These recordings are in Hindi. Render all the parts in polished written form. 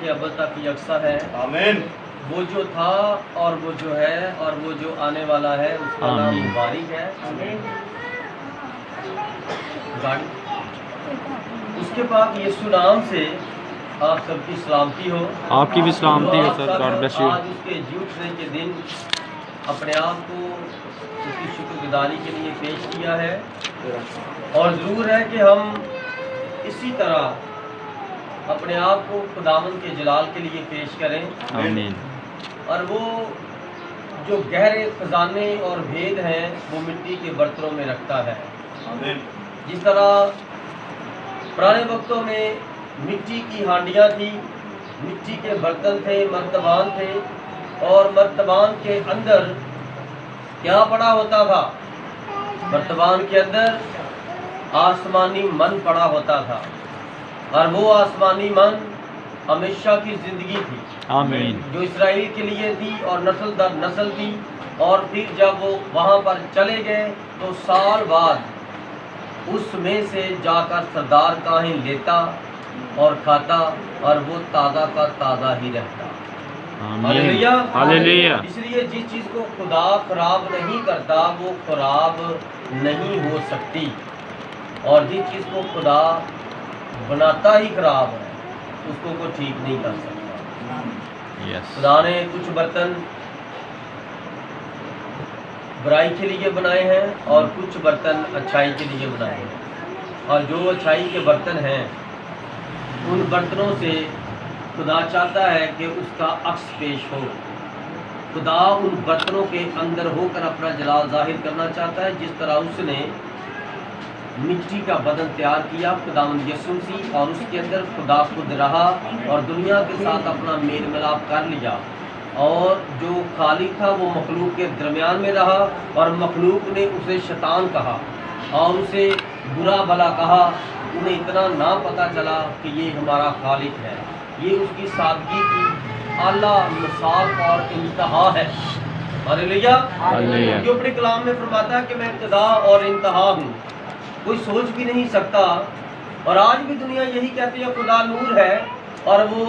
के अव्वल तक यकसा है। आमीन। वो जो था और वो जो है और वो जो आने वाला है, उसका नाम मुबारक है। गाड़ी उसके पाक यीशु नाम से आप सबकी सलामती हो। आपकी भी सलामती हो सर। God bless you. आज उसके जी उठने के दिन अपने आप को उसकी शुक्रगुजारी के लिए पेश किया है, और ज़रूर है कि हम इसी तरह अपने आप को खुदावंद के जलाल के लिए पेश करें। आमीन। और वो जो गहरे खजाने और भेद हैं वो मिट्टी के बर्तनों में रखता है। आमीन। जिस तरह पुराने वक्तों में मिट्टी की हांडियाँ थी, मिट्टी के बर्तन थे, मर्तबान थे, और मर्तबान के अंदर क्या पड़ा होता था? मर्तबान के अंदर आसमानी मन पड़ा होता था, और वो आसमानी मन हमेशा की ज़िंदगी थी। आमीन। जो इसराइल के लिए थी और नस्ल दर नस्ल थी। और फिर जब वो वहाँ पर चले गए तो साल बाद उसमें से जाकर सरदार काहें लेता और खाता, और वो ताज़ा का ताज़ा ही रहता। हालेलुया। हालेलुया। इसलिए जिस चीज़ को खुदा खराब नहीं करता वो खराब नहीं हो सकती, और जिस चीज़ को खुदा बनाता ही खराब है उसको कोई ठीक नहीं कर सकता। यस। खुदा ने कुछ बर्तन बुराई के लिए बनाए हैं और कुछ बर्तन अच्छाई के लिए बनाए हैं, और जो अच्छाई के बर्तन हैं उन बर्तनों से खुदा चाहता है कि उसका अक्स पेश हो। खुदा उन बर्तनों के अंदर होकर अपना जलाल जाहिर करना चाहता है। जिस तरह उसने मिट्टी का बदन तैयार किया खुदावंद यीशु मसीह, और उसके अंदर खुदा खुद रहा और दुनिया के साथ अपना मेल मिलाप कर लिया, और जो खालिक था वो मखलूक के दरमियान में रहा, और मखलूक ने उसे शैतान कहा और उसे बुरा भला कहा। उन्हें इतना ना पता चला कि ये हमारा खालिक है। ये उसकी सादगी की आला मिसाल और इंतहा है। हालेलुया। हालेलुया। जो अपने कलाम में फरमाता है कि मैं इब्तिदा और इंतहा हूँ, कोई सोच भी नहीं सकता। और आज भी दुनिया यही कहती है खुदा नूर है और वो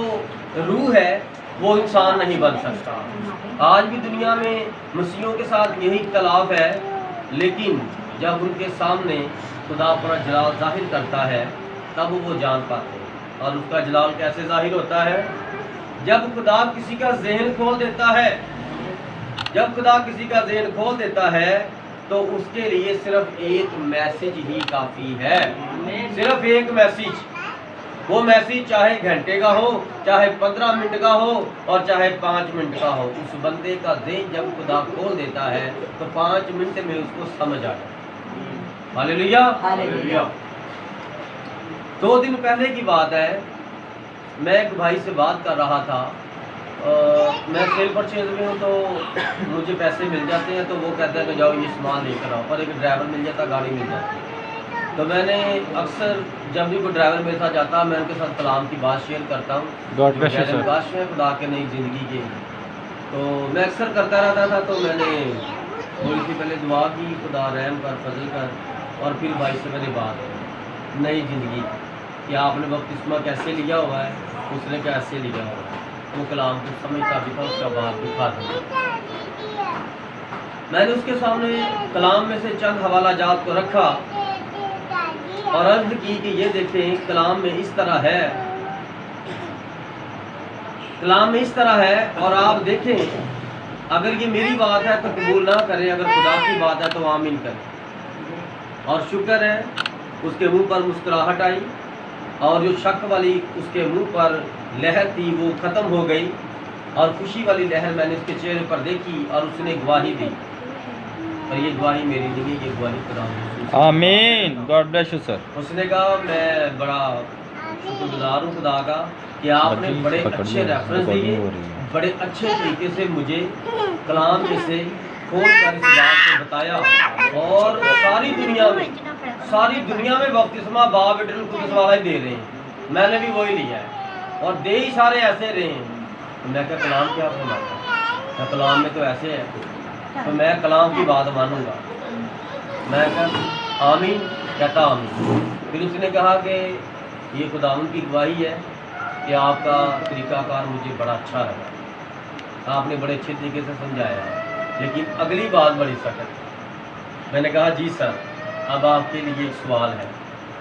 रूह है, वो इंसान नहीं बन सकता। आज भी दुनिया में मसीहों के साथ यही इख्तलाफ है, लेकिन जब उनके सामने खुदा अपना जलाल जाहिर करता है तब वो जान पाते हैं। और उसका जलाल कैसे जाहिर होता है? जब खुदा किसी का ज़हन खोल देता है। जब खुदा किसी का ज़हन खोल देता है तो उसके लिए सिर्फ एक मैसेज ही काफ़ी है। सिर्फ एक मैसेज। वो मैसेज चाहे घंटे का हो, चाहे 15 मिनट का हो, और चाहे 5 मिनट का हो। उस बंदे का ज़हन जब खुदा खोल देता है तो 5 मिनट में उसको समझ आ जाता है। हालेलुया। हालेलुया। 2 दिन पहले की बात है, मैं एक भाई से बात कर रहा था। मैं सेल परचेज में हूँ तो मुझे पैसे मिल जाते हैं, तो वो कहते हैं कि जाओ ये सामान लेकर आओ, और एक ड्राइवर मिल जाता, गाड़ी मिल जाती। तो मैंने अक्सर जब भी कोई ड्राइवर मेरे साथ जाता मैं उनके साथ कलाम की बात शेयर करता हूँ। God bless you sir. काश में खुदा के नई ज़िंदगी के, तो मैं अक्सर करता रहता था। तो मैंने थोड़ी सी पहले दुआ की, खुदा रहम कर, फजल कर, और फिर भाई से मैंने बात की नई ज़िंदगी कि आपने बपतिस्मा कैसे लिया हुआ है। उसने कैसे लिया हुआ है, वो कलाम को समझता भी था, उसका बात भी था। मैंने उसके सामने कलाम में से चंद हवाला जात को रखा और अर्ज की कि ये देखें कलाम में इस तरह है, कलाम में इस तरह है, और आप देखें अगर ये मेरी बात है तो कबूल ना करें, अगर खुदा की बात है तो आमीन करें। और शुक्र है उसके मुंह पर मुस्कुराहट आई, और जो शक वाली उसके मुंह पर लहर थी वो ख़त्म हो गई, और खुशी वाली लहर मैंने उसके चेहरे पर देखी, और उसने गवाही दी। और ये गवाही मेरी नहीं है, ये गवाही खुदा। आमीन। God bless you sir. उसने कहा मैं बड़ा शुक्रगुजार हूँ खुदा का कि आपने बड़े अच्छे रेफरेंस दिए, बड़े अच्छे तरीके से मुझे कलाम में से खोल कर इस बात को बताया। और सारी दुनिया में बपतिस्मा बाप बेटे कुदस वाला ही दे रहे हैं, मैंने भी वही लिया है, और दे ही सारे ऐसे रहे हैं। तो मैं क्या कलाम क्या फरमाता है? कलाम में तो ऐसे है, तो मैं कलाम की बात मानूंगा। मैं क्या आमीन कहता आमीन। फिर उसने कहा कि ये खुदावंद की गवाही है कि आपका तरीक़ाकार मुझे बड़ा अच्छा लगा, आपने बड़े अच्छे तरीके से समझाया, लेकिन अगली बात बड़ी सख्त। मैंने कहा जी सर, अब आपके लिए एक सवाल है,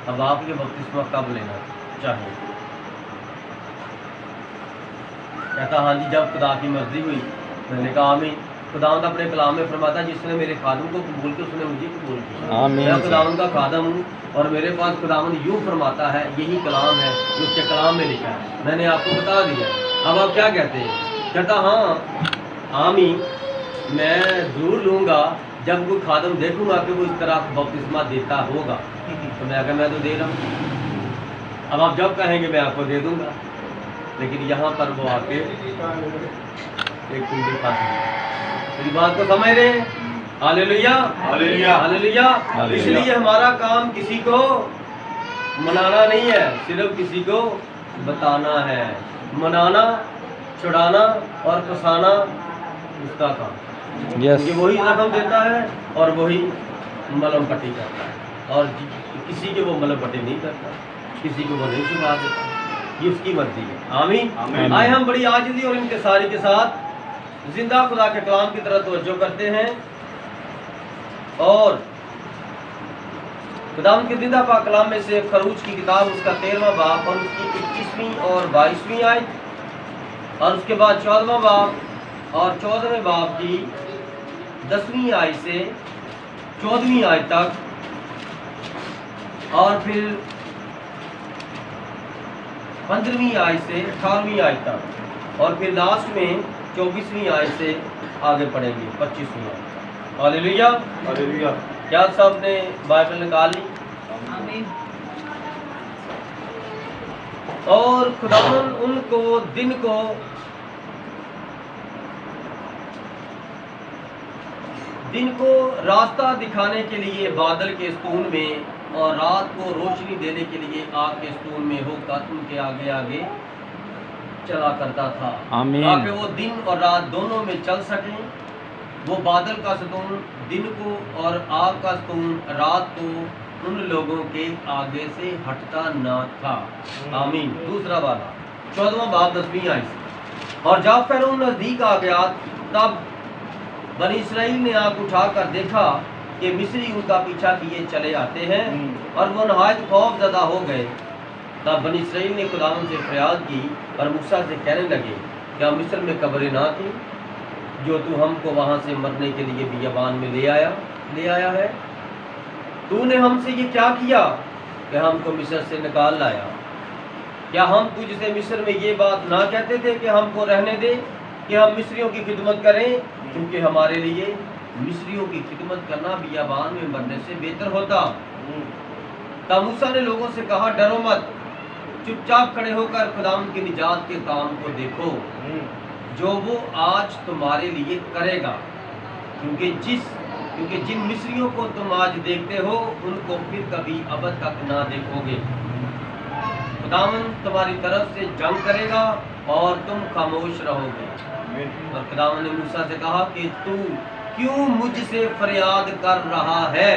अब आप ये बपतिस्मा कब लेना चाहिए? कहता हाँ जी, जब खुदा की मर्ज़ी हुई। मैंने कहा आमीन। खुदावंद अपने कलाम में फरमाता है, जिसने मेरे खादम को कबूल किया उसने मुझे कबूल किया। आमीन। मैं खुदावंद का खादम हूँ और मेरे पास खुदावंद यूँ फरमाता है, यही कलाम है जो उसके कलाम में लिखा है, मैंने आपको बता दिया। अब आप क्या कहते हैं? कहता हाँ आमीन, मैं ज़रूर लूँगा जब कोई खादम देखूँगा कि वो इस तरह बपतिस्मा देता होगा। तो मैं कहा मैं तो दे रहा हूँ, अब आप जब कहेंगे मैं आपको दे दूँगा। लेकिन यहाँ पर वो आके एक कुंडी फंस गई। मेरी बात को समझ रहे हैं? Hallelujah, hallelujah, hallelujah. हालेलुया। इसलिए हमारा काम किसी को मनाना नहीं है, सिर्फ किसी को बताना है। मनाना, छुड़ाना और फंसाना उसका काम। यस। क्योंकि वही रकम देता है और वही मलम पट्टी करता है, और किसी के वो मलम पट्टी नहीं करता, किसी को वो नहीं छुपा देता, ये उसकी मर्जी है। आमीन। आमीन। आए हम बड़ी आजिज़ी और इंकिसारी के साथ जिंदा खुदा के कलाम की तरफ तवज्जो करते हैं, और खुदावंद के जिंदा पाक कलाम में से खरूज की किताब उसका 13वां बाब और उसकी 21वीं और 22वीं आयत, और उसके बाद 14वां बाब और 14वें बाब की 10वीं आयत से 14वीं आयत तक, और फिर 15वीं आयत से 18वीं आयत तक, और फिर लास्ट में 24वीं आयत से आगे पढ़ेंगे 25वीं आयत। Hallelujah, hallelujah. क्या सब ने बाइबल निकाल ली? आमीन। और खुदावंद उनको दिन को रास्ता दिखाने के लिए बादल के स्तून में और रात को रोशनी देने के लिए आग के स्तून में होकर उनके आगे आगे चला करता था, आमीन। ताकि वो दिन और रात दोनों में चल सकें। वो बादल का स्तून दिन को और आग का स्तून रात को उन लोगों के आगे से हटता ना था। आमीन। दूसरा वाला 14वां बाब 10वीं आयत से, और जब फ़िरौन नज़दीक आ गया तब बनी इसराइल ने आँख उठाकर देखा कि मिस्री उनका पीछा किए चले आते हैं, और वो नहायत खौफज़दा हो गए। तब बनी इसराइल ने खुदावंद से फरियाद की और मूसा से कहने लगे, क्या मिस्र में कब्रें ना थी जो तू हमको वहाँ से मरने के लिए बियाबान में ले आया है? तूने हमसे ये क्या किया कि हमको मिस्र से निकाल लाया? क्या हम तुझसे मिस्र में ये बात ना कहते थे कि हमको रहने दे, कि हम मिस्रियों की खिदमत करें? क्योंकि हमारे लिए मिस्रियों की खिदमत करना बियाबान में मरने से बेहतर होता। तब मूसा ने लोगों से कहा, डरो मत, चुपचाप खड़े होकर खुदावंद की निजात के काम को देखो जो वो आज तुम्हारे लिए करेगा, क्योंकि जिन मिस्रियों को तुम आज देखते हो उनको फिर कभी अबद तक ना देखोगे। खुदावंद तुम्हारी तरफ से जंग करेगा और तुम खामोश रहोगे। और खुदावंद ने मूसा से कहा कि तू क्यों मुझसे फरियाद कर रहा है?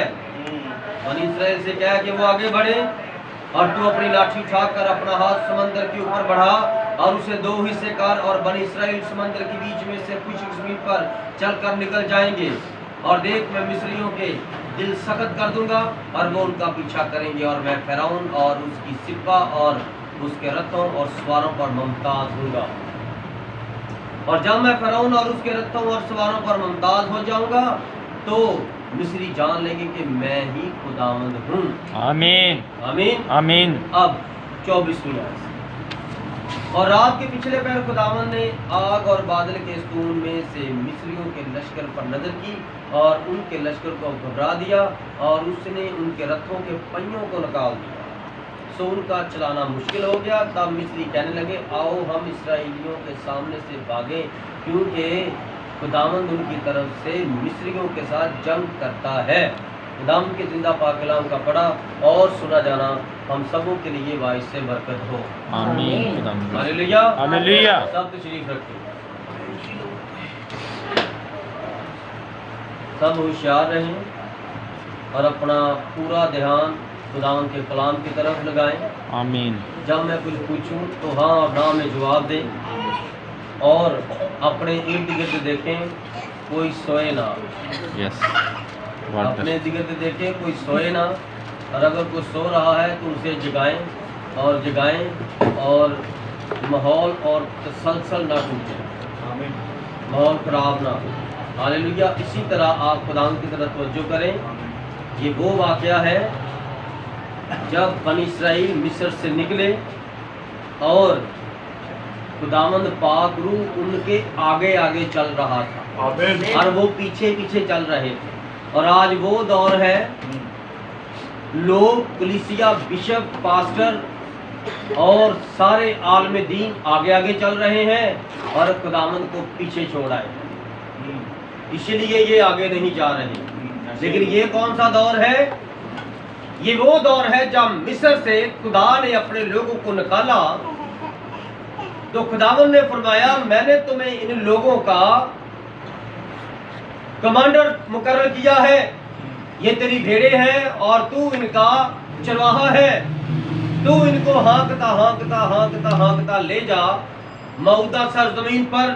बनी इस्राएल से कहा कि वो आगे बढ़े, और तू अपनी लाठी उठाकर अपना हाथ समंदर के ऊपर बढ़ा और उसे दो हिस्से कर, और बनी इस्राएल समंदर के बीच में से कुछ ज़मीन पर चलकर निकल जाएंगे। और देख, मैं मिस्रियों के दिल सख्त कर दूंगा और वो उनका पीछा करेंगे, और मैं फ़िरौन और उसकी सिपा और उसके रथों और सवारों पर मुमताज़ होऊंगा। और जब मैं फ़िरौन और उसके रथों और सवारों पर मुमताज़ हो जाऊंगा तो मिस्री जान लेंगे कि मैं ही खुदावंद हूँ। आमीन। आमीन। आमीन। अब 24वीं आयत, और रात के पिछले पहर खुदावंद ने आग और बादल के स्तून में से मिस्रियों के लश्कर पर नजर की और उनके लश्कर को घबरा दिया, और उसने उनके रथों के पहियों को निकाल दिया, सो उनका चलाना मुश्किल हो गया। तब मिस्री कहने लगे, आओ हम इसराइलियों के सामने से भागें, क्योंकि खुदावंद उनकी तरफ से मिस्रियों के साथ जंग करता है। खुदावंद के जिंदा पाक कलाम का पढ़ा और सुना जाना हम सबों के लिए वाइस से बरकत हो। आमीन। Hallelujah, hallelujah. सब तशरीफ रखें, सब होशियार रहें और अपना पूरा ध्यान खुदावन के कलाम की तरफ लगाएं। आमीन। जब मैं कुछ पूछूं तो हाँ और ना में जवाब दें और अपने इर्द गिर्द देखें कोई सोए ना। यस। अपने इर्द गिर्द देखें कोई सोए ना, और अगर कोई सो रहा है तो उसे जगाएं और माहौल और तसलसल ना टूटे, माहौल खराब ना हो। हालेलुया। इसी तरह आप खुदावन की तरफ तवज्जो करें। ये वो वाक़या है जब बनी इस्राएल मिस्र से निकले और खुदावंद पाक रूह उनके आगे आगे चल रहा था और वो पीछे पीछे चल रहे थे। और आज वो दौर है, लोग कलीसिया, बिशप, पास्टर और सारे आलम दीन आगे आगे चल रहे हैं और खुदावंद को पीछे छोड़ आए, इसलिए ये आगे नहीं जा रहे। लेकिन ये कौन सा दौर है? ये वो दौर है जब मिस्र से खुदा ने अपने लोगों को निकाला तो खुदावंद ने फरमाया, मैंने तुम्हें इन लोगों का कमांडर मुकर्रर किया है, ये तेरी भेड़े हैं और तू इनका चरवाहा है। तू इनको हाँकता हाँकता हाँकता हाँकता ले जा मऊदा सरजमीन पर,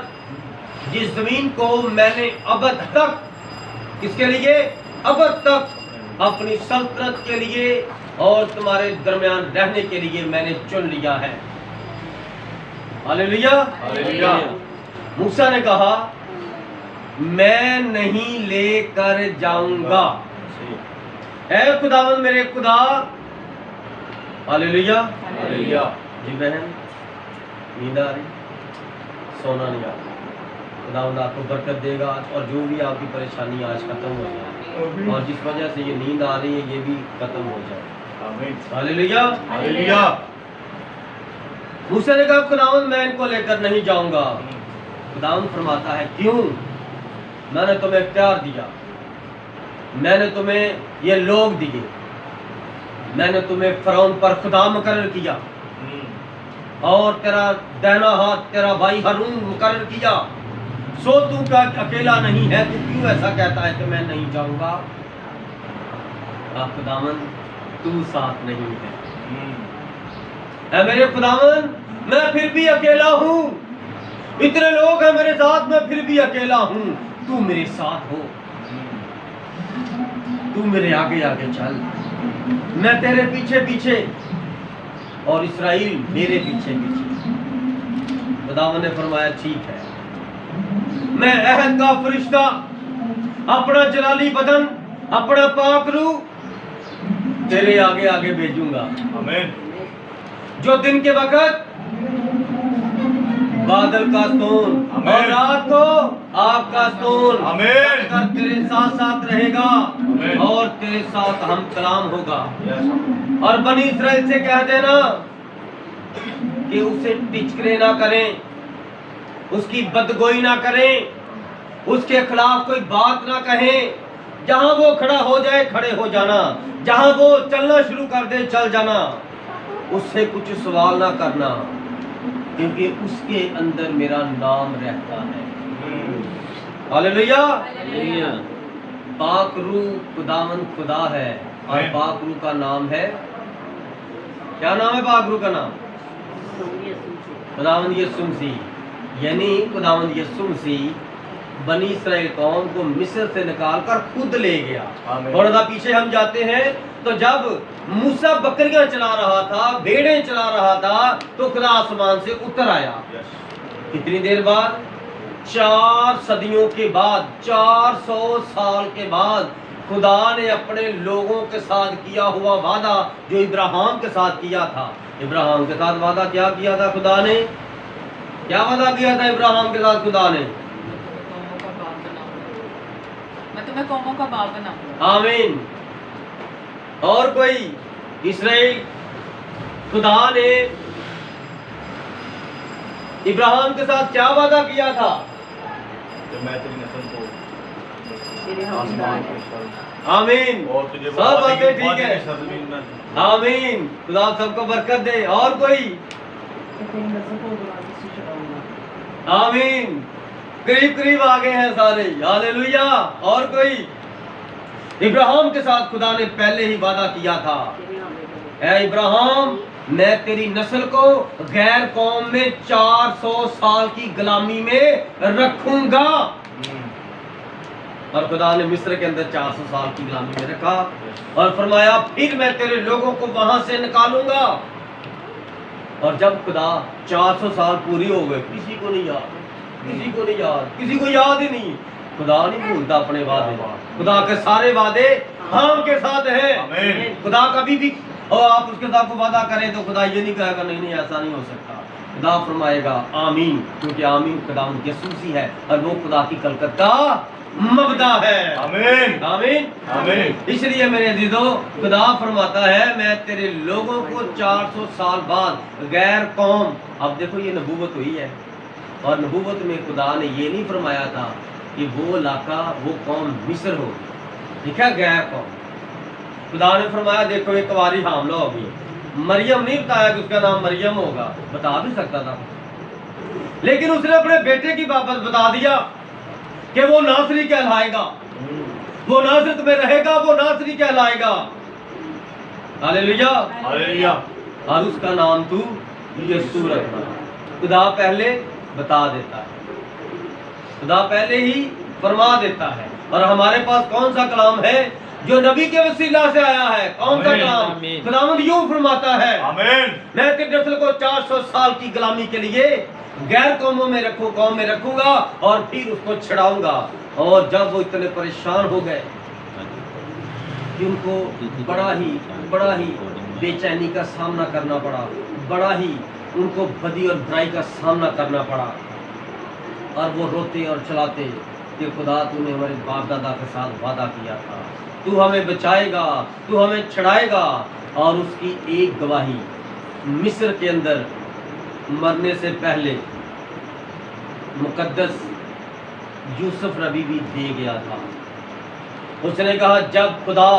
जिस जमीन को मैंने अब तक, किसके लिए? अब तक अपनी सल्तनत के लिए और तुम्हारे दरमियान रहने के लिए मैंने चुन लिया है। हालेलुया। हालेलुया। मूसा ने कहा, मैं नहीं लेकर जाऊंगा। है खुदावंद मेरे खुदा। हालेलुया। हालेलुया। जी बहन, नींद आ रही? सोना नहीं आ रहा। खुदावंद आपको बरकत देगा और जो भी आपकी परेशानी आज खत्म हो जाए और जिस वजह से ये नींद आ रही है ये भी खत्म हो जाए। आमीन। हालेलुया। हालेलुया। मूसा ने कहा, खुदावंद मैं इनको लेकर नहीं जाऊंगा। खुदावंद फरमाता है, क्यों? मैंने तुम्हें इख्तियार दिया, मैंने तुम्हें ये लोग दिए, मैंने तुम्हें फरौन पर खुदा मुकर्रर किया और तेरा दाहिना हाथ तेरा भाई हारून मुकर्रर किया। सो तू क्या अकेला नहीं है? तू क्यों ऐसा कहता है कि मैं नहीं जाऊंगा? खुदावंद तू साथ नहीं है मेरे खुदावंद, मैं फिर भी अकेला हूँ। इतने लोग हैं मेरे साथ, मैं फिर भी अकेला हूँ। तू मेरे साथ हो, तू मेरे आगे आगे चल, मैं तेरे पीछे पीछे और इस्राएल मेरे पीछे पीछे। खुदावंद ने फरमाया, ठीक है, मैं अहद का फरिश्ता अपना जलाली बदन, अपना पाक रूह तेरे आगे आगे भेजूंगा। आमीन। जो दिन के वक्त बादल का स्तून और रात को आग का स्तून आमीन। कर तेरे साथ साथ रहेगा आमीन। और तेरे साथ हम कलाम होगा। यस। और बनी इस्राएल से कह देना कि उसे टिचकरे ना करें, उसकी बदगोई ना करें, उसके खिलाफ कोई बात ना कहें। जहां वो खड़ा हो जाए खड़े हो जाना, जहां वो चलना शुरू कर दे चल जाना, उससे कुछ सवाल ना करना, क्योंकि उसके अंदर मेरा नाम रहता है। हालेलुया। पाक रूह खुदावंद खुदा है और पाक रूह का नाम है, क्या नाम है पाक रूह का नाम? खुदावंद यीशु मसीह। यानी खुदावंद यीशु मसीह बनी इस्राएल कौम को मिस्र से निकालकर खुद ले गया। आमीन। थोड़ा सा पीछे हम जाते हैं तो जब मूसा बकरियां चला रहा था, भेड़ें चला रहा था, तो खुदा आसमान से उतर आया। यस। कितनी देर बाद? 4 सदियों के बाद, 400 साल के बाद खुदा ने अपने लोगों के साथ किया हुआ वादा जो इब्राहिम के साथ किया था। इब्राहिम के साथ वादा क्या किया था खुदा ने? क्या वादा किया था इब्राहिम के साथ खुदा ने? मैं तुम्हें कौमों का बाप बनाऊंगा। आमीन। और कोई? इस्राएल, खुदा ने इब्राहिम के साथ क्या वादा किया था? कि मैं तेरी नस्ल को तेरे आसमान हम के सर आमीन। और तुझे वो सब वादे बातें की- ठीक वादे है। की सरजमीन में आमीन। खुदा सबको बरकत दे। और कोई? आमीन। करीब करीब आ गए हैं सारे। हालेलुया। और कोई? इब्राहिम के साथ खुदा ने पहले ही वादा किया था ऐ इब्राहिम, मैं तेरी नस्ल को गैर कौम में 400 साल की गुलामी में रखूंगा। और खुदा ने मिस्र के अंदर 400 साल की गुलामी में रखा और फरमाया फिर मैं तेरे लोगों को वहां से निकालूंगा। और जब खुदा 400 साल पूरे हो गए, किसी को नहीं याद, किसी को नहीं याद, किसी को याद ही नहीं। खुदा नहीं भूलता अपने वादे, खुदा के सारे वादे हम के साथ हैं। खुदा कभी भी और आप उसके साथ को वादा करें तो खुदा ये नहीं कहेगा नहीं नहीं ऐसा नहीं हो सकता। खुदा फरमाएगा आमीन, क्योंकि आमीन खुदा यसूसी है और वो खुदा की कलकत्ता मबदा है। आमीन आमीन आमीन। इसलिए मेरे अजीजों, खुदा फरमाता है मैं तेरे लोगों को 400 साल बाद गैर कौम, अब देखो ये नबूवत हुई है और नबूवत में खुदा ने ये नहीं फरमाया था कि वो इलाका वो कौम मिस्र होगी, ठीक है, गैर कौम। खुदा ने फरमाया देखो एक वारी हामला होगी, मरियम नहीं बताया कि उसका नाम मरियम होगा, बता भी सकता था, लेकिन उसने अपने बेटे की बाबत बता दिया कि वो नासरी कहलाएगा, वो नासरत में रहेगा, वो नासरी कहलाएगा। Hallelujah hallelujah. और उसका नाम तू यीशु रखना। खुदा पहले बता देता है, खुदा पहले ही फरमा देता है। और हमारे पास कौन सा कलाम है जो नबी के वसीला से आया है? कौन सा कलाम? खुदावंद यूं फरमाता है आमीन, मैं तेरी नस्ल को 400 साल की गुलामी के लिए गैर कौमों में कौम में रखूंगा और फिर उसको छड़ाऊंगा। और जब वो इतने परेशान हो गए कि उनको बड़ा ही बेचैनी का सामना करना पड़ा, बड़ा ही उनको बदी और बुराई का सामना करना पड़ा, और वो रोते और चलाते कि खुदा तूने हमारे बाप दादा के साथ वादा किया था, तू हमें बचाएगा, तू हमें छड़ाएगा। और उसकी एक गवाही मिस्र के अंदर मरने से पहले मुकद्दस यूसुफ नबी भी दे गया था। उसने कहा जब खुदा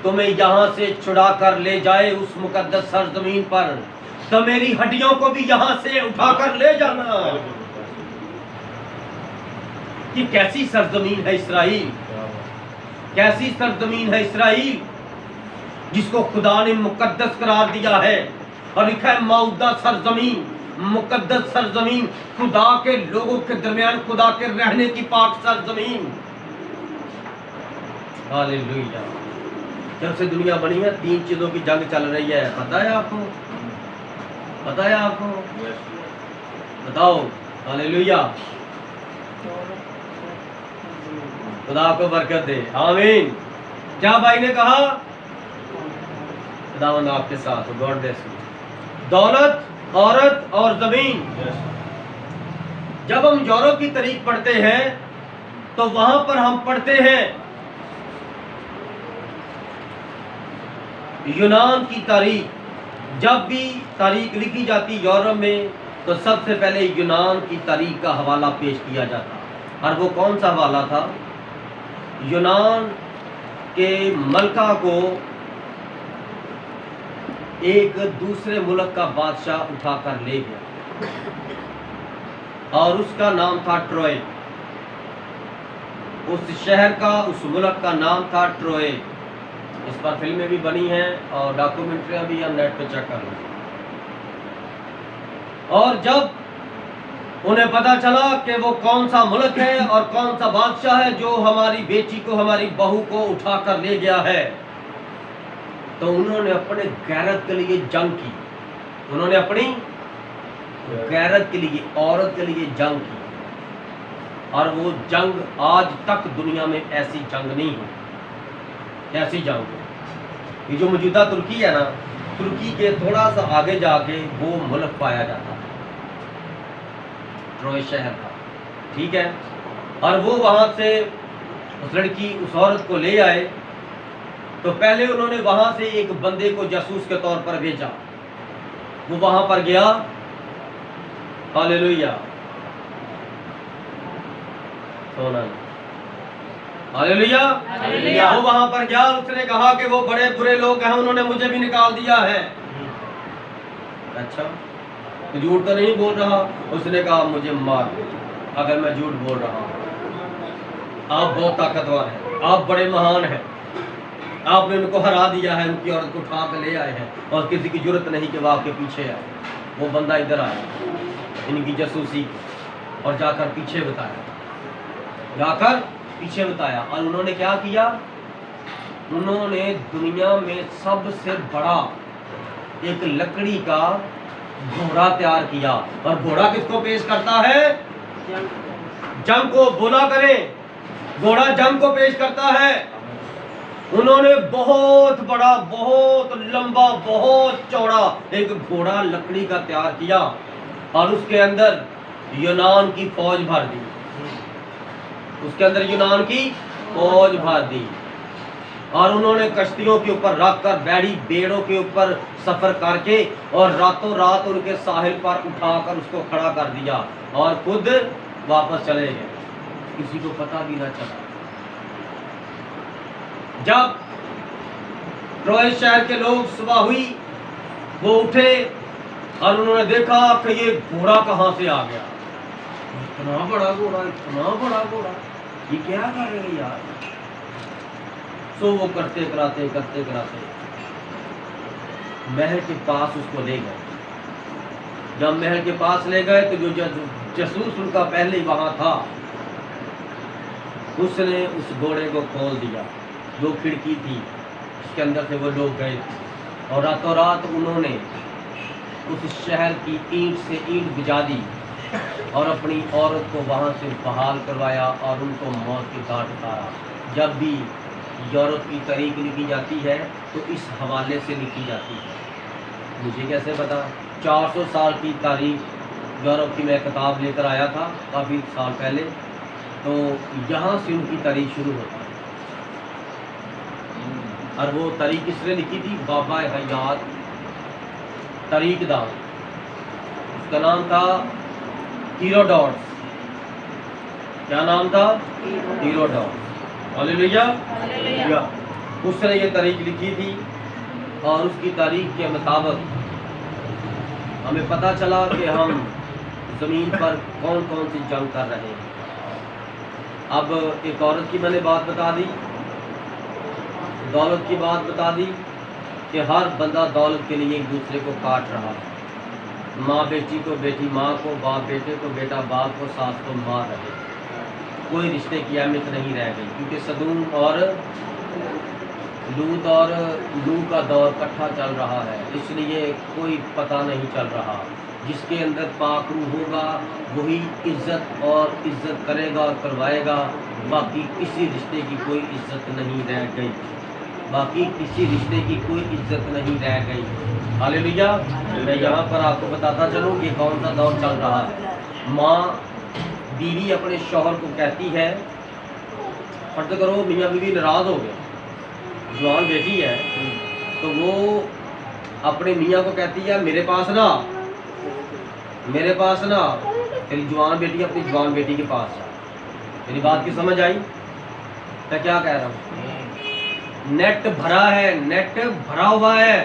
तुम्हें यहाँ से छुड़ा कर ले जाए उस मुकद्दस सरजमीन पर, तो मेरी हड्डियों को भी यहाँ से उठा कर ले जाना। कि कैसी सरजमीन है इस्राइल, कैसी सरजमीन है इस्राइल जिसको खुदा ने मुकद्दस करार दिया है। और लिखा है मौदा सरजमीन, मुकद्दस सरजमीन, खुदा के लोगों के दरमियान खुदा के रहने की पाक सरजमीन। हालेलुया। जब से दुनिया बनी है 3 चीजों की जंग चल रही है, पता है आपको? पता है आपको? बताओ। हालेलुया। खुदा को बरकत दे, आमीन। क्या भाई ने कहा? खुदावंद आपके साथ, गॉड ब्लेस यू। दौलत, औरत और जमीन। जब हम यूरोप की तारीख पढ़ते हैं तो वहां पर हम पढ़ते हैं यूनान की तारीख। जब भी तारीख लिखी जाती यूरोप में तो सबसे पहले यूनान की तारीख का हवाला पेश किया जाता। और वो कौन सा हवाला था? यूनान के मलका को एक दूसरे मुल्क का बादशाह उठाकर ले गया और उसका नाम था ट्रोय। उस शहर का, उस मुल्क का नाम था ट्रोय। इस पर फिल्में भी बनी हैं और डॉक्यूमेंट्रियां भी हम नेट पे चेक कर लें। और जब उन्हें पता चला कि वो कौन सा मुल्क है और कौन सा बादशाह है जो हमारी बेटी को, हमारी बहू को उठाकर ले गया है, तो उन्होंने अपने गैरत के लिए जंग की। उन्होंने अपनी गैरत के लिए, औरत के लिए जंग की। और वो जंग आज तक दुनिया में ऐसी जंग नहीं हुई। ऐसी जंग ये जो मौजूदा तुर्की है ना, तुर्की के थोड़ा सा आगे जाके वो मुल्क पाया जाता है, ट्रोय शहर था, ठीक है। और वो वहां से उस लड़की, उस औरत को ले आए। तो पहले उन्होंने वहां से एक बंदे को जासूस के तौर पर भेजा। वो वहां पर गया, हालेलुया, सोना, हालेलुया, वो वहां पर गया। उसने कहा कि वो बड़े बुरे लोग हैं, उन्होंने मुझे भी निकाल दिया है। अच्छा, तो झूठ तो नहीं बोल रहा? उसने कहा मुझे मार अगर मैं झूठ बोल रहा हूं। आप बहुत ताकतवर हैं, आप बड़े महान हैं, आपने उनको हरा दिया है, उनकी औरत को उठा कर ले आए हैं और किसी की जरूरत नहीं कि वो आपके पीछे आए। वो बंदा इधर आया इनकी जासूसी और जाकर पीछे बताया और उन्होंने क्या किया, उन्होंने दुनिया में सबसे बड़ा एक लकड़ी का घोड़ा तैयार किया। और घोड़ा किसको पेश करता है? जंग को। बोला करें, घोड़ा जंग को पेश करता है। उन्होंने बहुत बड़ा, बहुत लंबा, बहुत चौड़ा एक घोड़ा लकड़ी का तैयार किया और उसके अंदर यूनान की फौज भर दी। उसके अंदर यूनान की फौज भर दी और उन्होंने कश्तियों के ऊपर रखकर बैड़ी बेड़ों के ऊपर सफर करके और रातों रात उनके साहिल पर उठाकर उसको खड़ा कर दिया और खुद वापस चले गए, किसी को पता भी ना चला। जब ट्रोय शहर के लोग सुबह हुई, वो उठे और उन्होंने देखा कि ये घोड़ा कहाँ से आ गया, इतना बड़ा घोड़ा, इतना बड़ा घोड़ा, ये क्या करेंगे यार। सो वो करते कराते महल के पास उसको ले गए। जब महल के पास ले गए तो जो जासूस उनका पहले वहां था, उसने उस घोड़े को खोल दिया, जो खिड़की थी उसके अंदर से वो लोग गए और रातों रात उन्होंने उस शहर की ईंट से ईंट भिजा दी और अपनी औरत को वहाँ से बहाल करवाया और उनको मौत की घाट उतारा। जब भी यूरोप की तारीख लिखी जाती है तो इस हवाले से लिखी जाती है। मुझे कैसे पता? 400 साल की तारीख यूरोप की मैं किताब लेकर आया था काफ़ी साल पहले, तो यहाँ से उनकी तारीख शुरू होती है। और वो तारीख किसने लिखी थी? बाबा हयात तारीखदार, उसका नाम था हीरोडोटस। क्या नाम था? हीरोडोटस। हालेलुया। उसने ये तारीख लिखी थी और उसकी तारीख के मुताबिक हमें पता चला कि हम ज़मीन पर कौन कौन सी जंग कर रहे हैं। अब एक औरत की मैंने बात बता दी, दौलत की बात बता दी कि हर बंदा दौलत के लिए एक दूसरे को काट रहा है। माँ बेटी को, बेटी माँ को, बाप बेटे को, बेटा बाप को, सास को मार रहे। कोई रिश्ते की अहमियत नहीं रह गई, क्योंकि सदूम और लूत और लू का दौर इकट्ठा चल रहा है, इसलिए कोई पता नहीं चल रहा। जिसके अंदर पाक रूह होगा वही इज्जत करेगा और करवाएगा। बाकी किसी रिश्ते की कोई इज्जत नहीं रह गई, बाकी किसी रिश्ते की कोई इज्जत नहीं रह गई। हालेलुया। मैं यहाँ पर आपको बताता चलूँ कि कौन सा दौर चल रहा है। माँ बीवी अपने शौहर को कहती है, फर्ज करो मियाँ बीवी नाराज़ हो गए, जवान बेटी है, तो वो अपने मियाँ को कहती है मेरे पास ना, तेरी जवान बेटी अपनी जवान बेटी के पास जा। मेरी बात की समझ आई? मैं क्या कह रहा हूँ? नेट भरा है, नेट भरा हुआ है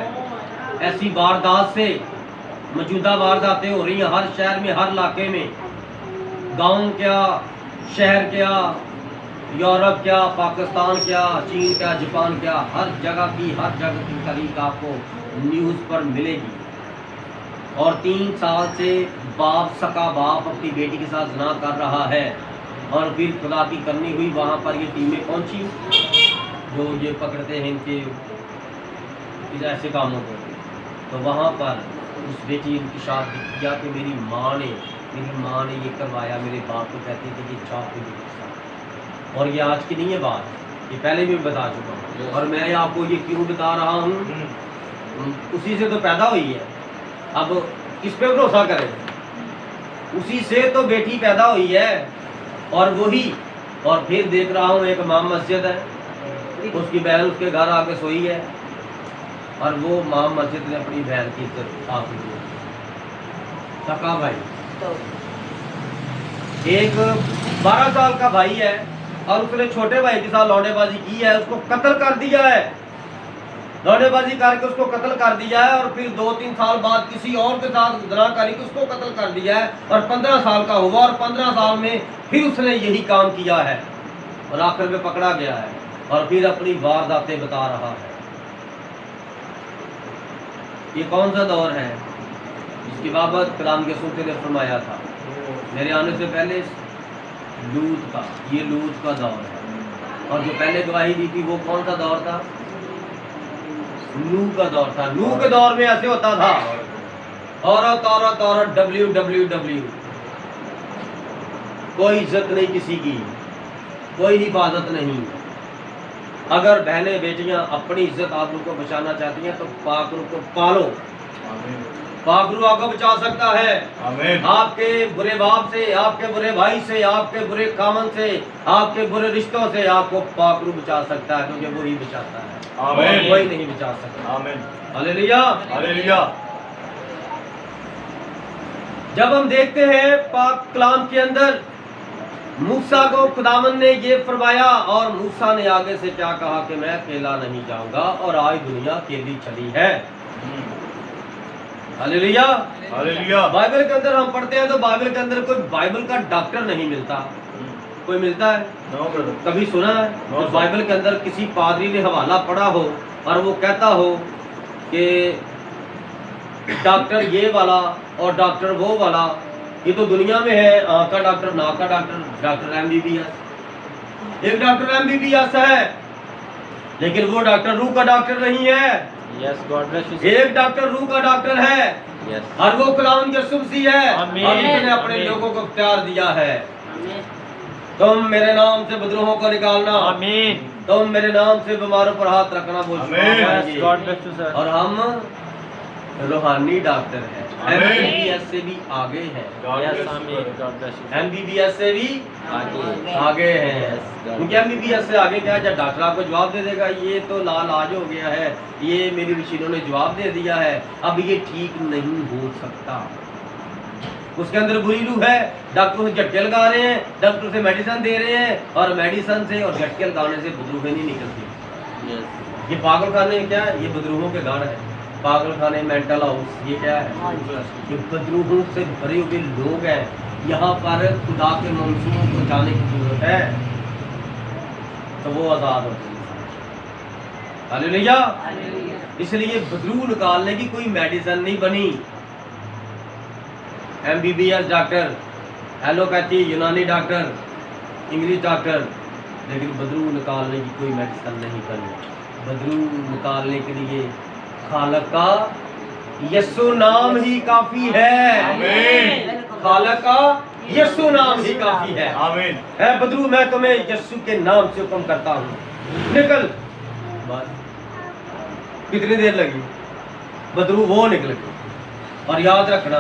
ऐसी वारदात से। मौजूदा वारदातें हो रही हैं हर शहर में, हर इलाके में। गांव क्या, शहर क्या, यूरोप क्या, पाकिस्तान क्या, चीन क्या, जापान क्या, हर जगह की तारीख आपको न्यूज़ पर मिलेगी। और 3 साल से सका बाप अपनी बेटी के साथ ज़िना कर रहा है और फिर खुदा की करनी हुई, वहाँ पर ये टीमें पहुँची जो ये पकड़ते हैं इनके ऐसे कामों को। तो वहाँ पर उस बेटी की शादी किया कि मेरी माँ ने ये करवाया। मेरे बाप को कहते थे कि चाप के। और ये आज की नहीं है बात, ये पहले भी बता चुका हूँ। और मैं आपको ये क्यों बता रहा हूँ, उसी से तो पैदा हुई है। अब किस पे भरोसा करें? उसी से तो बेटी पैदा हुई है और वही। और फिर देख रहा हूँ एक माँ मस्जिद है, उसकी बहन उसके घर आके सोई है और वो माँ मस्जिद ने अपनी बहन की इज्जत हासिल की। सका भाई, एक 12 साल का भाई है और उसने छोटे भाई के साथ लौंडेबाजी की है, उसको कत्ल कर दिया है। लौंडेबाजी करके उसको कत्ल कर दिया है और फिर 2-3 साल बाद किसी और के साथ ज़िना करके उसको कत्ल कर दिया है और 15 साल का हुआ और 15 साल में फिर उसने यही काम किया है और आखिर में पकड़ा गया है। और फिर अपनी वारदातें बता रहा है। ये कौन सा दौर है जिसकी बाबत कलाम के सूते ने फरमाया था मेरे आने से पहले? लूत का, ये लूत का दौर है। और जो पहले गवाही दी थी वो कौन सा दौर था? नूह का दौर था। नूह के दौर में ऐसे होता था, औरत औरत औरत, WWW, कोई इज्जत नहीं किसी की, कोई हिफाजत नहीं। अगर बहनें बेटियां अपनी इज्जत आबरू को बचाना चाहती हैं तो पाकरू को पालो। पाकरू आपको बचा सकता है आमीन। आपके बुरे बाप से, आपके बुरे भाई से, आपके बुरे कामन से, आपके बुरे रिश्तों से आपको पाकरू बचा सकता है, क्योंकि वो ही बचाता है। आमीन। कोई नहीं बचा सकता। आमीन। हालेलुया। हालेलुया। जब हम देखते हैं पाक कलाम के अंदर मूसा को खुदावन ने ये फरमाया, और मूसा ने आगे से क्या कहा कि मैं अकेला नहीं जाऊंगा, और आज दुनिया अकेली चली है। हालेलुया। हालेलुया। बाइबल के अंदर हम पढ़ते हैं तो बाइबल के अंदर कोई बाइबल का डॉक्टर नहीं मिलता। कोई मिलता है? No brother. कभी सुना है तो बाइबल के अंदर किसी पादरी ने हवाला पढ़ा हो और वो कहता हो कि डॉक्टर ये वाला और डॉक्टर वो वाला, ये तो दुनिया में है, आँख का डॉक्टर, नाक का डॉक्टर, डॉक्टर MBBS। एक डॉक्टर MBBS है, लेकिन वो डॉक्टर रूह का डॉक्टर नहीं है। Yes, God bless you. एक डॉक्टर रूह का डॉक्टर है, यस, और वो कलाम के सुमसी है, आमीन। और उसने अपने आमीन। लोगों को प्यार दिया है। तुम मेरे नाम से बदरूहों को निकालना, आमीन। तुम मेरे नाम से बीमारों पर हाथ रखना, वो आमीन। Yes, God bless you sir. और हम रूहानी डॉक्टर हैं, आमीन। MBBS से भी आगे हैं, यस, आमीन, गॉड ब्लेस यू। MBBS से भी आगे हैं। क्योंकि MBBS से आगे क्या है? जब डॉक्टर आपको जवाब दे देगा ये तो लाल आज हो गया है, ये मेरी मशीनों ने जवाब दे दिया है, अब ये ठीक नहीं हो सकता। उसके अंदर बुरी रूह है, डॉक्टर से झटके लगा रहे हैं, डॉक्टर से मेडिसिन दे रहे हैं, और मेडिसिन से और झटके लगाने से बदरूहें नहीं निकलती। यस, ये पागल खाने क्या है? ये बदरूहों के गढ़ है। पागल खाने, मेंटल हाउस, ये क्या है? ये बदरूहों से भरे हुए लोग हैं। यहाँ पर खुदा के मंसूबों को जाने की जरूरत है, तो वो आजाद होते हैं। हालेलुया। इसलिए बदरू निकालने की कोई मेडिसिन नहीं बनी। MBBS डॉक्टर, एलोपैथी, यूनानी डॉक्टर, इंग्लिश डॉक्टर, लेकिन बदरू निकालने की कोई मेडिसिन नहीं बनी। बदरू निकालने के लिए खालक का यीशु नाम ही काफी है। आमीन। खालक का यीशु नाम ही काफी है। आमीन। है बदरू, मैं तुम्हें यीशु के नाम से हुक्म करता हूँ, निकल। बस कितनी देर लगी? बदरू वो निकल गई। और याद रखना,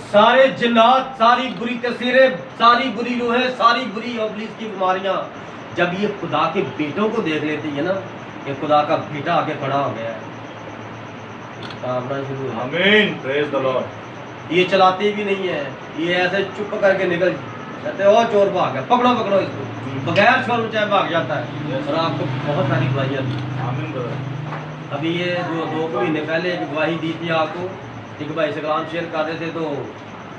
सारे जिन्नात, सारी बुरी तस्वीरें, सारी बुरी रूहें, सारी बुरी इब्लीस की बीमारियां जब ये खुदा के बेटों को देख लेती है ना, ये खुदा का बेटा आगे खड़ा हो गया है, कांपना शुरू हो जाता है। आमीन। Praise the Lord. ये चलाते भी नहीं है, ये ऐसे चुप करके निकल जाते, और चोर भाग गया, पकड़ो पकड़ो इसको, बगैर शोर चाहे भाग जाता है। और आपको बहुत सारी गवाहियाँ दी। आमीन ब्रदर। अभी ये जो 2 महीने पहले एक गवाही दी थी आपको, एक भाई से कलाम शेयर कर रहे थे, तो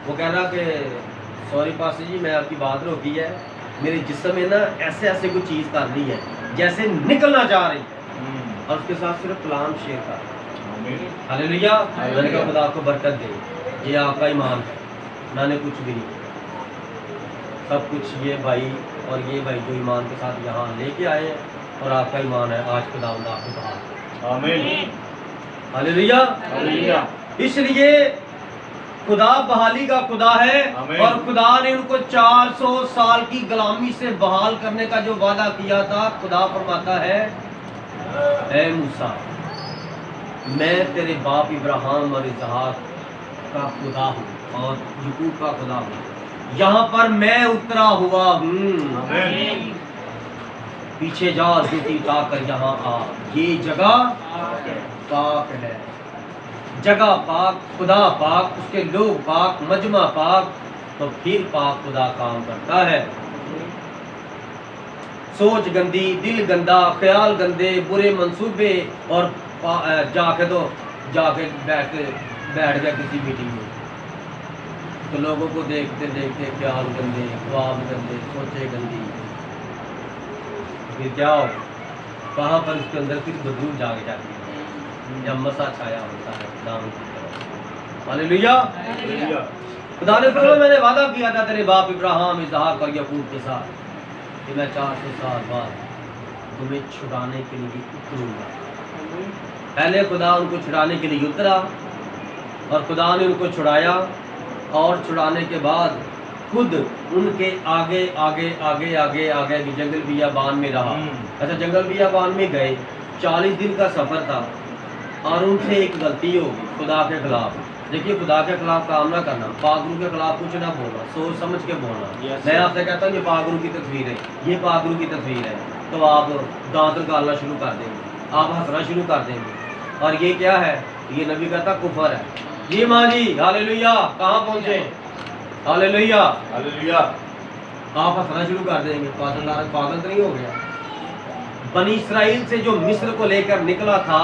वो कह रहा कि सॉरी पास्टर जी, मैं आपकी बात रोकी है, मेरे जिस्म में ना ऐसे ऐसे कोई चीज़ कर रही है जैसे निकलना चाह रही है, और उसके साथ सिर्फ कलाम शेयर कर। आमीन। हालेलुया। मैंने कहा खुदा आपको बरकत दे, ये आपका ईमान है, मैंने कुछ भी नहीं, सब कुछ ये भाई और ये भाई जो ईमान के साथ यहाँ लेके आए हैं, और आपका ईमान है, आज खुदावंद आपको कहा। आमीन। हालेलुया। हालेलुया। इसलिए खुदा बहाली का खुदा है, आमीन। और खुदा ने उनको 400 साल की गुलामी से बहाल करने का जो वादा किया था, खुदा फरमाता है, ऐ मूसा, मैं तेरे बाप इब्राहिम और इसहाक का खुदा हूँ और याकूब का खुदा हूँ, यहाँ पर मैं उतरा हुआ हूँ। आमीन। पीछे जा, जूती उतार यहाँ आ, ये जगह पाक है, जगह पाक, खुदा पाक, उसके लोग पाक, मजमा पाक, तो फिर पाक खुदा काम करता है। सोच गंदी, दिल गंदा, ख्याल गंदे, बुरे मंसूबे, और जाके बैठ गया किसी मीटिंग में, तो लोगों को देखते देखते ख्याल गंदे, ख्वाब गंदे, सोचे गंदी, फिर क्या हो, कहाँ पर उसके अंदर फिर बदबू जाग जाती है जब मसा छाया होता है खुदावन की तरफ। हालेलुया। हालेलुया। खुदा ने फरमाया मैंने वादा किया था तेरे बाप इब्राहिम इसहाक और याकूब के साथ कि मैं 400 साल बाद तुम्हें छुड़ाने के लिए उतरूंगा। पहले खुदा उनको छुड़ाने के लिए उतरा और खुदा ने उनको छुड़ाया और छुड़ाने के बाद खुद उनके आगे आगे आगे आगे आगे जंगल बियाबान में रहा। अच्छा, जंगल बियाबान में गए, 40 दिन का सफ़र था और उनसे एक गलती होगी खुदा के खिलाफ। देखिए, खुदा के खिलाफ काम ना करना, पागुरु के खिलाफ कुछ ना बोलना, सोच समझ के बोलना। मैं आपसे कहता हूँ ये पागुरु की तस्वीर है, ये पागुरु की तस्वीर है, तो आप दांत निकालना शुरू कर देंगे, आप हंसना शुरू कर देंगे। और ये क्या है? ये नबी कहता कुफर है। जी माँ जी, हालेलुया। कहाँ पहुँचे? हालेलुया। हालेलुया। आप हंसना शुरू कर देंगे, पागल तो नहीं हो गया? बनी इसराइल से जो मिस्र को लेकर निकला था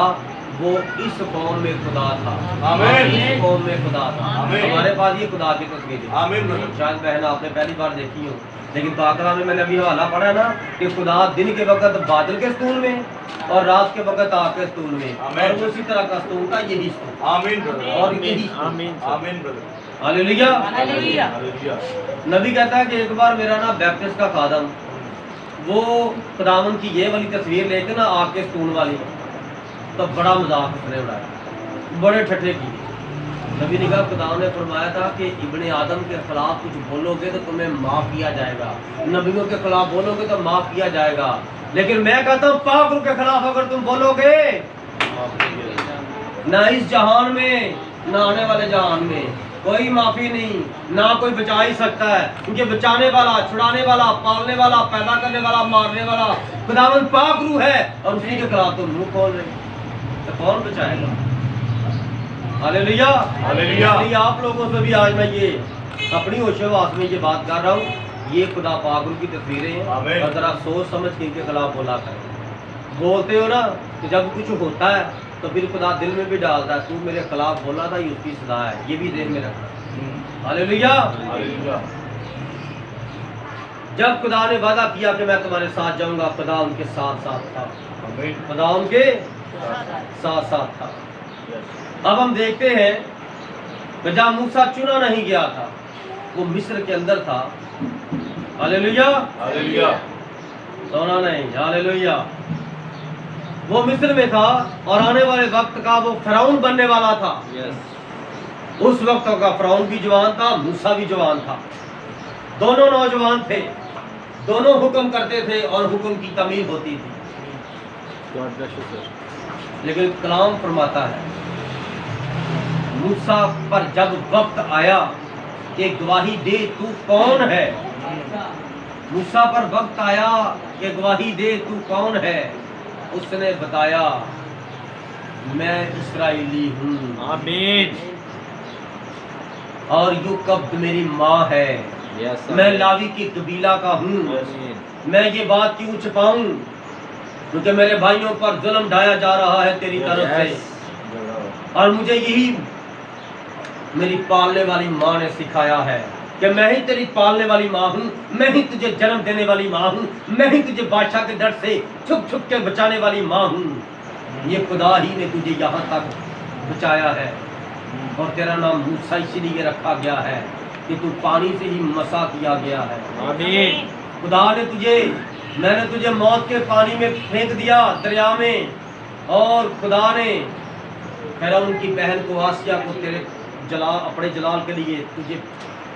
वो इस कौम में खुदा था। आमीन। इस कौम में खुदा था। आमीन। हमारे पास ये खुदा की तस्वीर है। आमीन। शायद बहन आपने पहली बार देखी हो, लेकिन पाकला में मैंने अभी हवाला पढ़ा ना कि खुदा दिन के वक्त बादल के स्तूल में और रात के वक्त आग के स्तूल में, आमीन। और उसी तरह का स्तूल था यही स्तूल। आमीन ब्रदर। और यही आमीन। आमीन ब्रदर। हालेलुया। हालेलुया। हालेलुया। नबी कहता है कि एक बार मेरा ना बैप्टिस्ट का खादम वो खुदावन की ये वाली तस्वीर लेके ना आग के स्तूल वाली, तो बड़ा मजाक उसने उड़ाया, बड़े ठट्ठे किए। नबी ने कहा, खुदा ने फरमाया था कि इब्ने आदम के खिलाफ कुछ बोलोगे तो तुम्हें माफ़ किया जाएगा, नबियों के खिलाफ बोलोगे तो माफ़ किया जाएगा, लेकिन मैं कहता हूँ पागुरु के खिलाफ अगर तुम बोलोगे ना इस जहान में ना आने वाले जहान में कोई माफ़ी नहीं, ना कोई बचा ही सकता है, क्योंकि बचाने वाला, छुड़ाने वाला, पालने वाला, पैदा करने वाला, मारने वाला खुदावन पागुरु है, और उसी के खिलाफ तुम मुंह खोल रहे, तो कौन बचाएगा? हालेलुया। हालेलुया। इसलिए आप लोगों से भी आज मैं ये अपनी होशोवास में ये बात कर रहा हूँ, ये खुदा पागुरु की तस्वीरें हैं, आमीन। और जरा सोच समझ के इनके खिलाफ बोला करें। बोलते हो ना कि जब कुछ होता है तो फिर खुदा दिल में भी डालता है, तू मेरे खिलाफ बोला था, ये उसकी सजा है, ये भी ध्यान में रखना। हालेलुया। हालेलुया। जब खुदा ने वादा किया कि मैं तुम्हारे साथ जाऊंगा, खुदा उनके साथ साथ था, आमीन। खुदा उनके साथ साथ था। अब हम देखते हैं कि जब मूसा चुना नहीं गया था, वो मिस्र के अंदर था। हालेलुया। हालेलुया। सोना नहीं, हालेलुया। वो मिस्र में था और आने वाले वक्त का वो फिरौन बनने वाला था। उस वक्त का फिरौन भी जवान था, मूसा भी जवान था, दोनों नौजवान थे, दोनों हुक्म करते थे और हुक्म की तमील होती थी। God bless you, sir. लेकिन कलाम फरमाता है मूसा पर जब वक्त आया कि गवाही दे तू कौन है, मूसा पर वक्त आया कि गवाही दे तू कौन है, उसने बताया मैं इस्राएली हूँ आमीन। और युकब्द मेरी माँ है, Yes, sir. मैं लावी की कबीला का हूँ। आमीन। मैं ये बात क्यों छुपाऊं, क्योंकि मेरे भाइयों पर जुल्म ढाया जा रहा है तेरी तरफ से, Yes. और मुझे यही मेरी पालने वाली माँ ने सिखाया है कि मैं ही तेरी पालने वाली माँ हूँ, मैं ही तुझे जन्म देने वाली माँ हूँ, मैं ही तुझे बादशाह के डर से छुप छुप के बचाने वाली माँ हूँ। ये खुदा ही ने तुझे यहाँ तक बचाया है, और तेरा नाम मूसा इसीलिए रखा गया है कि तू पानी से ही मसा किया गया है। आमीन। खुदा ने तुझे, मैंने तुझे मौत के पानी में फेंक दिया, दरिया में, और खुदा ने फिरौन की बहन को, आसिया को तेरे अपने जलाल के लिए, तुझे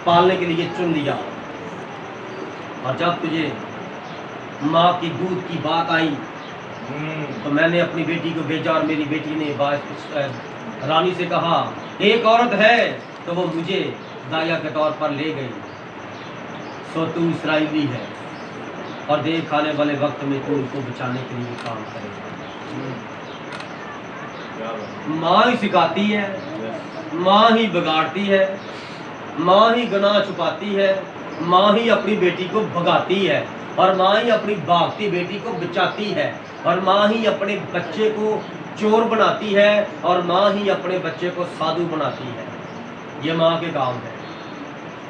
पालने के लिए चुन लिया। और जब तुझे माँ की दूध की बात आई तो मैंने अपनी बेटी को भेजा, और मेरी बेटी ने रानी से कहा एक औरत है, तो वो मुझे दाया के तौर पर ले गई, सो तू इस्राएली है, और देख आने वाले वक्त में तू उनको बचाने के लिए काम करेगा। माँ ही सिखाती है, माँ ही बिगाड़ती है, माँ ही गुनाह छुपाती है, माँ ही अपनी बेटी को भगाती है, और माँ ही अपनी भागती बेटी को बचाती है, और माँ ही अपने बच्चे को चोर बनाती है, और माँ ही अपने बच्चे को साधु बनाती है। ये माँ के काम है।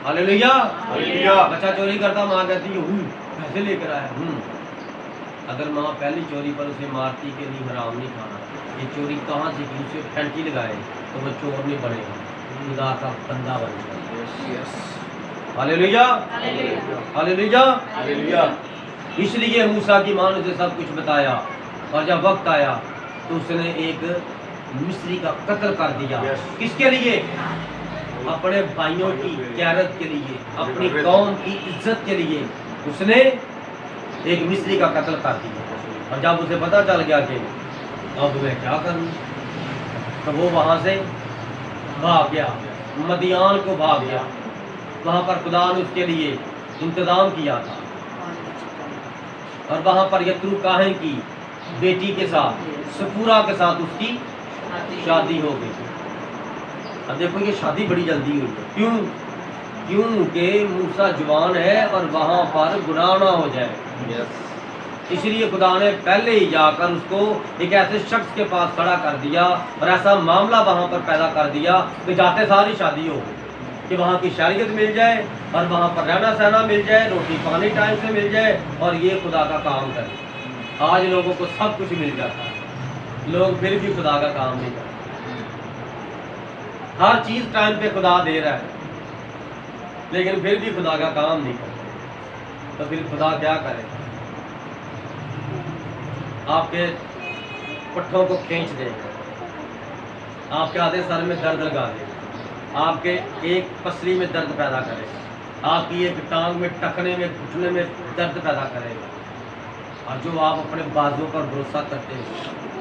हालेलुया। हालेलुया। बच्चा चोरी करता, माँ कहती है पैसे लेकर आया। अगर माँ पहली चोरी पर उसे मारती कि नहीं हराम नहीं खाना, ये चोरी कहाँ से की, उसे फैंटी लगाए तो वो चोर नहीं बनेगा, खुदा का बंदा बनेगा। Hallelujah, hallelujah. हालेलुया। इसलिए मूसा की माँ ने उसे सब कुछ बताया, और जब वक्त आया तो उसने एक मिस्री का कत्ल कर दिया। Yes. किसके लिए? अपने भाइयों की क्यारत के लिए, अपनी कौम की इज्जत के लिए उसने एक मिस्री का कत्ल कर दिया। और जब उसे पता चल गया कि अब मैं क्या करूं, तो वो वहां से भाग गया, मदियान को भाग गया। वहां पर खुदा ने उसके लिए इंतजाम किया था, और वहां पर यत्रू काहन की बेटी के साथ, सफूरा के साथ उसकी शादी हो गई। अब देखो ये शादी बड़ी जल्दी हुई है। क्यों? क्योंकि मूसा जवान है और वहां पर गुनाह ना हो जाए। इसलिए खुदा ने पहले ही जाकर उसको एक ऐसे शख्स के पास खड़ा कर दिया और ऐसा मामला वहां पर पैदा कर दिया कि जाते सारी शादी हो गई, कि वहां की शरीयत मिल जाए और वहां पर रहना सहना मिल जाए, रोटी पानी टाइम से मिल जाए, और ये खुदा का काम करे। आज लोगों को सब कुछ मिल जाता है, लोग फिर भी खुदा का काम नहीं करते। हर चीज टाइम पे खुदा दे रहा है, लेकिन फिर भी खुदा का काम नहीं करते। तो फिर खुदा क्या करे? आपके पट्ठों को खींच देगा, आपके आधे सर में दर्द लगा देगा, आपके एक पसली में दर्द पैदा करेगा, आपकी एक टांग में, टखने में, घुटने में दर्द पैदा करेगा। और जो आप अपने बाजुओं पर भरोसा करते हो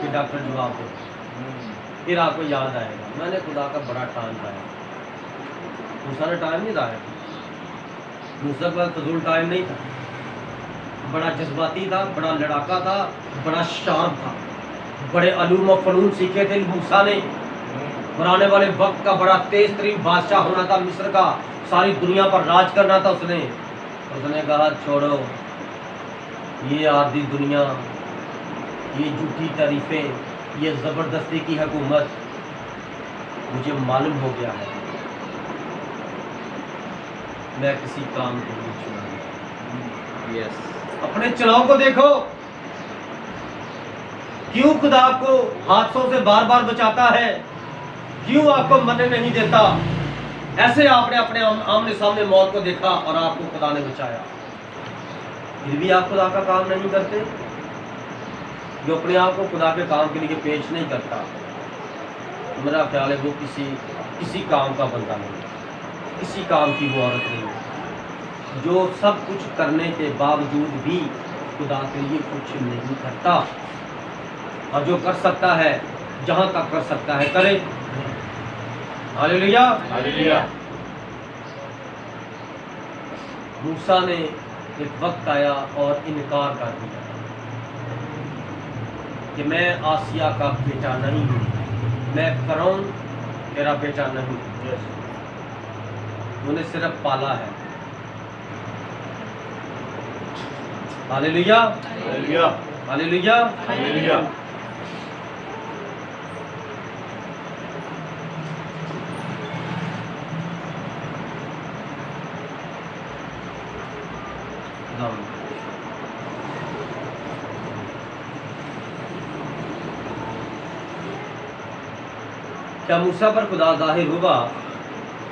कि डॉक्टर जवाब दो, फिर आपको याद आएगा मैंने खुदा का बड़ा टाइम लाया। मूसा ने टाइम नहीं लाया, मूसा का फजूल टाइम नहीं था, बड़ा जज्बाती था, बड़ा लड़ाका था, बड़ा शार्प था, बड़े अलूम और फनून सीखे थे मूसा ने। और आने वाले वक्त का बड़ा तेज तरीन बादशाह होना था मिस्र का, सारी दुनिया पर राज करना था उसने कहा छोड़ो ये आर्दी दुनिया, ये झूठी तारीफें, ये ज़बरदस्ती की हुकूमत, मुझे मालूम हो गया है मैं किसी काम को नहीं चुना। यस, अपने चुनाव को देखो, क्यों खुदा आपको हादसों से बार बार बचाता है, क्यों आपको मरने नहीं देता। ऐसे आपने अपने आमने सामने मौत को देखा और आपको खुदा ने बचाया, फिर भी आप खुदा का काम नहीं करते। जो अपने आप को खुदा के काम के लिए पेश नहीं करता, मेरा ख्याल है वो किसी काम का बंदा नहीं, किसी काम की वो औरत नहीं, जो सब कुछ करने के बावजूद भी खुदा के लिए कुछ नहीं करता। और जो कर सकता है, जहाँ तक कर सकता है करे। Hallelujah, hallelujah. मूसा ने एक वक्त आया और इनकार कर दिया कि मैं आसिया का बेटा नहीं हूँ, मैं फरौन तेरा बेटा नहीं, उन्हें सिर्फ पाला है। Hallelujah, hallelujah. हालेलुया। हालेलुया। क्या मूसा पर खुदा जाहिर हुआ?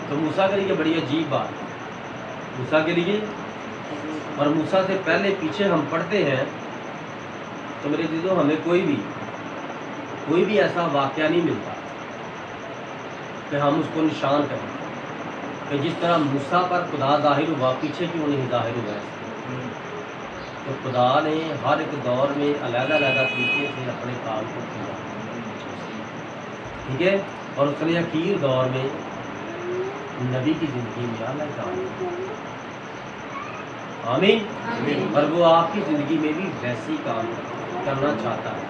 तो मूसा के लिए बड़ी अजीब बात, मूसा के लिए, और मूसा से पहले पीछे हम पढ़ते हैं तो मेरे दीदों हमें कोई भी ऐसा वाक़या नहीं मिलता कि हम उसको निशान करें कि जिस तरह मूसा पर खुदा जाहिर हुआ पीछे क्यों नहीं जाहिर हुआ। तो खुदा ने हर एक दौर में अलग-अलग तरीके से अपने काम को किया, ठीक है। और उसने आखिर दौर में नबी की ज़िंदगी में अलग काम, आमीन। और वो आपकी ज़िंदगी में भी वैसे ही काम करना चाहता है।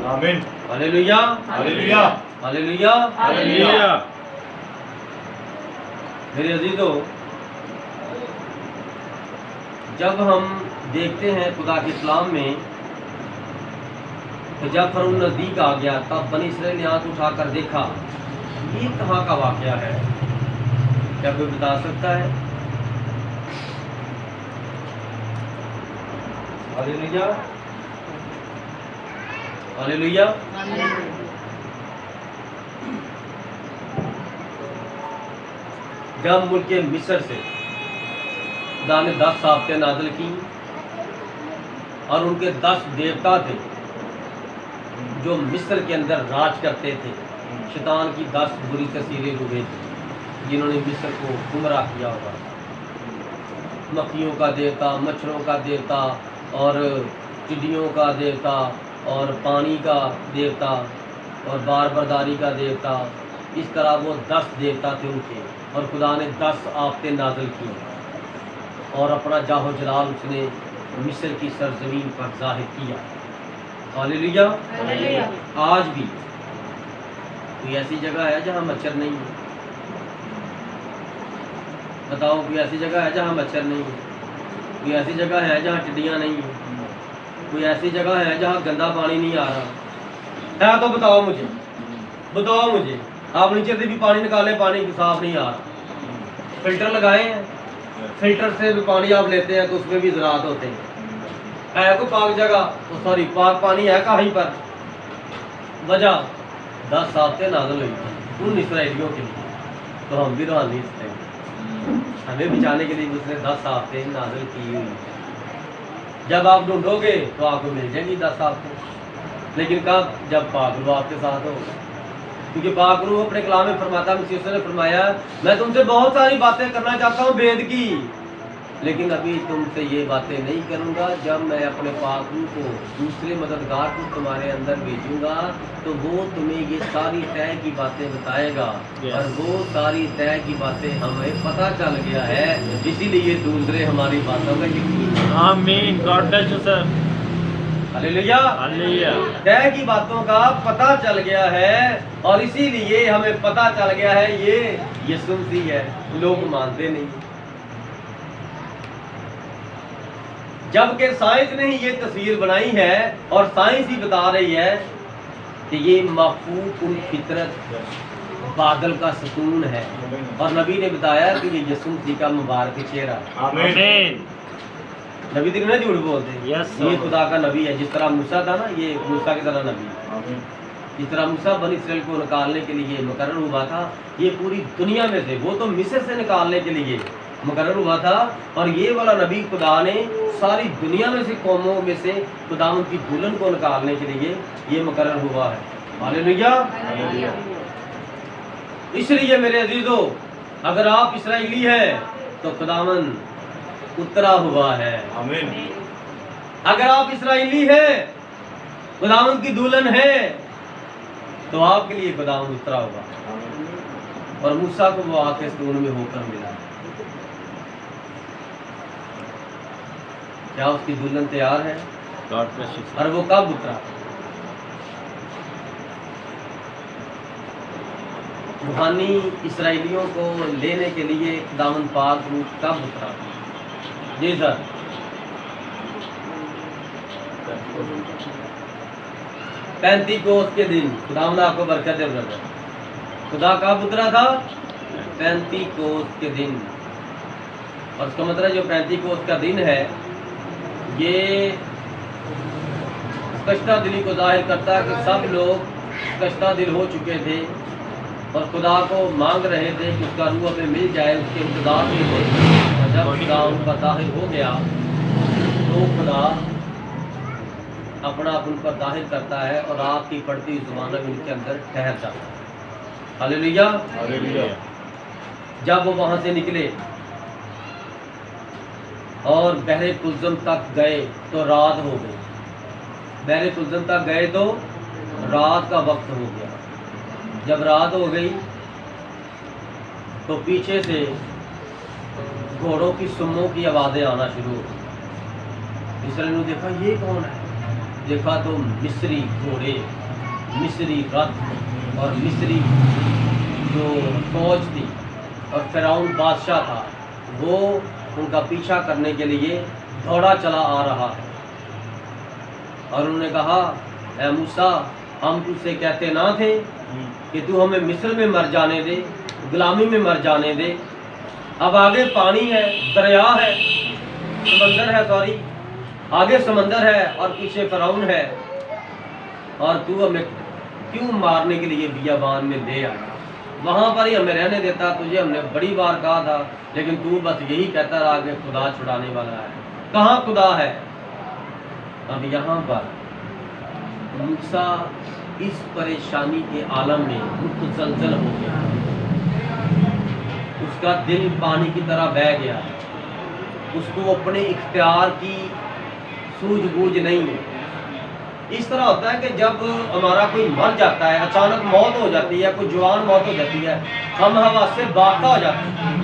आमीन। Hallelujah, hallelujah. Hallelujah, hallelujah. मेरे अजीजों, जब हम देखते हैं खुदा के कलाम में कि जब फरौन नज़दीक आ गया तब बनी इसराइल ने आंख उठाकर देखा, ये कहाँ का वाक़या है? क्या कोई बता सकता है? हालेलुया। हालेलुया। जब मुल्क मिस्र से खुदा ने 10 साबतें नाज़िल की और उनके 10 देवता थे जो मिस्र के अंदर राज करते थे। शैतान की 10 बुरी तस्वीरें डूबे थे जिन्होंने मिस्र को गुमराह किया होगा। मक्खियों का देवता, मच्छरों का देवता और टिड्डियों का देवता और पानी का देवता और बार बर्दारी का देवता। इस तरह वो 10 देवता थे उनके, और खुदा ने 10 आफतें नाज़िल की और अपना जाहो जलाल उसने मिस्र की सरजमीन पर जाहिर किया। हालेलुया। आज भी कोई ऐसी जगह है जहाँ मच्छर नहीं है? बताओ, कोई ऐसी जगह है जहाँ मच्छर नहीं है? कोई ऐसी जगह है जहाँ टिड्डियाँ नहीं है? कोई ऐसी जगह है जहाँ गंदा पानी नहीं आ रहा है? तो बताओ मुझे, बताओ मुझे। आप नीचे से भी पानी निकाले, पानी साफ नहीं आ रहा। फिल्टर लगाए हैं, फिल्टर से भी पानी आप लेते हैं तो उसमें भी ज़रात होते हैं। है कोई पाक जगह, तो सॉरी पाक पानी है कहीं पर? वजह 10 साबतें नाज़िल हुई उन इसराइलियों के लिए। तो हम भी रूहानी इसराइल, हमें बचाने के लिए उसने 10 साबतें नाज़िल की हुई। जब आप ढूंढोगे तो आपको मिल जाएंगी 10 साबतें, लेकिन कब? जब पाक रूह आपके साथ हो। क्योंकि पाक रूह अपने कलाम में फरमाता, मसीह ने फरमाया, मैं तुमसे बहुत सारी बातें करना चाहता हूँ वेद की, लेकिन अभी तुमसे ये बातें नहीं करूँगा। जब मैं अपने पाक रूह को, दूसरे मददगार को तुम्हारे अंदर भेजूँगा तो वो तुम्हें ये सारी तय की बातें बताएगा। और वो सारी तय की बातें हमें पता चल गया है, इसीलिए दूसरे हमारी बातों का यकीन। आमीन। God bless you sir. Hallelujah. Hallelujah. तय की बातों का पता चल गया है और इसीलिए हमें पता चल गया है ये यीशु मसीह है। लोग मानते नहीं, जबकि साइंस ने ही ये तस्वीर बनाई है और साइंस ही बता रही है कि ये महफूज उल फितरत बादल का सुकून है। और नबी ने बताया कि ये यीशु मसीह का मुबारक चेहरा है। आमीन। नबी तो नहीं झूठ बोलते। Yes, ये sir. खुदा का नबी है। जिस तरह मूसा था ना, ये मूसा की तरह नबी है। जिस तरह मूसा बनी इस्राएल को निकालने के लिए मुकर्रर हुआ था, ये पूरी दुनिया में से, वो तो मिस्र से निकालने के लिए मुकर्रर हुआ था, और ये वाला नबी खुदा ने सारी दुनिया में से, कौमों में से खुदा की दुल्हन को निकालने के लिए ये मुकर्रर हुआ है। हालेलुया। इसलिए मेरे अजीजों, अगर आप इस्राएली हैं तो खुदावन उतरा हुआ है। आमीन। अगर आप इस्राएली हैं, खुदावन की दुल्हन है, तो आपके लिए खुदावन उतरा हुआ। और मूसा को वो आके स्तून में होकर मिला। क्या उसकी दुल्हन तैयार है? God bless you. और वो कब उतरा? रूहानी इस्राएलियों को लेने के लिए खुदावन पाक रूह कब उतरा? जी सर। पेंतीकोस्त के दिन। खुदावंद आपको बरकत दे ब्रदर। खुदा कब उतरा था? पेंतीकोस्त के दिन। और उसका मतलब जो पेंतीकोस्त का दिन है, ये कश्ता दिली को जाहिर करता है कि सब लोग कश्ता दिल हो चुके थे और खुदा को मांग रहे थे कि उसका रूह हमें मिल जाए, उसके इंतजार में थे। और जब खुदा उनका जाहिर हो गया तो खुदा अपना उन पर जाहिर करता है और आपकी पढ़ती हुई ज़ुबान में उनके अंदर ठहर जाता है। हालेलुया। हालेलुया। जब वो वहाँ से निकले और बहरे कुलज़म तक गए तो रात हो गई। बहरे कुलज़म तक गए तो रात का वक्त हो गया। जब रात हो गई तो पीछे से घोड़ों की सुम्मों की आवाज़ें आना शुरू हो गई। इसराइलियों ने देखा ये कौन है। देखा तो मिस्री घोड़े, मिस्री रथ और मिस्री जो फौज थी और फिरौन बादशाह था, वो उनका पीछा करने के लिए दौड़ा चला आ रहा है। और उन्होंने कहा, ऐ मूसा, हम तुझसे कहते ना थे कि तू हमें मिस्र में मर जाने दे, गुलामी में मर जाने दे। अब आगे पानी है, दरिया है, समंदर है, सॉरी, आगे समंदर है और पीछे फिरौन है। और तू हमें क्यों मारने के लिए बियाबान में ले आया, वहाँ पर ही हमें रहने देता, तुझे हमने बड़ी बार कहा था, लेकिन तू बस यही कहता रहा कि खुदा छुड़ाने वाला है। कहाँ खुदा है? अब यहाँ पर मूसा इस परेशानी के आलम में मुतज़लज़ल हो गया, उसका दिल पानी की तरह बह गया, उसको अपने इख्तियार की सूझबूझ नहीं है। इस तरह होता है कि जब हमारा कोई मर जाता है, अचानक मौत हो जाती है, कोई जवान मौत हो जाती है, हम हवा से बाका हो जाते हैं,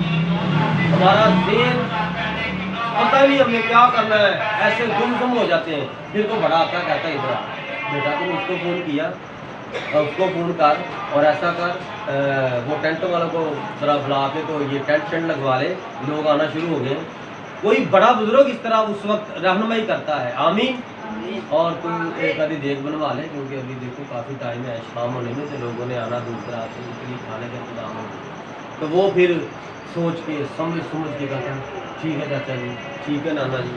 हमारा दिल पता नहीं हमें क्या करना है, ऐसे गुमसुम हो जाते हैं। फिर तो बड़ा आता कहता है इधर बेटा तुम उसको फ़ोन किया और उसको फ़ोन कर और ऐसा कर, वो टेंट वालों को जरा बुला के तो ये टेंट लगवा ले, लोग आना शुरू हो गए। कोई बड़ा बुजुर्ग इस तरह उस वक्त रहनुमाई करता है। आमीन। और तुम एक आधी देख बनवा ले, क्योंकि अभी देखो काफ़ी टाइम है, शाम होने में तो लोगों ने आना दूर दराज से, उसके लिए खाने का इंतजाम हो। तो वो फिर सोच के समझ के कहता है ठीक है चाचा जी, ठीक है नाना जी,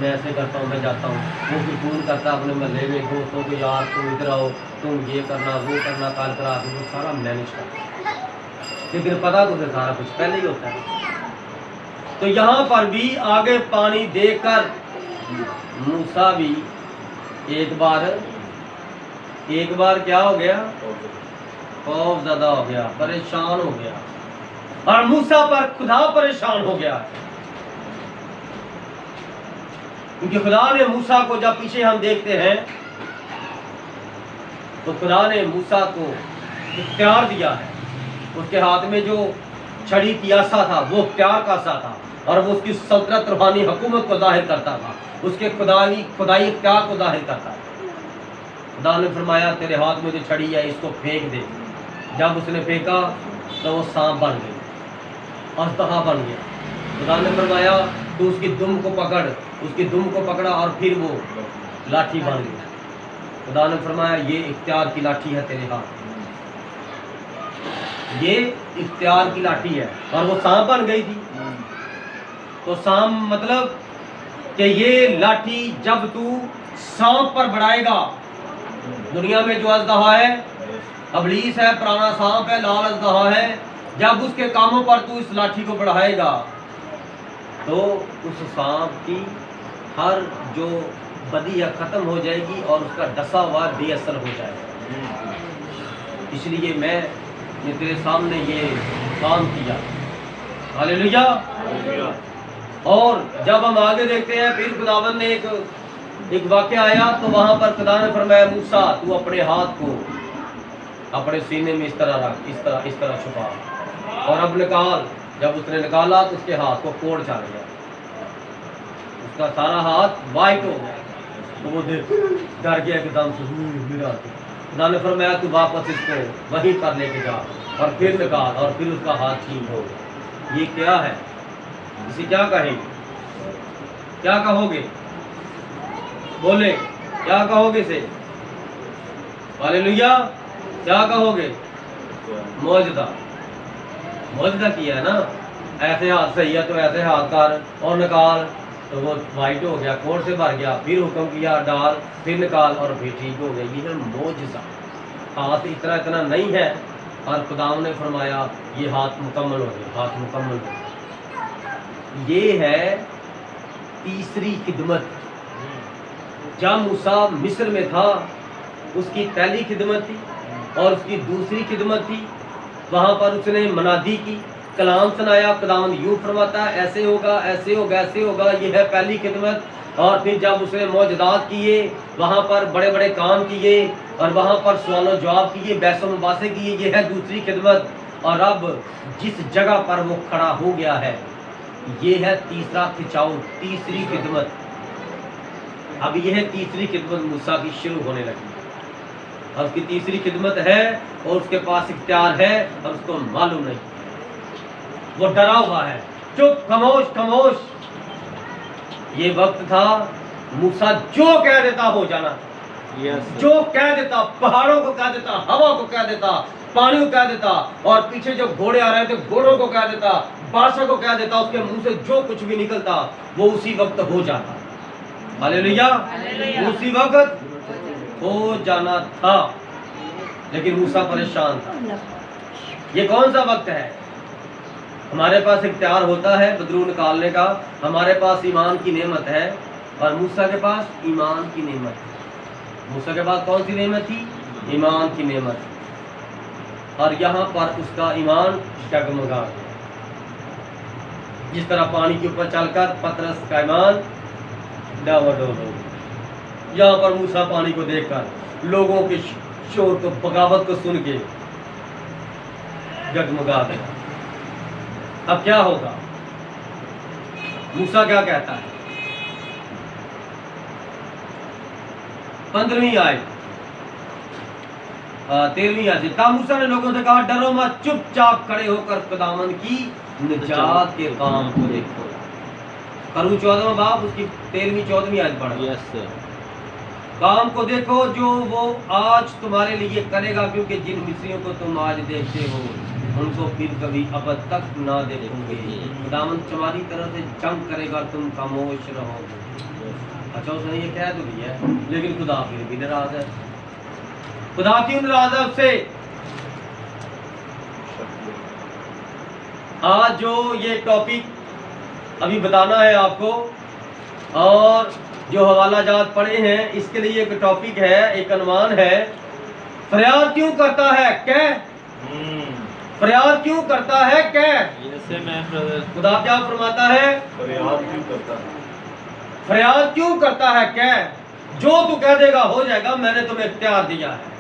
मैं ऐसे करता हूँ, मैं जाता हूँ। वो फिर फ़ोन करता अपने महल्ले में दोस्तों को, यार तुम इधर आओ, तुम ये करना वो करना, काल करा के वो सारा मैनेज करता, लेकिन पता तो उसे सारा कुछ पहले ही होता है। तो यहाँ पर भी आगे पानी देकर मूसा भी एक बार क्या हो गया, खौफ ज़्यादा हो गया, परेशान हो गया, और मूसा पर खुदा परेशान हो गया, क्योंकि खुदा ने मूसा को, जब पीछे हम देखते हैं तो खुदा ने मूसा को इख्तियार दिया है। उसके हाथ में जो छड़ी तियासा था वो इख्तियार का सा था, और वो उसकी सल्तनत रूहानी हुकूमत को जाहिर करता था, उसके खुदाई इख्तियार को जाहिर करता था। खुदा ने फरमाया तेरे हाथ में जो छड़ी है इसको फेंक दे। जब उसने फेंका तो वो सांप बन गया, अजदहा बन गया। खुदा ने फरमाया तो उसकी दुम को पकड़, उसकी दुम को पकड़ा और फिर वो लाठी बन गई। खुदा ने फरमाया ये इख्तियार की लाठी है तेरे हाथ, ये इख्तियार की लाठी है, और वो सांप बन गई थी। तो सांप मतलब कि ये लाठी जब तू सांप पर बढ़ाएगा, दुनिया में जो अजदहा है, अबलीस है, पुराना सांप है, लाल अजदहा है, जब उसके कामों पर तू इस लाठी को बढ़ाएगा तो उस सांप की हर जो बदी है ख़त्म हो जाएगी और उसका डसा हुआ बेअसर हो जाएगा। इसलिए मैं ये तेरे सामने ये काम किया। हालेलुया। और जब हम आगे देखते हैं फिर खुदावंद ने एक वाक़या आया, तो वहाँ पर खुदा ने फरमाया मूसा तू अपने हाथ को अपने सीने में इस तरह रख, इस तरह छुपा, और अब निकाल। जब उसने निकाला तो उसके हाथ को कोड़ चल गया, उसका सारा हाथ वाइट हो गया। तो वो डर गया एकदम से, मेरा खुदा ने फरमाया तू वापस इसको वहीं पर लेके जा और फिर निकाल, और फिर उसका हाथ ठीक हो गया। ये क्या है? इसे क्या कहेंगे? क्या कहोगे? बोले क्या कहोगे इसे? हालेलुया। क्या कहोगे? मौजदा किया है ना, ऐसे हाथ सही है तो ऐसे हाथ कर और निकाल, तो वो वाइट हो गया, कोड़ से भर गया, फिर हुक्म किया डाल, फिर निकाल, और फिर ठीक हो गया। ये है मौजज़ा। हाथ इतना नहीं है, और खुदाम ने फरमाया ये हाथ मुकम्मल हो गया, हाथ मुकम्मल हो गया। ये है तीसरी खिदमत। जब मूसा मिस्र में था उसकी पहली खिदमत थी, और उसकी दूसरी खिदमत थी, वहाँ पर उसने मनादी की, कलाम सुनाया, खुदावंद यूँ फरमाता है ऐसे होगा, ऐसे होगा, ऐसे होगा। ये है पहली खिदमत। और फिर जब उसने मौजदात किए, वहाँ पर बड़े बड़े काम किए, और वहाँ पर सवाल जवाब किए, बहस मुबासे किए, ये है दूसरी खिदमत। और अब जिस जगह पर वो खड़ा हो गया है ये है तीसरा खिंचाव, तीसरी खिदमत। अब ये है तीसरी खिदमत मूसा की शुरू होने लगी, और उसकी तीसरी खिदमत है, और उसके पास इख्तियार है और उसको मालूम नहीं, वो डरा हुआ है, चुप, खामोश। ये वक्त था मूसा जो कह देता हो जाना, जो कह देता, पहाड़ों को कह देता, हवा को कह देता, पानी को कह देता, और पीछे जो घोड़े आ रहे थे घोड़ों को कह देता, बादशाह को कह देता, उसके मुंह से जो कुछ भी निकलता वो उसी वक्त हो जाता। हालेलुया। उसी वक्त हो जाना था, लेकिन मूसा परेशान था। ये कौन सा वक्त है? हमारे पास इख्तियार होता है बदरू निकालने का, हमारे पास ईमान की नेमत है, और मूसा के पास ईमान की नेमत है। मूसा के पास कौन सी नेमत थी? ईमान की नेमत। और यहाँ पर उसका ईमान डगमगा गया। जिस तरह पानी के ऊपर चलकर पतरस का ईमान डावाडोल हो गया, यहाँ पर मूसा पानी को देखकर लोगों के शोर को, बगावत को सुन के डगमगा गया। अब क्या होगा? मूसा क्या कहता है? 15वीं आयत, 13वीं आयत। तब मूसा ने लोगों से कहा, डरो मत, चुपचाप खड़े होकर खुदावंद की निजात के काम को देखो। करूँ 14वां बाब उसकी 13वीं 14वीं आयत पढ़ो। Yes, sir. काम को देखो जो वो आज तुम्हारे लिए करेगा, क्योंकि जिन मिस्रियों को तुम आज देखते हो उनको फिर कभी अब तक ना देखोगे। खुदावंद तुम्हारी तरफ से जंग करेगा, तुम खामोश रहोगे। अच्छा, उसने ये कह तो दिया है, लेकिन खुदा फिर भी नाराज है। खुदा क्यों नाराज है उससे? आज जो ये टॉपिक अभी बताना है आपको, और जो हवाला जात पढ़े हैं, इसके लिए एक टॉपिक है, एक अनुमान है, फरियाद क्यों करता है कह? फरियाद क्यों करता है कह? Yes, amen, brother. खुदा क्या फरमाता है? फरियाद क्यों करता है? फरियाद क्यों करता है कह? जो तू कह देगा हो जाएगा, मैंने तुम्हें इख्तियार दिया है।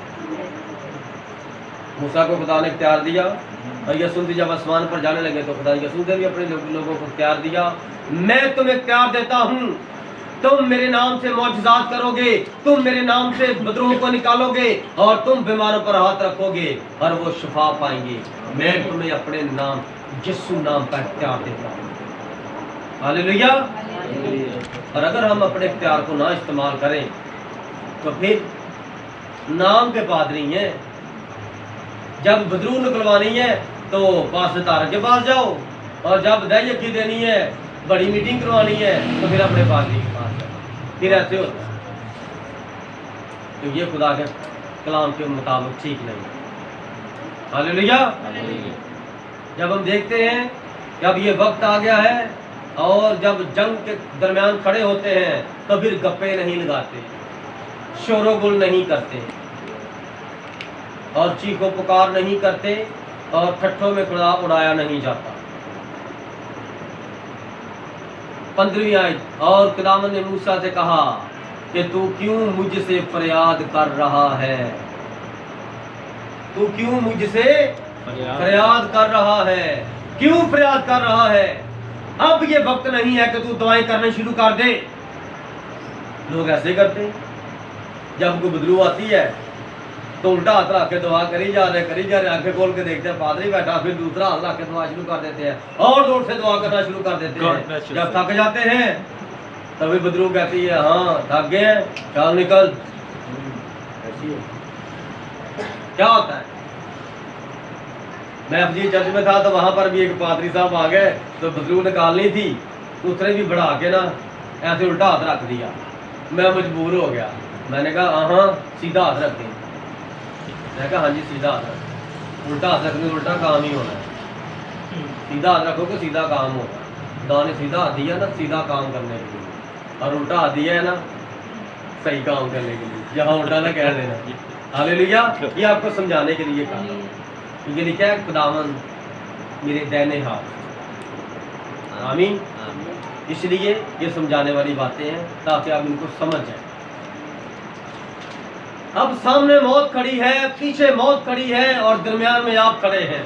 मूसा को खुदा ने इख्तियार दिया, और यसुन जब आसमान पर जाने लगे तो खुदा यसुन ने भी अपने लोगों को इख्तियार दिया। मैं तुम्हें इख्तियार देता हूँ, तुम मेरे नाम से मौजज़ात करोगे, तुम मेरे नाम से बदरूहों को निकालोगे, और तुम बीमारों पर हाथ रखोगे और वो शिफा पाएंगे। मैं तुम्हें अपने नाम यीशु नाम का इख्तियार देता हूँ। हालेलुया। और अगर हम अपने इख्तियार को ना इस्तेमाल करें तो फिर नाम के पादरी हैं। जब बदरू निकलवानी है तो पासदार के पास जाओ, और जब दयकी देनी है, बड़ी मीटिंग करवानी है, तो फिर अपने पादरी के पास जाओ। फिर ऐसे होता है। तो ये खुदा के कलाम के मुताबिक ठीक नहीं। हालेलुया। जब हम देखते हैं कि अब ये वक्त आ गया है, और जब जंग के दरमियान खड़े होते हैं तो फिर गप्पे नहीं लगाते, शोरोगुल नहीं करते, और चीखो पुकार नहीं करते, और ठट्ठों में खुदा उड़ाया नहीं जाता। 15वीं आयत, और खुदावंद ने मूसा से कहा कि तू क्यों मुझसे फरियाद कर रहा है? तू क्यों मुझसे फरियाद कर रहा है? क्यों फरियाद कर रहा है? अब ये वक्त नहीं है कि तू दुआएं करने शुरू कर दे। लोग ऐसे करते हैं, जब कोई बदलू आती है तो उल्टा हाथ रख के दुआ करी जा रहे, आंखें खोल के देखते हैं पादरी बैठा, फिर दूसरा हाथ रख के दुआ शुरू कर देते हैं, और जोर से दुआ करना शुरू कर देते हैं। जब थक जाते हैं तभी बदलू कहती है, हाँ थक गए हैं, चल निकल। क्या होता है? मैं अपनी चर्च में था तो वहां पर भी एक पादरी साहब आ गए, तो बदलू निकालनी थी, उसने भी बढ़ा के ना ऐसे उल्टा हाथ रख दिया। मैं मजबूर हो गया, मैंने कहा हाँ सीधा हाथ रख दें। मैं कहा हाँ जी सीधा हाथ रख। उल्टा हाथ रखने उल्टा काम ही होना है। सीधा हाथ रखोगे सीधा काम होगा। खुदा ने सीधा हाथ दिया ना सीधा काम करने के लिए, और उल्टा हाथ दिया है ना सही काम करने के लिए। यहाँ उल्टा ना कह देना। हालेलुया। ये आपको समझाने के लिए कहा, ये लिखा है खुदावंद मेरे दाहिने हाथ। आमीन। इसलिए ये समझाने वाली बातें हैं ताकि आप इनको समझ जाए। अब सामने मौत खड़ी है, पीछे मौत खड़ी है, और दरमियान में आप खड़े हैं,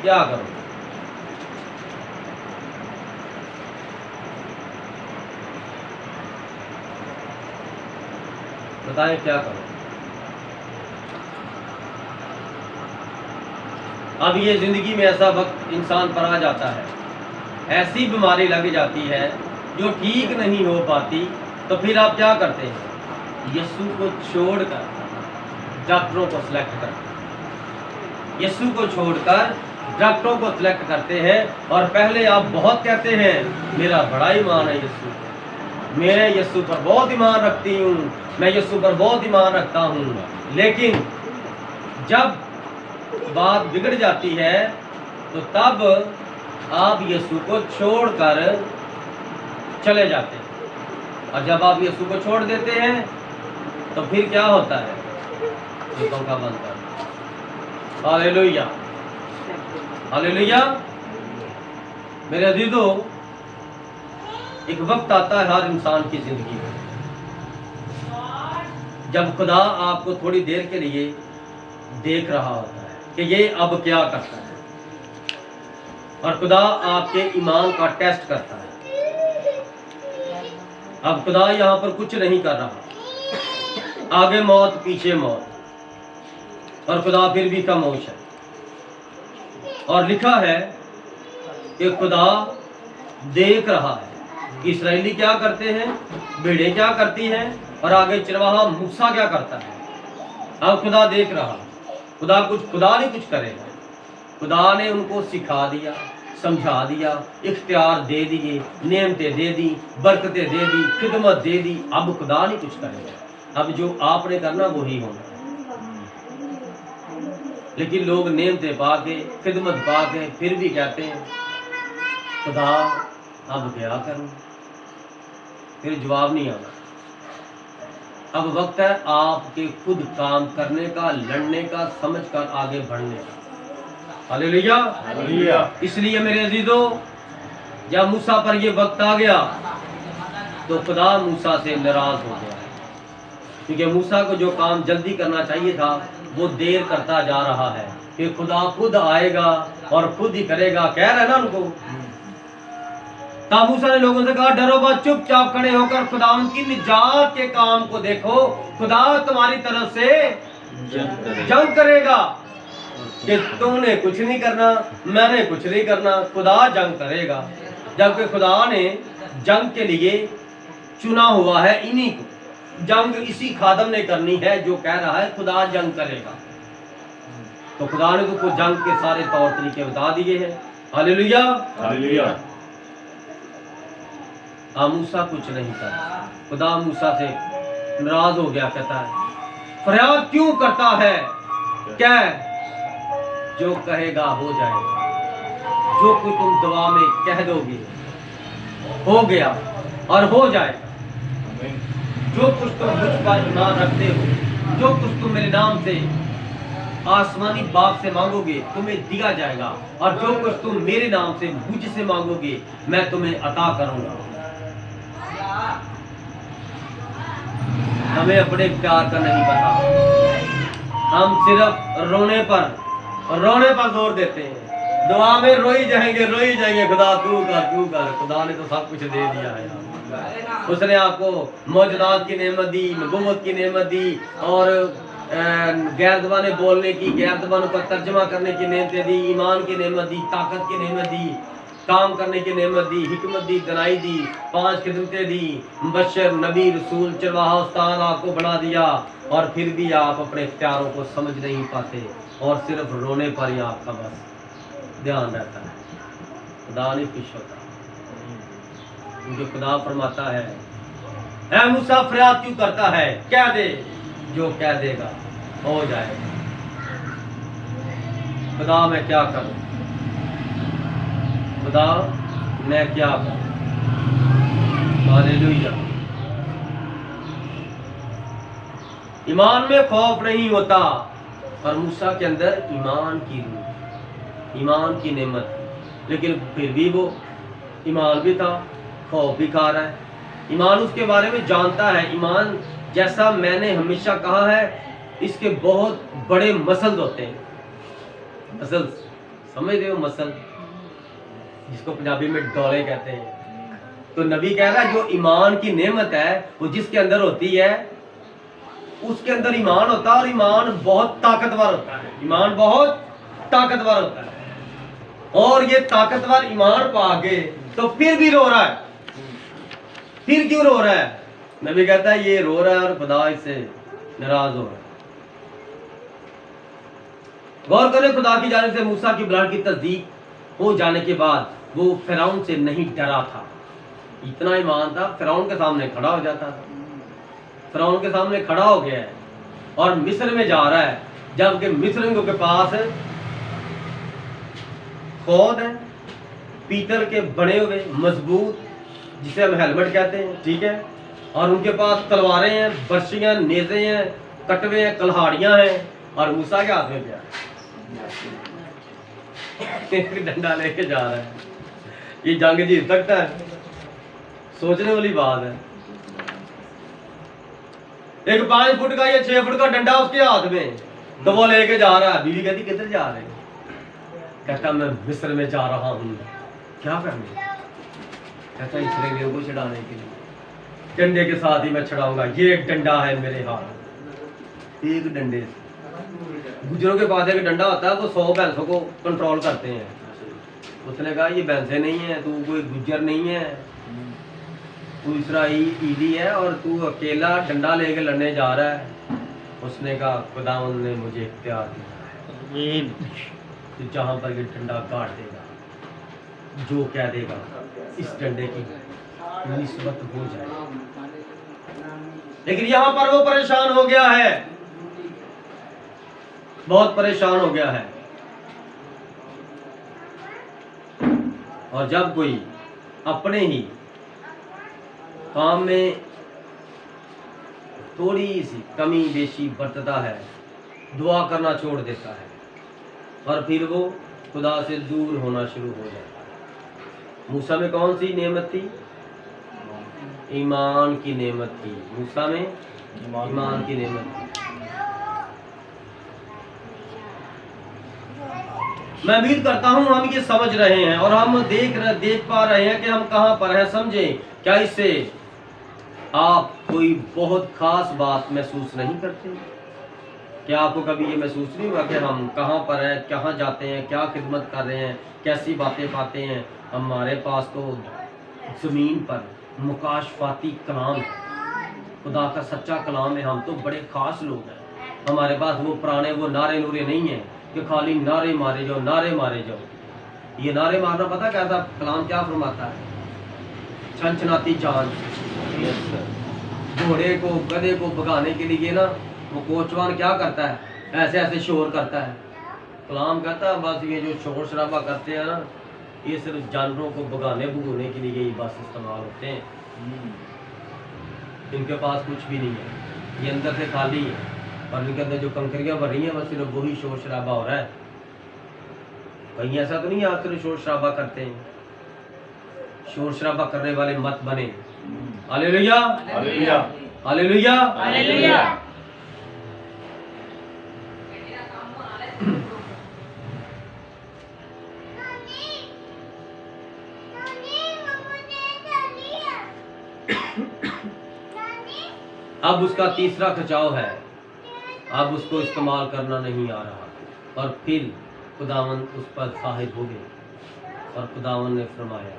क्या करो? बताएं क्या करो? अब ये जिंदगी में ऐसा वक्त इंसान पर आ जाता है, ऐसी बीमारी लग जाती है जो ठीक नहीं हो पाती, तो फिर आप क्या करते हैं? यीशु को छोड़कर डॉक्टरों को सिलेक्ट करते हैं। यीशु को छोड़कर डॉक्टरों को सिलेक्ट करते हैं, और पहले आप बहुत कहते हैं मेरा बड़ा ईमान है यीशु, मैं यीशु पर बहुत ईमान रखती हूँ, मैं यीशु पर बहुत ईमान रखता हूँ, लेकिन जब बात बिगड़ जाती है तो तब आप यीशु को छोड़कर चले जाते हैं। और जब आप यीशु को छोड़ देते हैं तो फिर क्या होता है? युद्धों का बंद कर। Hallelujah, hallelujah. मेरे अजीजों, एक वक्त आता है हर इंसान की जिंदगी में जब खुदा आपको थोड़ी देर के लिए देख रहा होता है कि ये अब क्या करता है, और खुदा आपके ईमान का टेस्ट करता है। अब खुदा यहाँ पर कुछ नहीं कर रहा, आगे मौत पीछे मौत, और खुदा फिर भी खामोश है। और लिखा है कि खुदा देख रहा है कि इस्राएली क्या करते हैं, भेड़ें क्या करती हैं, और आगे चरवाहा मूसा क्या करता है। अब खुदा देख रहा, खुदा नहीं कुछ करेगा, खुदा ने उनको सिखा दिया, समझा दिया, इख्तियार दे दिए, नेमतें दे दी, बरकतें दे दी, खिदमत दे दी। अब खुदा नहीं कुछ करेगा, अब जो आपने करना वही होना। लेकिन लोग नेमतें पाके, खिदमत पाके फिर भी कहते हैं खुदा अब क्या करूं, फिर जवाब नहीं आना। अब वक्त है आपके खुद काम करने का, लड़ने का, समझकर आगे बढ़ने का। Hallelujah, hallelujah. इसलिए मेरे अजीजों, जब मूसा पर ये वक्त आ गया तो खुदा मूसा से नाराज हो गया, क्योंकि मूसा को जो काम जल्दी करना चाहिए था वो देर करता जा रहा है कि खुदा खुद आएगा और खुद ही करेगा, कह रहे ना उनको। तब मूसा ने लोगों से कहा, डरो मत, चुपचाप खड़े होकर खुदा उनकी निजात के काम को देखो। खुदा तुम्हारी तरफ से जंग करेगा कि तुमने कुछ नहीं करना, मैंने कुछ नहीं करना, खुदा जंग करेगा। जबकि खुदा ने जंग के लिए चुना हुआ है इन्हीं को, जंग इसी खादम ने करनी है जो कह रहा है खुदा जंग करेगा। तो खुदा ने तुमको जंग के सारे तौर तरीके बता दिए हैं। Hallelujah, hallelujah. मूसा कुछ नहीं कर, खुदा मूसा से नाराज हो गया, कहता है फरियाद क्यों करता है, क्या जो कहेगा हो जाएगा, जो कुछ तुम दुआ में कह दोगे हो गया और हो जाएगा। जो कुछ तुम मुझ पर ईमान रखते हो, जो कुछ तुम मेरे नाम से आसमानी बाप से मांगोगे तुम्हें दिया जाएगा, और जो कुछ तुम मेरे नाम से मुझसे मांगोगे मैं तुम्हें अता करूंगा। हमें अपने प्यार का नहीं पता, हम सिर्फ रोने पर जोर देते हैं। दुआ में रोई जाएंगे, खुदा तू कर। खुदा ने तो सब कुछ दे दिया है यार। उसने आपको मौजूदात की नेमत दी, नबूवत की नेमत दी, और गैर ज़बानें बोलने की, गैर ज़बानों का तर्जमा करने की नेमतें दी, ईमान की नेमत दी, ताकत की नेमत दी, काम करने की नेमत दी, हिकमत दी, दनाई दी, 5 खिदमतें दी, बशर, नबी, रसूल, चरवाहा, उस्ताद आपको बढ़ा दिया, और फिर भी आप अपने इख्तियारों को समझ नहीं पाते, और सिर्फ रोने पर ही आपका बस ध्यान रहता है। खुदा नहीं खुश होता, क्योंकि खुदा फरमाता है, ऐ मूसा फरियाद क्यों करता है, कह दे, जो कह देगा हो जाएगा। खुदा मैं क्या करूं, खुदा मैं क्या करूं। हालेलुया। ईमान में खौफ नहीं होता, और मूसा के अंदर ईमान की रूह, ईमान की नेमत थी, लेकिन फिर भी वो ईमान भी था, खौफ भी खा रहा है। ईमान उसके बारे में जानता है। ईमान, जैसा मैंने हमेशा कहा है, इसके बहुत बड़े मसल होते हैं। मसल समझते हो, मसल जिसको पंजाबी में डोले कहते हैं। तो नबी कह रहा है जो ईमान की नेमत है वो जिसके अंदर होती है, उसके अंदर ईमान होता है, और ईमान बहुत ताकतवर होता है। ईमान बहुत ताकतवर होता है, और ये ताकतवर ईमान पाके तो फिर भी रो रहा है। फिर क्यों रो रहा है? नबी कहता है ये रो रहा है और खुदा इससे नाराज हो रहा है। गौर करें, खुदा की जानिब से मूसा की बुलाहट की तस्दीक हो जाने के बाद वो फिरौन से नहीं डरा था, इतना ईमान था, फिरौन के सामने खड़ा हो जाता था। फिरौन के सामने खड़ा हो गया है और मिस्र में जा रहा है, जबकि मिस्रियों के पास खौद है, पीतल के बने हुए मजबूत, जिसे हम हेलमेट कहते हैं, ठीक है, और उनके पास तलवारें हैं, बर्शियां, नेज़े हैं, कटवे हैं, कल्हाड़ियां हैं, और मूसा के हाथ में क्या एक डंडा लेके जा रहा है। ये जंग जीत सकता है? सोचने वाली बात है। एक 5 फुट का या 6 फुट का डंडा उसके हाथ में, तो वो लेके जा रहा है। बीवी कहती किधर जा रहे हैं? कहता मैं मिस्र में जा रहा हूँ। क्या करने? कहता इसराइलियों को छुड़ाने के लिए, डंडे के साथ ही मैं छुड़ाऊंगा। ये एक डंडा है मेरे हाथ, एक डंडे से। गुजरों के पास एक डंडा होता है, वो 100 भैंसों को कंट्रोल करते हैं। उसने कहा ये भैंसे नहीं है, तू कोई गुज्जर नहीं है, तू इसराइली है और तू अकेला डंडा लेके लड़ने जा रहा है। उसने कहा खुदावंद ने मुझे इख्तियार दिया है, तो जहां पर ये डंडा गाड़ देगा, जो कह देगा इस डंडे की निस्बत हो जाए। लेकिन यहां पर वो परेशान हो गया है, बहुत परेशान हो गया है। और जब कोई अपने ही काम में थोड़ी सी कमी बेशी बरतता है, दुआ करना छोड़ देता है, और फिर वो खुदा से दूर होना शुरू हो जाता है। मूसा में कौन सी नेमत थी? ईमान की नेमत थी। मूसा में ईमान की नेमत थी। मैं उम्मीद करता हूं हम ये समझ रहे हैं और हम देख पा रहे हैं कि हम कहां पर हैं। समझें क्या इससे आप कोई बहुत खास बात महसूस नहीं करते? क्या आपको कभी ये महसूस नहीं हुआ कि हम कहां पर हैं, कहां जाते हैं, क्या खिदमत कर रहे हैं, कैसी बातें पाते हैं? हमारे पास तो ज़मीन पर मुकाशफाती कलाम है, खुदा का सच्चा कलाम है। हम तो बड़े ख़ास लोग हैं। हमारे पास वो पुराने वो नारे नूरे नहीं हैं कि खाली नारे मारे जाओ, नारे मारे जाओ। ये नारे मारना पता कैसा कलाम क्या फरमाता है? छनछनाती जान। घोड़े को गधे को भगाने के लिए ना वो कोचवान क्या करता है? ऐसे ऐसे शोर करता है। कलाम कहता है बस ये जो शोर शराबा करते हैं ना, ये सिर्फ जानवरों को भगाने भगोने के लिए ही बस इस्तेमाल होते हैं। इनके पास कुछ भी नहीं है, ये अंदर से खाली है, और इनके अंदर जो कंकरियां भर रही हैं बस सिर्फ वही शोर शराबा हो रहा है। कहीं ऐसा तो नहीं आप सिर्फ शोर शराबा करते हैं? शोर शराबा करने वाले मत बने। Hallelujah, hallelujah, hallelujah, hallelujah. अब उसका तीसरा खचाव है, अब उसको इस्तेमाल करना नहीं आ रहा, और फिर खुदावन उस पर साहिब हो गए और खुदावन ने फरमाया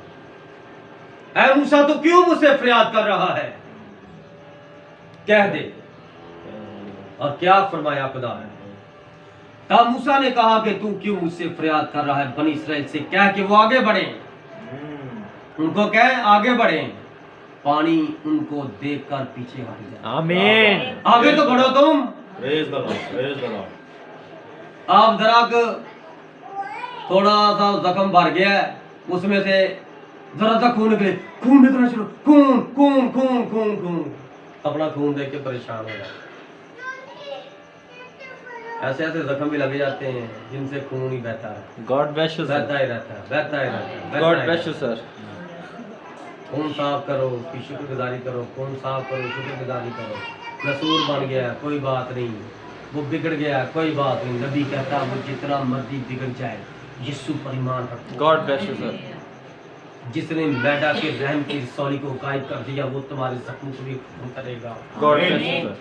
ऐ मूसा तो क्यों मुझसे फरियाद कर रहा है? कह दे। और क्या फरमाया खुदा ने? तब मूसा ने कहा कि तू क्यों मुझसे फरियाद कर रहा है? बनी इस्राएल से कह कि वो आगे बढ़े, उनको कह आगे बढ़े, पानी उनको देखकर पीछे हट जाए। आमीन। आगे तो बढ़ो तुम। Praise the Lord, praise the Lord. आप जरा थोड़ा सा जख्म भर गया है, उसमें से जरा सा खून निकले, खून निकलना शुरू, खून खून खून खून खून, अपना खून देख के परेशान हो जाए। ऐसे ऐसे जख्म भी लगे जाते हैं जिनसे खून ही बहता है, God bless you, बहता sir. ही रहता है, बहता ही रहता है। God bless you, sir. खून साफ करो, की शुक्रगुजारी करो, खून साफ करो, शुक्रगुजारी करो। नसूर बन गया कोई बात नहीं, वो बिगड़ गया कोई बात नहीं। नबी कहता वो जितना मर्जी बिगड़ जाए यीशु पर ईमान रखो। God bless you, sir. जिसने मैदा के रहम की रसौली को गायब कर दिया वो तुम्हारे जख्म को भी खत्म करेगा। God bless you, sir.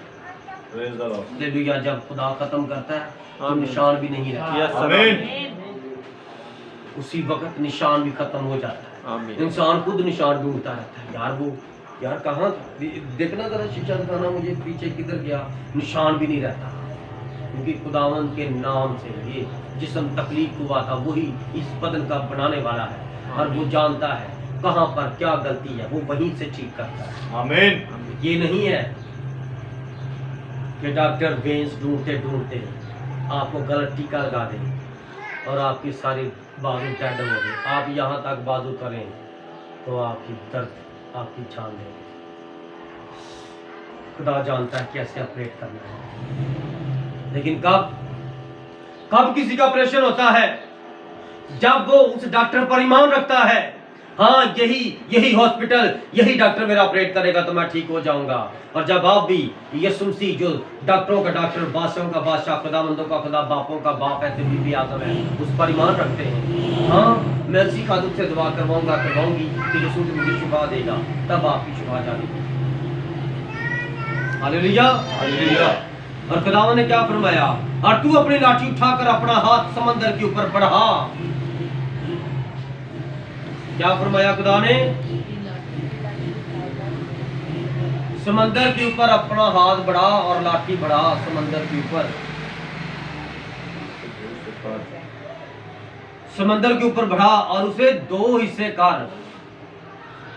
Praise the Lord. Hallelujah. जब खुदा खत्म करता है तो आमीन। निशान भी नहीं रहता, Yes, sir. आमीन। उसी वक्त निशान भी खत्म हो जाता है। आमीन। इंसान खुद निशान ढूंढता रहता है, यार वो यार कहाँ था? देखना जरा शीशा दिखाना मुझे, पीछे किधर गया? निशान भी नहीं रहता, क्योंकि खुदावन के नाम से ये जिस्म तकलीफ हुआ था वही इस बदन का बनाने वाला है, और वो जानता है कहाँ पर क्या गलती है वो वहीं से ठीक करता है। आमीन। ये नहीं है कि डॉक्टर वेंस ढूंढते ढूंढते आपको गलत टीका लगा दे और आपकी सारी बाजू डेड हो गई, आप यहाँ तक बाजू करें तो आपकी दर्द आपकी जान ले। खुदा जानता है कैसे ऑपरेट करना है, लेकिन कब किसी का ऑपरेशन होता है? जब वो उस डॉक्टर पर ईमान रखता है, हाँ यही हॉस्पिटल, यही डॉक्टर मेरा ऑपरेट करेगा तो मैं ठीक हो जाऊंगा। और जब आप भी यीशु मसीह जो डॉक्टरों का डॉक्टर, बादशाहों का बादशाह, खुदावंदों का खुदा, बापों का बाप है, बीबी आदम है, उस पर ईमान रखते हैं, हाँ मैं उसी खातून से दुआ करवाऊंगी कि यीशु मुझे शिफा देगा, तब आपकी शिफा जाएगी। Hallelujah, hallelujah. और खुदावंद ने क्या फरमाया? और तू अपनी लाठी उठाकर अपना हाथ समंदर के ऊपर बढ़ा। क्या फरमाया खुदा ने? समंदर के ऊपर अपना हाथ बढ़ा और लाठी बढ़ा समंदर के ऊपर, समंदर के ऊपर बढ़ा और उसे 2 हिस्से कर,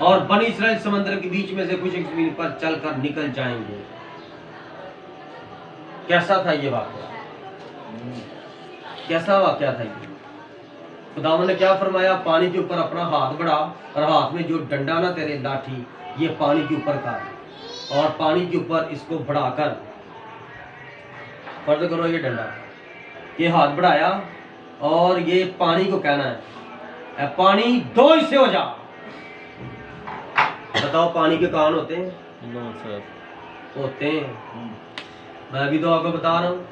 और बनी इस्राएल समंदर के बीच में से कुछ एक जमीन पर चलकर निकल जाएंगे। कैसा था ये वाकया? कैसा वाकया था ये? खुदावंद ने क्या फरमाया? पानी के ऊपर अपना हाथ बढ़ा और हाथ में जो डंडा ना तेरे लाठी, ये पानी के ऊपर कर, और पानी के ऊपर इसको बढ़ाकर फर्ज करो ये डंडा, ये हाथ बढ़ाया और ये पानी को कहना है पानी 2 हिस्से हो जा। बताओ पानी के कान होते हैं? No sir. होते हैं। मैं भी तो आपको बता रहा हूँ।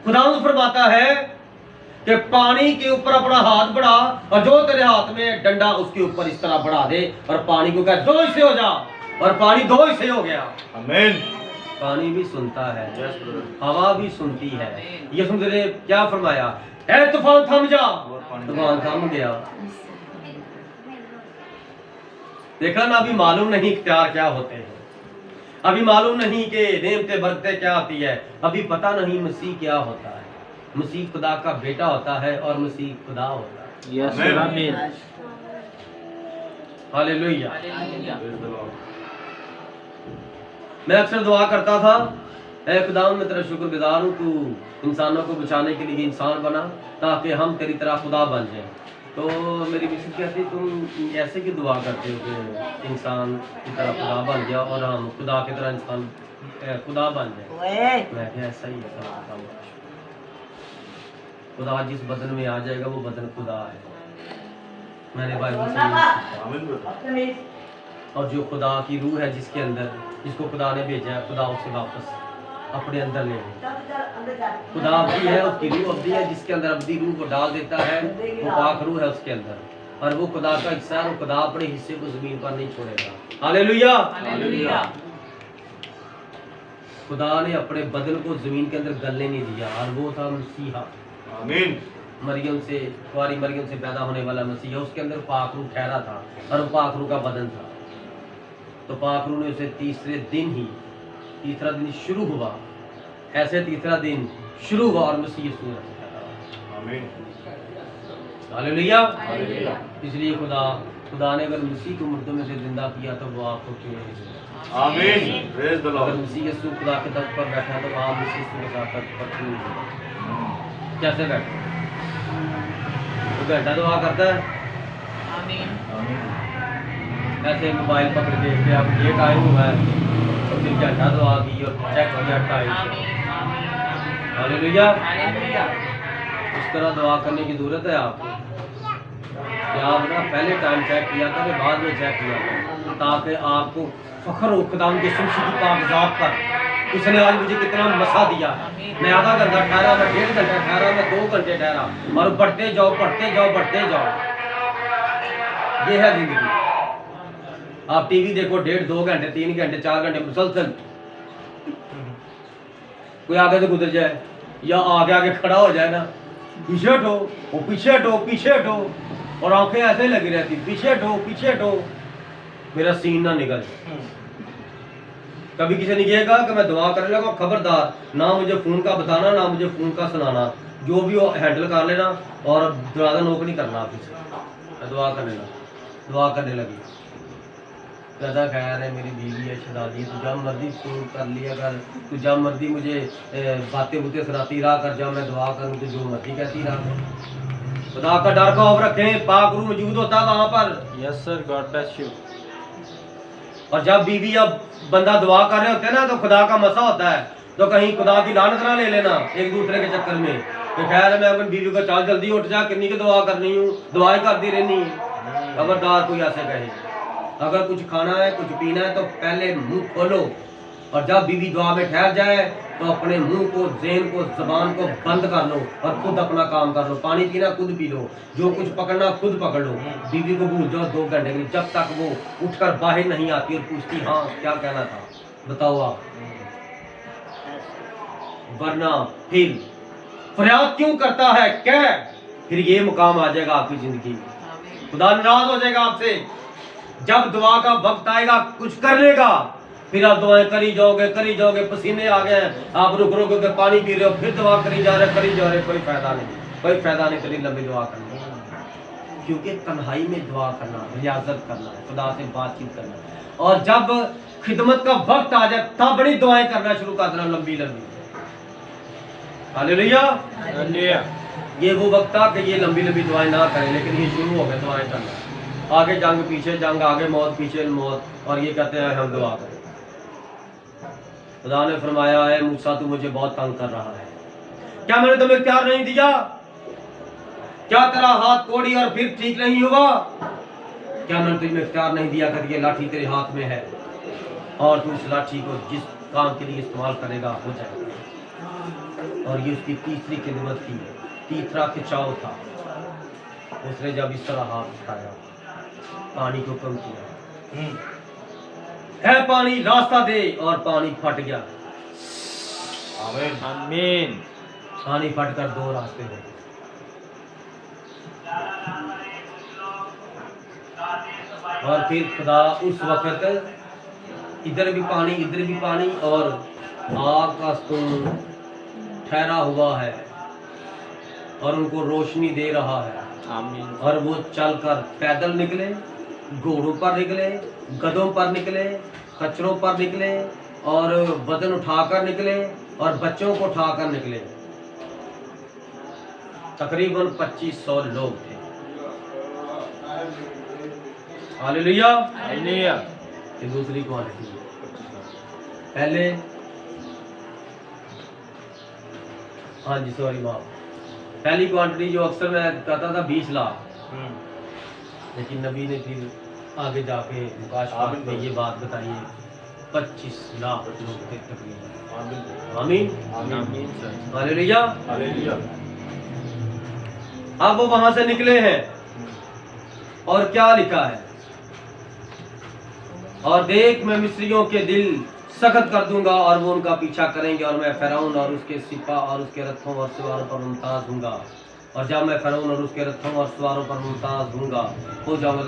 खुदावंद फरमाता है कि पानी के ऊपर अपना हाथ बढ़ा और जो तेरे हाथ में डंडा उसके ऊपर इस तरह बढ़ा दे और पानी को कह 2 हिस्से हो जा, और पानी 2 हिस्से हो गया। आमीन। पानी भी सुनता है, यस ब्रदर। हवा भी सुनती है। ये सुन तेरे क्या फरमाया? ए तूफान थम जा, तूफान थम गया। देखा ना, अभी मालूम नहीं इख्तियार क्या होते हैं, अभी मालूम नहीं कि नेमते बरकते क्या आती है, अभी पता नहीं मसीह क्या होता है। मसीह खुदा का बेटा होता है और मसीह खुदा होता है। Yes sir. आमीन। Hallelujah. Hallelujah. Praise the Lord. मैं अक्सर दुआ करता था, ऐ खुदा मैं तेरा शुक्रगुजार हूँ, तू इंसानों को बचाने के लिए इंसान बना ताकि हम तेरी तरह खुदा बन जाएं। तो मेरी मिसेज कहती तुम ऐसे की दुआ करते हो कि इंसान की तरह खुदा बन गया और हम खुदा की तरह इंसान खुदा बन जाए। मैं क्या ऐसा ही है, खुदा जिस बदन में आ जाएगा वो बदन खुदा है। मैंने बाइबल से ये सीखा। आमीन ब्रदर। और जो खुदा की रूह है जिसके अंदर, जिसको खुदा ने भेजा है, खुदा उसे वापस अपने अंदर ले ले। खुदा अब्दी है, उसकी रूह अब्दी है, जिसके अंदर अब्दी रूह को डाल देता है वो पाक रूह है उसके अंदर, और वो खुदा का हिस्सा है। वो खुदा अपने हिस्से को जमीन पर नहीं छोड़ेगा। हालेलुया। हालेलुया। खुदा ने अपने बदन को जमीन के अंदर गलने नहीं दिया, और वो था मसीहा। आमीन। मरियम से, कुंवारी मरियम से पैदा होने वाला मसीह, उसके अंदर पाक रूह ठहरा था और वो पाक रूह का बदन था। तो पाक रूह ने उसे तीसरा दिन शुरू हुआ, ऐसे तीसरा दिन शुरू हुआ और मसीह यीशु ने आमीन। हालेलुया। हालेलुया। इसलिए खुदा ने अगर मसीह को मुर्दों में से जिंदा किया तो वो आपको क्यों नहीं जिंदा? आमीन। प्रेज द अगर लॉर्ड। मसीह यीशु खुदा के तख्त पर बैठा है तो आप मसीह यीशु के साथ तख्त पर क्यों नहीं बैठे? कैसे बैठे? वो बैठा दुआ करता है आमीन। आमीन। ऐसे मोबाइल पकड़ के कि अब ये टाइम हुआ है और फिर घंटा दुआ की और चेक किया टाइम से। आमीन। आमीन। हालेलुया। हालेलुया। इस तरह दुआ करने की जरूरत है आपको कि आप ना पहले टाइम चेक किया करें, बाद में चेक किया करें, ताकि आपको फख्र हो खुदावंद के मसीह की पाक ज़ात पर। उसने आज मुझे कितना मसा दिया है। मैं आधा घंटा ठहरा, मैं 1.5 घंटा ठहरा, मैं 2 घंटे ठहरा, और बढ़ते जाओ बढ़ते जाओ बढ़ते जाओ। ये है जिंदगी। आप टीवी देखो 1.5 2 घंटे 3 घंटे 4 घंटे मुसलसल, कोई आगे से गुजर जाए या आगे आगे खड़ा हो जाए ना, पीछे हटो, वो पीछे हटो, पीछे हटो, और आंखें ऐसे लगी रहती, पीछे हटो पीछे हटो, मेरा सीन ना निकल जाए। कभी किसी ने कहेगा कि मैं दुआ करने लगा, खबरदार ना मुझे फ़ोन का बताना, ना मुझे फ़ोन का सुनाना, जो भी हो हैंडल कर लेना और दरवाज़ा नोक नहीं करना आप किसी, मैं दुआ करने लगा। दुआ करने लगी। कहता खैर है, मेरी बीवी है, शहजादी है, तू जब मर्जी फोन कर लिया कर, तू जब मर्जी मुझे बातें बुतें सुनाती रहा कर, जब मैं दुआ करूँ तो जो मर्जी कहती रहा कर। खुदा का डर खौफ रखें, पाक रूह मौजूद होता वहाँ पर। Yes sir, God bless you. और जब बीवी अब बंदा दुआ कर रहे होते हैं ना, तो खुदा का मसा होता है, तो कहीं खुदा की लानत ना ले लेना एक दूसरे के चक्कर में कि खैर मैं अपनी बीवी को चाल जल्दी उठ जा, किन्नी की दुआ करनी हूँ, दुआएं करती रहनी है। खबरदार कोई ऐसे कहे। अगर कुछ खाना है, कुछ पीना है, तो पहले मुंह खोलो, और जब बीवी दुआ में ठहर जाए तो अपने मुंह को, ज़हन को, ज़बान को बंद कर लो और खुद अपना काम कर लो। पानी पीना खुद पी लो, जो कुछ पकड़ना खुद पकड़ लो। बीवी को भूल जाओ 2 घंटे के लिए, जब तक वो उठकर बाहर नहीं आती और पूछती हाँ क्या कहना था, बताओ आप। वरना फिर फरियाद क्यों करता है, क्या फिर ये मुकाम आ जाएगा आपकी जिंदगी में। खुदा नाराज हो जाएगा आपसे। जब दुआ का वक्त आएगा कुछ करने का, फिर आप दुआएं करी जाओगे, पसीने आ गए, आप रुक के पानी पी रहे हो, फिर दुआ करी जा रहे, कोई फायदा नहीं तेरी लंबी दुआ करनी। क्योंकि तन्हाई में दुआ करना, रियाजत करना है, खुदा से बातचीत करना है। और जब खिदमत का वक्त आ जाए तब बड़ी दुआएं करना शुरू कर देना, लंबी। हालेलुया। हालेलुया। ये वो वक्त था कि ये लंबी दुआएं ना करें, लेकिन ये शुरू हो गए दुआएं करना। आगे जंग पीछे जंग, आगे मौत पीछे मौत, और ये कहते हैं हम दुआ करें। खुदा ने फरमाया है मूसा तू मुझे बहुत तंग कर रहा है, क्या मैंने तुम्हें इख्तियार नहीं दिया? क्या तेरा हाथ कोड़ी और फिर ठीक नहीं हुआ? क्या मैंने तुम्हें इख्तियार नहीं दिया कि ये लाठी तेरे हाथ में है और तू इस लाठी को जिस काम के लिए इस्तेमाल करेगा हो जाएगा। और ये उसकी तीसरी खिदमत थी, तीसरा खिंचाव था। उसने जब इस तरह हाथ उठाया, पानी को कम किया, है पानी रास्ता दे, और पानी फट गया। आमीन। आमीन। पानी फटकर 2 रास्ते हो गए। और फिर खुदा उस वक्त इधर भी पानी इधर भी पानी, और आग का स्तूप ठहरा हुआ है और उनको रोशनी दे रहा है। आमीन। और वो चलकर पैदल निकले, घोड़ों पर निकले, गधों पर निकले, खच्चरों पर निकले, और वजन उठाकर निकले, और बच्चों को उठाकर निकले। तकरीबन 2500 लोग थे। हालेलुया। हालेलुया। ये दूसरी क्वांटिटी है। पहले हाँ जी सॉरी माफ, पहली क्वांटिटी जो अक्सर मैं कहता था 20 लाख, लेकिन नबी ने फिर आगे जाके मुकाशफात में ये बात बताई है 25 लाख लोग थे तकरीबन। आमीन। आमीन सर। हालेलुया। हालेलुया। अब वो वहां से निकले हैं, और क्या लिखा है, और देख मैं मिस्रियों के दिल सख्त कर दूंगा और वो उनका पीछा करेंगे, और मैं फिरौन और उसके सिपा और उसके रथों और सवारों पर मुमताज दूंगा। और जब मैं फिरौन और उसके रथों और सवारों पर मुमताज दूंगा हो जाऊंगा,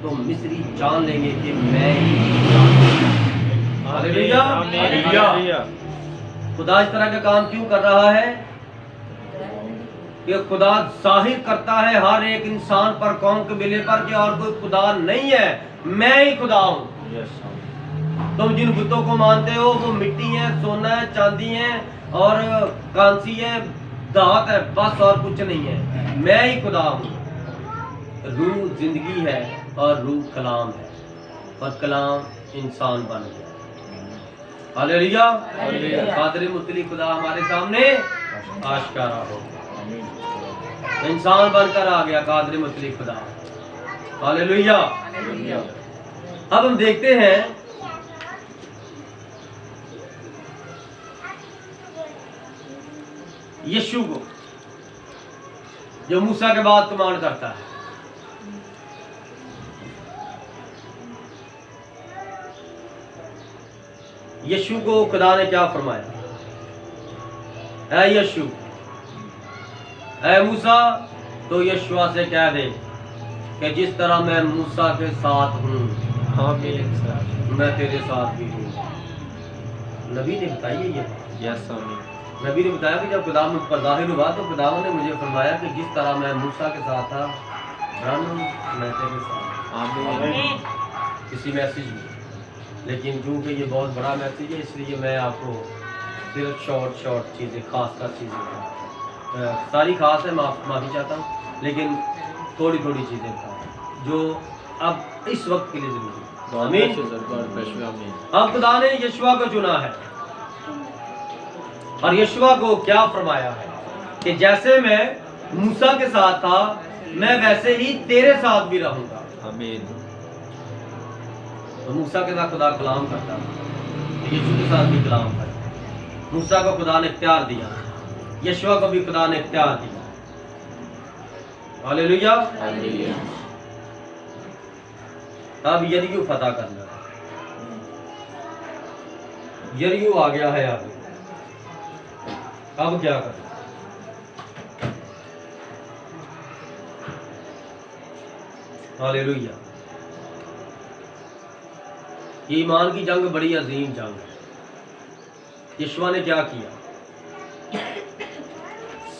तो मिस्री जान लेंगे कि मैं ही। हालेलुया। हालेलुया। खुदा इस तरह का काम क्यों कर रहा है कि खुदा जाहिर करता है हर एक इंसान पर, कौम कबीले पर, कि और कोई खुदा नहीं है, मैं ही खुदा हूँ। यस। तुम जिन बुतों को मानते हो वो मिट्टी है, सोना है, चांदी है और कांसी है, धात है, बस और कुछ नहीं है। मैं ही खुदा हूँ। रूह जिंदगी है और रूह कलाम है, और कलाम इंसान बन गया। हालेलुया। हालेलुया। कादर मुतली खुदा हमारे सामने आश्कारा हो, इंसान बनकर आ गया कादर मुतली खुदा। हालेलुया। अब हम देखते हैं यीशु को, जो मूसा के बाद कमांड करता है। यीशु को खुदा ने क्या फरमाया, ऐ यीशु, ऐ मूसा, तो यीशुआ से कह दे कि जिस तरह मैं मूसा के साथ हूँ, आमीन सर। मैं तेरे साथ भी हूँ। नबी ने बताई है ये बात। यस आमीन। नबी ने बताया कि जब खुदा मुझ पर ज़ाहिर हुआ तो खुदा ने मुझे फरमाया कि जिस तरह मैं मूसा के साथ था, रन मैं तेरे साथ। आमीन। किसी मैसेज में, लेकिन क्योंकि ये बहुत बड़ा मैसेज है इसलिए मैं आपको सिर्फ शॉर्ट चीज़ें, खास चीज़ें सारी खास है, माफ़ी चाहता हूँ, लेकिन थोड़ी चीज़ें बताऊँ जो अब इस वक्त के लिए ज़रूरी है। आमीन। God bless you. आमीन। अब खुदा ने यशुआ को चुना है और यशुआ को क्या फरमाया है कि जैसे मैं मूसा के साथ था मैं वैसे ही तेरे साथ भी रहूंगा। आमीन। तो मूसा के साथ खुदा कलाम करता था, यीशु के साथ भी कलाम करता। मूसा को खुदा ने इख्तियार दिया, यशुआ को भी खुदा ने इख्तियार दिया। हालेलुया। हालेलुया। अब यरीहो फतह करना है। यरीहो आ गया है आगे, अब क्या करें? हालेलुया। ईमान की जंग बड़ी अजीम जंग है। यशुआ ने क्या किया?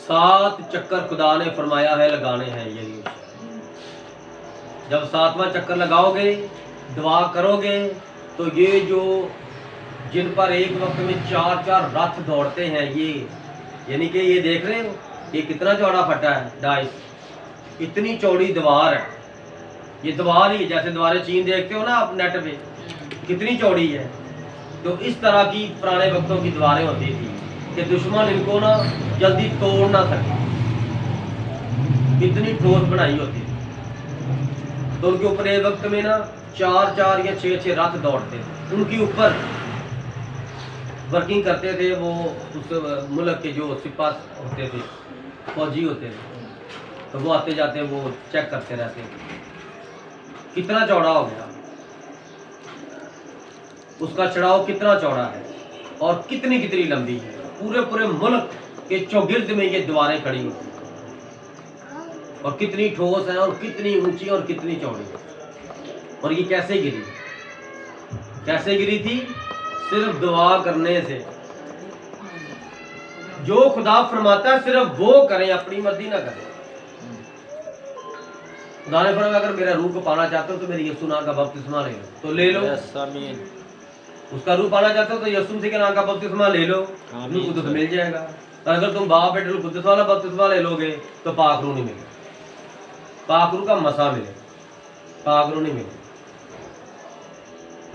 7 चक्कर खुदा ने फरमाया है लगाने हैं यरीहो से। जब 7वां चक्कर लगाओगे, दुआ करोगे, तो ये जो जिन पर एक वक्त में 4 रथ दौड़ते हैं, ये यानी कि ये देख रहे हो ये कितना चौड़ा फटा है, 2.5 इतनी चौड़ी दीवार है। ये दीवार ही जैसे दीवारें चीन देखते हो ना आप नेट पे, कितनी चौड़ी है। तो इस तरह की पुराने वक्तों की दीवारें होती थी कि दुश्मन इनको ना जल्दी तोड़ ना सके, इतनी ठोस बनाई होती थी। तो उनके ऊपर एक वक्त में ना 4 या 6 रथ दौड़ते थे, उनके ऊपर वर्किंग करते थे वो उस मुल्क के जो सिपाही होते थे, फौजी होते थे, तो वो आते जाते वो चेक करते रहते थे कितना चौड़ा हो गया, उसका चढ़ाव कितना चौड़ा है और कितनी लंबी है। पूरे मुल्क के चौगिर्द में ये दीवारें खड़ी होती हैं और कितनी ठोस है और कितनी ऊंची और कितनी चौड़ी है। और ये कैसे गिरी थी? सिर्फ दुआ करने से। जो खुदा फरमाता है सिर्फ वो करें, अपनी मर्जी ना करें। खुदा ने फरमाया अगर मेरा रूह को पाना चाहते हो तो मेरी यीशु नाम का बपतिस्मा ले लो, तो ले लो। आमीन। उसका रूह पाना चाहते हो तो यीशु मसीह के नाम का बपतिस्मा ले लो, रूह कुदस मिल जाएगा। और अगर तुम बाप बेटे कुदस वाला बपतिस्मा ले लोगे तो पाक रूह नहीं मिलेगा, पाक रूह का मसा मिलेगा, पाक रूह नहीं मिलेगा।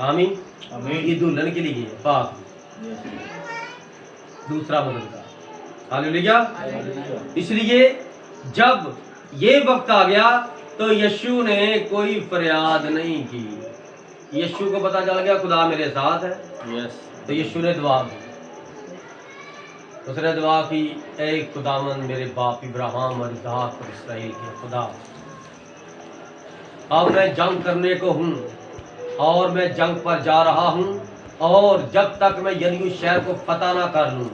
आमीन। ये दुल्हन के लिए है पाक, दूसरा बदलता। हालेलुया। इसलिए जब ये वक्त आ गया तो यीशु ने कोई फरियाद नहीं की। यीशु को पता चल गया खुदा मेरे साथ है। यस। तो यीशु ने दुआ की, उसने दुआ की, ऐ खुदावन मेरे बाप इब्राहिम और इसहाक और इसराइल के खुदा, अब मैं जंग करने को हूँ और मैं जंग पर जा रहा हूँ, और जब तक मैं यरीहो शहर को फतह ना कर लूँ,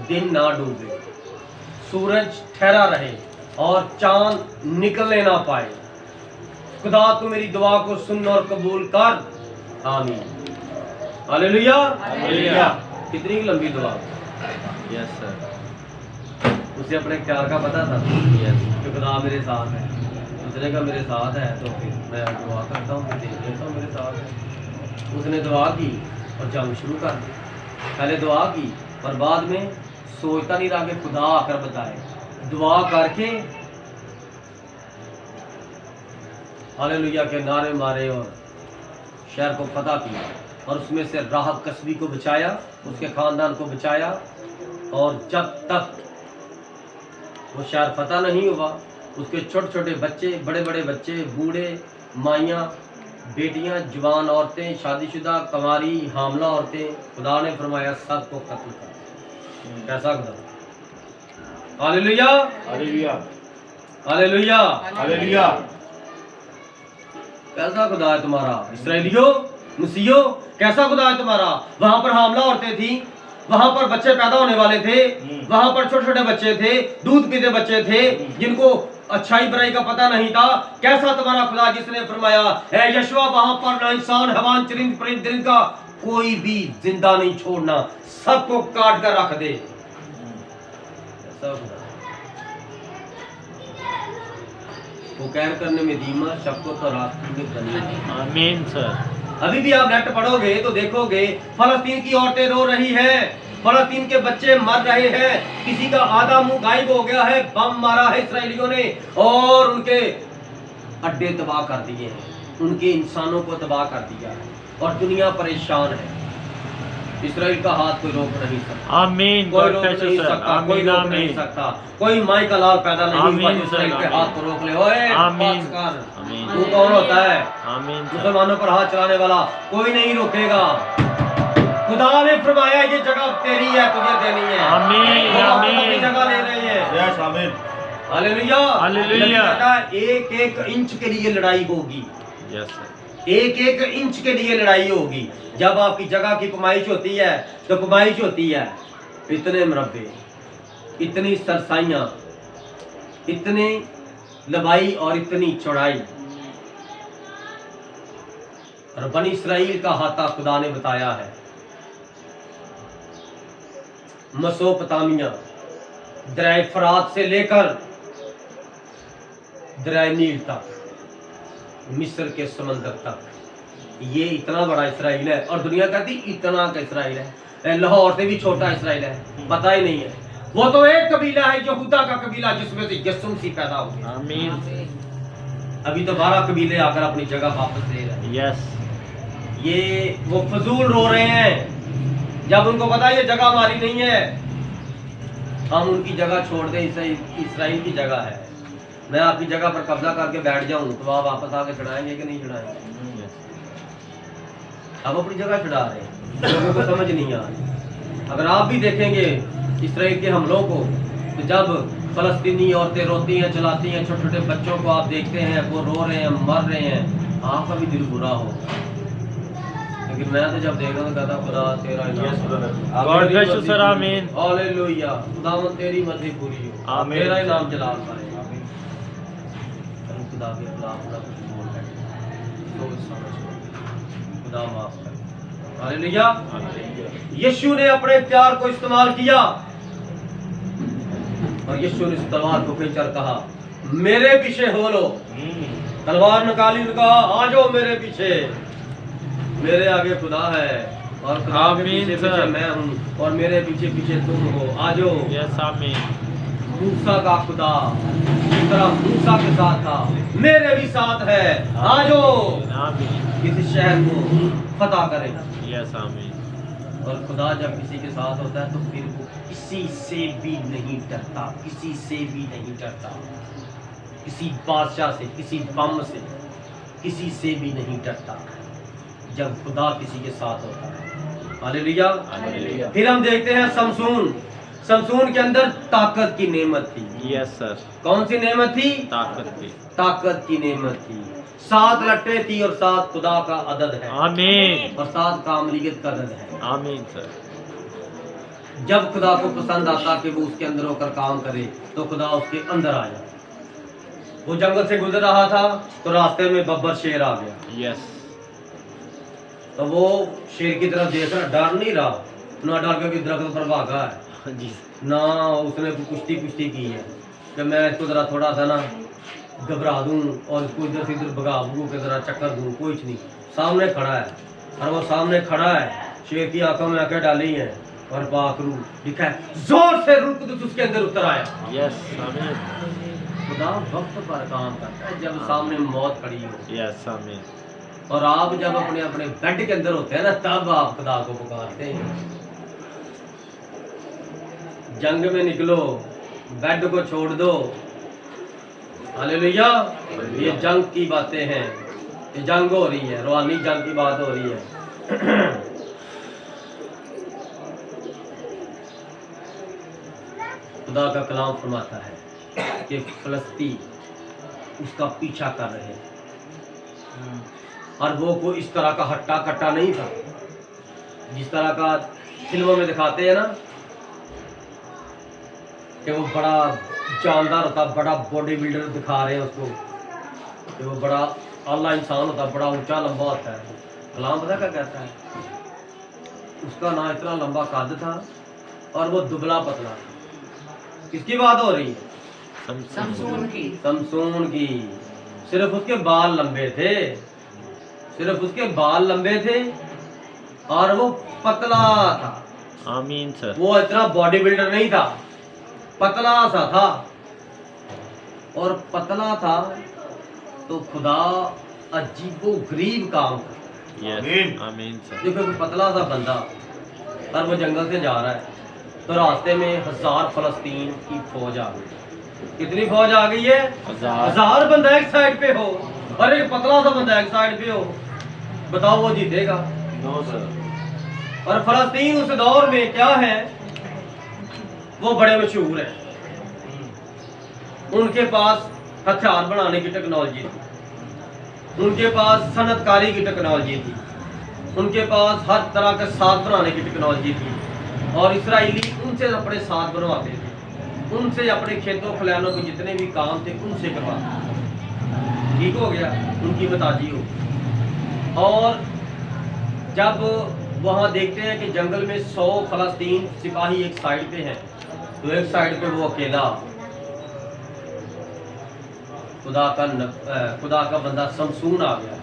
दिन ना डूबे, सूरज ठहरा रहे और चांद निकलने ना पाए, खुदा तू मेरी दुआ को सुन और कबूल कर। आमीन। हालेलुया। हालेलुया। कितनी लंबी दुआ। Yes sir. उसे अपने प्यार का पता था यस। कि खुदा मेरे साथ है। दूसरे का मेरे साथ है तो फिर मैं दुआ करता हूँ, फिर देख लेता हूँ मेरे साथ है। उसने दुआ की और जंग शुरू कर दी। पहले दुआ की और बाद में सोचता नहीं रहा कि खुदा आकर बताए, दुआ करके हालेलुया के नारे मारे और शहर को फतह किया, और उसमें से राहब कस्बी को बचाया, उसके खानदान को बचाया। और जब तक वो शहर फतह नहीं हुआ, उसके छोटे छोटे बच्चे, बड़े बड़े बच्चे, बूढ़े, माइयाँ, बेटियां, जवान औरतें, शादीशुदा, कंवारी, हामला औरतें, खुदा ने फरमाया सबको कत्ल कर। कैसा खुदा। हालेलुया। हालेलुया। हालेलुया। हालेलुया। कैसा खुदा है तुम्हारा इस्राएलियों, मुसीहो, कैसा खुदा है तुम्हारा। वहां पर हामला औरतें थी, वहां पर बच्चे पैदा होने वाले थे, वहां पर छोटे छोटे बच्चे थे, दूध पीते बच्चे थे, जिनको अच्छाई बुराई का पता नहीं था। कैसा तुम्हारा खुदा जिसने फरमाया है यशवा वहां पर ना इंसान, हैवान, चरिंद, परिंद, दरिंद का कोई भी जिंदा नहीं छोड़ना, सबको काट कर रख दे। ऐसा खुदा। वो कैर करने में धीमा, शफ़क़त और आखिरी में गनी। आमीन सर। अभी भी आप नेट पढ़ोगे तो देखोगे फलस्तीन की औरतें रो रही हैं, फलस्तीन के बच्चे मर रहे हैं, किसी का आधा मुंह गायब हो गया है, बम मारा है इसराइलियों ने और उनके अड्डे तबाह कर दिए हैं, उनके इंसानों को तबाह कर दिया है और दुनिया परेशान है। इसराइल का हाथ कोई रोक नहीं सकता, आमीन। कोई गॉड रोक ब्लेस यू नहीं सर। सकता, कोई आमीन रोक नहीं आमीन सकता, कोई माई का लाल पैदा नहीं हुआ आमीन जो इसराइल सर, के आमीन। हाथ को रोक ले। ओए आमीन पासकार, आमीन तू कौन होता है आमीन सर। मुसलमानों पर हाथ चलाने वाला? कोई नहीं रोकेगा। खुदा ने फरमाया ये जगह तेरी है, तुझे देनी है। आमीन वो वापस आमीन अपनी जगह ले रहे हैं। यस आमीन। Hallelujah hallelujah. एक एक इंच के लिए लड़ाई होगी, यस सर। एक एक इंच के लिए लड़ाई होगी। जब आपकी जगह की पैमाइश होती है तो पैमाइश होती है इतने मरबे, इतनी सरसाइयां, इतनी लंबाई और इतनी चौड़ाई। और बनी इसराइल का हाथा खुदा ने बताया है मसोपोटामिया, दरिया फरात से लेकर दरिया नील तक, मिस्र के समंदर तक, ये इतना बड़ा इसराइल है। और दुनिया कहती इतना का इसराइल है, लाहौर से भी छोटा इसराइल है, पता ही नहीं है। वो तो एक कबीला है, यहूदा का कबीला, जिसमें से यीशु मसीह पैदा हुए। आमीन। अभी तो 12 कबीले आकर अपनी जगह वापस ले रहे हैं। यस। ये वो फजूल रो रहे हैं जब उनको पता है ये जगह हमारी नहीं है, हम उनकी जगह छोड़ दें। इसराइल की जगह है, मैं आपकी जगह पर कब्जा करके बैठ जाऊं तो आप वापस आके चढ़ाएंगे कि नहीं चढ़ाएंगे? अब अपनी जगह चढ़ा रहे हैं, लोगों को समझ नहीं आ रही। अगर आप भी देखेंगे इसराइल के हमलों को, तो जब फलस्तीनी औरतें रोती हैं, चलाती हैं, छोटे छोटे बच्चों को आप देखते हैं वो रो रहे हैं, मर रहे हैं, आपका भी दिल बुरा होगा। लेकिन मैं तो जब देख रहा था कहता खुदा तेरा yes brother. God bless you sir. आमीन। हालेलुया। खुदावंद तेरी मर्जी पूरी हो, आमीन। तेरा ही नाम जलाल पाए। खुदा के खिलाफ ना कुछ बोल बैठे तो समझ, खुदा माफ करे। हालेलुया। यीशु ने अपने प्यार को इस्तेमाल किया और यीशु ने इस तलवार को खींचकर कहा मेरे पीछे हो लो। तलवार निकाली और कहा आ जाओ मेरे पीछे, मेरे आगे खुदा है और खुदा के आमीन पीछे सर। पीछे मैं हूँ और मेरे पीछे पीछे तुम हो, आ जाओ। यस आमीन। मूसा का खुदा जिस तरह मूसा के साथ था मेरे भी साथ है, आ जाओ आमीन। किसी शहर को फतह करेगा। यस आमीन। और खुदा जब किसी के साथ होता है तो फिर वो किसी से भी नहीं डरता, किसी से भी नहीं डरता, किसी बादशाह से, किसी बम से, किसी से भी नहीं डरता जब खुदा किसी के साथ होता है। हालेलुया। हालेलुया। फिर हम देखते हैं शमसून के अंदर ताकत की नेमत थी। Yes sir. कौन सी नेमत थी? ताकत की। ताकत की नेमत थी। 7 लट्टे थी और 7 खुदा का अदद है आमीन। और 7 कामलियत का अदद है। आमीन सर। जब खुदा को पसंद आता कि वो उसके अंदर होकर काम करे तो खुदा उसके अंदर आ जाए। वो जंगल से गुजर रहा था तो रास्ते में बब्बर शेर आ गया। यस। तो वो शेर की तरफ देख रहा, डर नहीं रहा, ना डर के दरख्त पर भागा है, जी। ना उसने कुश्ती की है कि मैं इसको जरा थोड़ा सा ना घबरा दूं और इसको इधर से इधर भगा दूं कि जरा चक्कर दूं, कुछ नहीं। सामने खड़ा है और वो सामने खड़ा है, शेर की आंखों में आंखें डाली हैं और पाखरू लिखा है जोर से रूह कुदूस उसके अंदर उतर आया। यस आमीन। खुदा वक्त पर काम करता है जब सामने मौत खड़ी हो। यस आमीन। और आप जब अपने अपने बेड के अंदर होते हैं ना तब आप खुदा को पुकारते हैं। जंग में निकलो, बेड को छोड़ दो। हालेलुया। ये जंग की बातें हैं, ये जंग हो रही है, रूहानी जंग की बात हो रही है। खुदा का कलाम फरमाता है कि फलस्तीन उसका पीछा कर रहे हैं और वो कोई इस तरह का हट्टा कट्टा नहीं था जिस तरह का फिल्मों में दिखाते हैं ना कि वो बड़ा जानदार होता, बड़ा बॉडी बिल्डर दिखा रहे हैं उसको कि वो बड़ा आला इंसान होता, बड़ा ऊंचा लंबा होता है। कलाम पता क्या कहता है? उसका ना इतना लंबा कद था और वो दुबला पतला था। किसकी बात हो रही है? शमसून की। शमसून की। सिर्फ उसके बाल लंबे थे, सिर्फ उसके बाल लंबे थे और वो पतला था। आमीन सर। वो इतना बॉडी बिल्डर नहीं था, पतला सा था। और पतला था तो खुदा अजीबो गरीब काम था। यस आमीन सर। देखो कोई पतला सा बंदा और वो जंगल से जा रहा है तो रास्ते में 1000 फलस्तीन की फौज आ गई। कितनी फौज आ गई है? 1000 बंदा एक साइड पे हो और एक पतला सा बंदा एक साइड पे हो, बताओ वो जीतेगा? No sir. और फलस्तीन उस दौर में क्या है, वो बड़े मशहूर है। उनके पास हथियार बनाने की टेक्नोलॉजी थी, उनके पास सनतकारी की टेक्नोलॉजी थी, उनके पास हर तरह के साथ बनाने की टेक्नोलॉजी थी। और इसराइली उनसे अपने साथ बनवाते थे, उनसे अपने खेतों खलिहानों के जितने भी काम थे उनसे करवाते। ठीक हो गया, उनकी मताजी हो। और जब वहाँ देखते हैं कि जंगल में 100 फलस्तीन सिपाही एक साइड पे हैं, तो एक साइड पे वो अकेला खुदा का बंदा शमसून आ गया।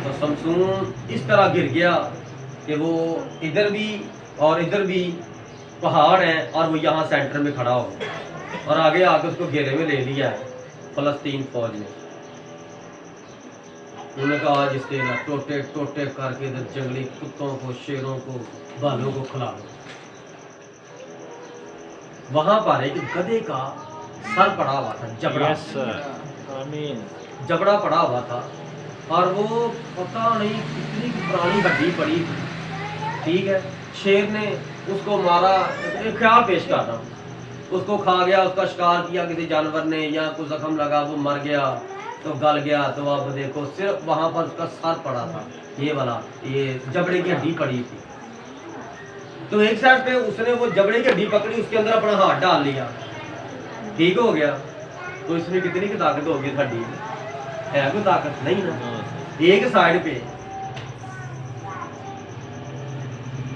तो शमसून इस तरह गिर गया कि वो इधर भी और इधर भी पहाड़ हैं और वो यहाँ सेंटर में खड़ा हो गया और आगे आके उसको घेरे में ले लिया है फलस्तीन फौज ने। उन्होंने कहा आज इसके ना टोटे टोटे करके इधर जंगली कुत्तों को, शेरों को, भालू को खिला दो। वहां पर एक गधे का सर पड़ा हुआ था, जबड़ा। यस सर आमीन। जबड़ा पड़ा हुआ था और वो पता नहीं कितनी पुरानी हड्डी पड़ी थी। ठीक है, शेर ने उसको मारा। एक ख्याल पेश कर रहा हूँ, उसको खा गया, उसका शिकार किया किसी जानवर ने, या कोई जख्म लगा, वो मर गया तो गल गया। तो अब देखो सिर्फ वहां पर उसका सर पड़ा था, ये वाला, ये जबड़े की हड्डी पड़ी थी। तो एक साइड पे उसने वो जबड़े की हड्डी पकड़ी, उसके अंदर अपना हाथ डाल लिया, ठीक हो गया। तो इसमें कितनी की ताकत होगी हड्डी में? है कोई ताकत नहीं ना। एक साइड पे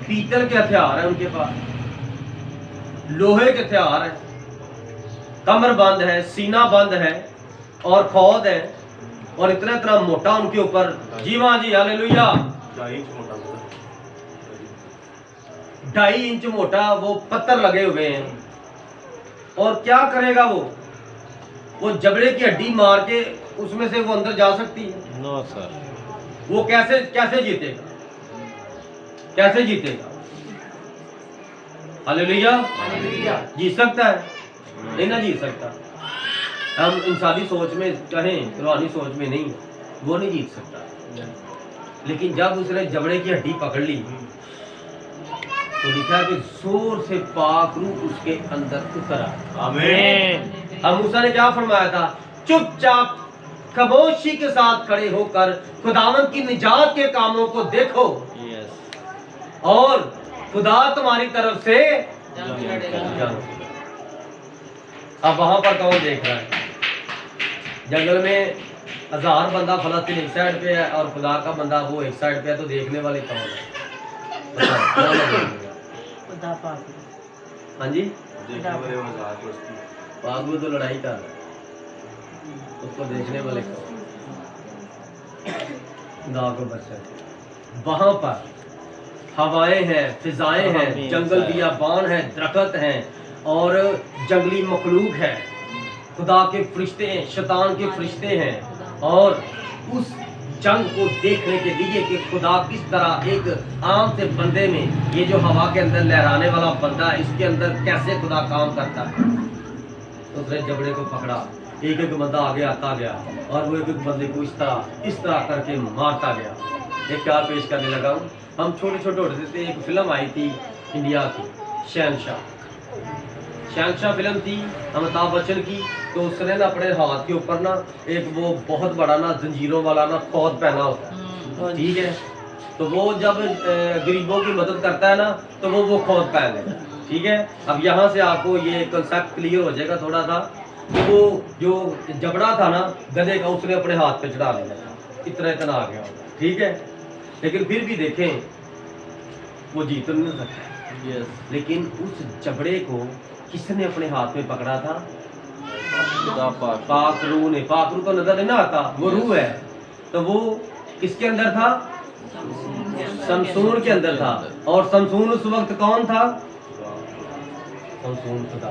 पीतल के हथियार है उनके पास, लोहे के हथियार है, कमर बंद है, सीना बंद है और खौद है और इतना इतना मोटा उनके ऊपर। जी हाँ जी, हालेलुया। 2.5 इंच मोटा वो पत्थर लगे हुए हैं। और क्या करेगा वो जबड़े की हड्डी मार के उसमें से वो अंदर जा सकती है? No sir. वो कैसे जीतेगा? कैसे जीतेगा? हालेलुया। जीत सकता है? नहीं ना जीत सकता। हम इंसानी सोच में कहें, रूहानी सोच में नहीं, वो नहीं जीत सकता। लेकिन जब उसने जबड़े की हड्डी पकड़ ली तो लिखा कि जोर से पाक रूह उसके अंदर उतर आया। आमीन। अब मूसा ने क्या फरमाया था? चुपचाप खामोशी के साथ खड़े होकर खुदावंद की निजात के कामों को देखो यस। और खुदा तुम्हारी तरफ से जानो। अब वहां पर कौन देख रहा है? जंगल में 1000 बंदा फलस्तीन एक साइड पे है और खुदा का बंदा वो एक साइड पे है, तो देखने वाले कौन है? बताओ, कौन है? हाँ जी, बाबू तो लड़ाई कर रहा है, उसको देखने वाले कौन? खुदा को बचा। वहां पर हवाएं हैं, फिजाएं हैं, जंगल बियाबान है, दरख्त हैं और जंगली मखलूक है, खुदा के फरिश्ते हैं, शैतान के फरिश्ते हैं। और उस जंग को देखने के लिए कि खुदा किस तरह एक आम से बंदे में, ये जो हवा के अंदर लहराने वाला बंदा है, इसके अंदर कैसे खुदा काम करता है। तो उसने जबड़े को पकड़ा, एक एक बंदा आगे आता गया और वो एक एक बंदे को इस तरह करके मारता गया। एक क्या पेश करने लगा हूँ, हम छोटे छोटे होते थे, एक फिल्म आई थी इंडिया की, शहनशाह फिल्म थी अमिताभ बच्चन की। तो उसने ना अपने हाथ के ऊपर ना एक वो बहुत बड़ा ना जंजीरों वाला ना खौद पहना होता है, ठीक है। तो वो जब गरीबों की मदद करता है ना, तो वो खौद पहन लेगा, ठीक है। अब यहाँ से आपको ये कंसेप्ट क्लियर हो जाएगा थोड़ा सा कि वो जो जबड़ा था ना गधे का, उसने अपने हाथ पे चढ़ा लिया, इतना आ गया, ठीक है। लेकिन फिर भी देखें वो जीत नहीं सकता। यस। लेकिन उस जबड़े को किसने अपने हाथ में पकड़ा था? खुदा पाक पाक रूह ने, पाक रूह तो नजर नहीं ना आता, वो रूह है। तो वो किसके अंदर था? शमसून के अंदर था। और शमसून उस वक्त कौन था? शमसून खुदा।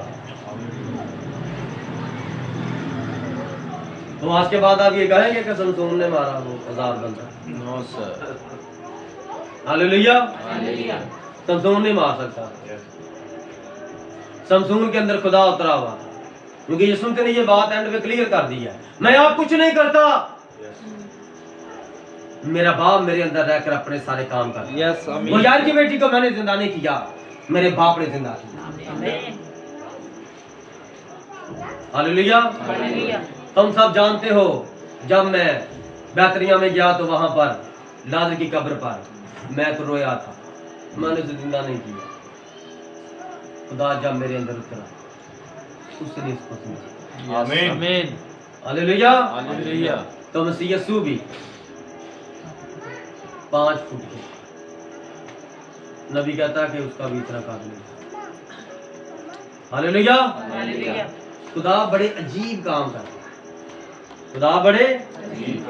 तो आज के बाद आप ये कहेंगे कि शमसून ने मारा वो आजाद बंदा? No sir hallelujah. हालेलुया। शमसून नहीं मार सकता। शमसून के अंदर खुदा उतरा हुआ, क्योंकि यीशु मसीह ने ये बात एंड में क्लियर कर दी है, मैं आप कुछ नहीं करता, मेरा बाप मेरे अंदर रहकर अपने सारे काम कर। यस वो आमीन यार की बेटी को मैंने जिंदा नहीं किया, मेरे बाप ने जिंदा किया। आमीन। हालेलुया। हालेलुया। तुम सब जानते हो, जब मैं बैतनिया में गया तो वहां पर लाजर की कब्र पर मैं तो रोया था, मैंने उसे जिंदा नहीं किया। खुदा जब मेरे अंदर उतरा उसने इसको समझा। आमीन। आमीन हालेलुया। हालेलुया तो मसीह यीशु भी 5 फुट के, नबी कहता है कि उसका भी इतना काबिल नहीं। हालेलुया। हालेलुया। खुदा बड़े अजीब काम करता है, खुदा बड़े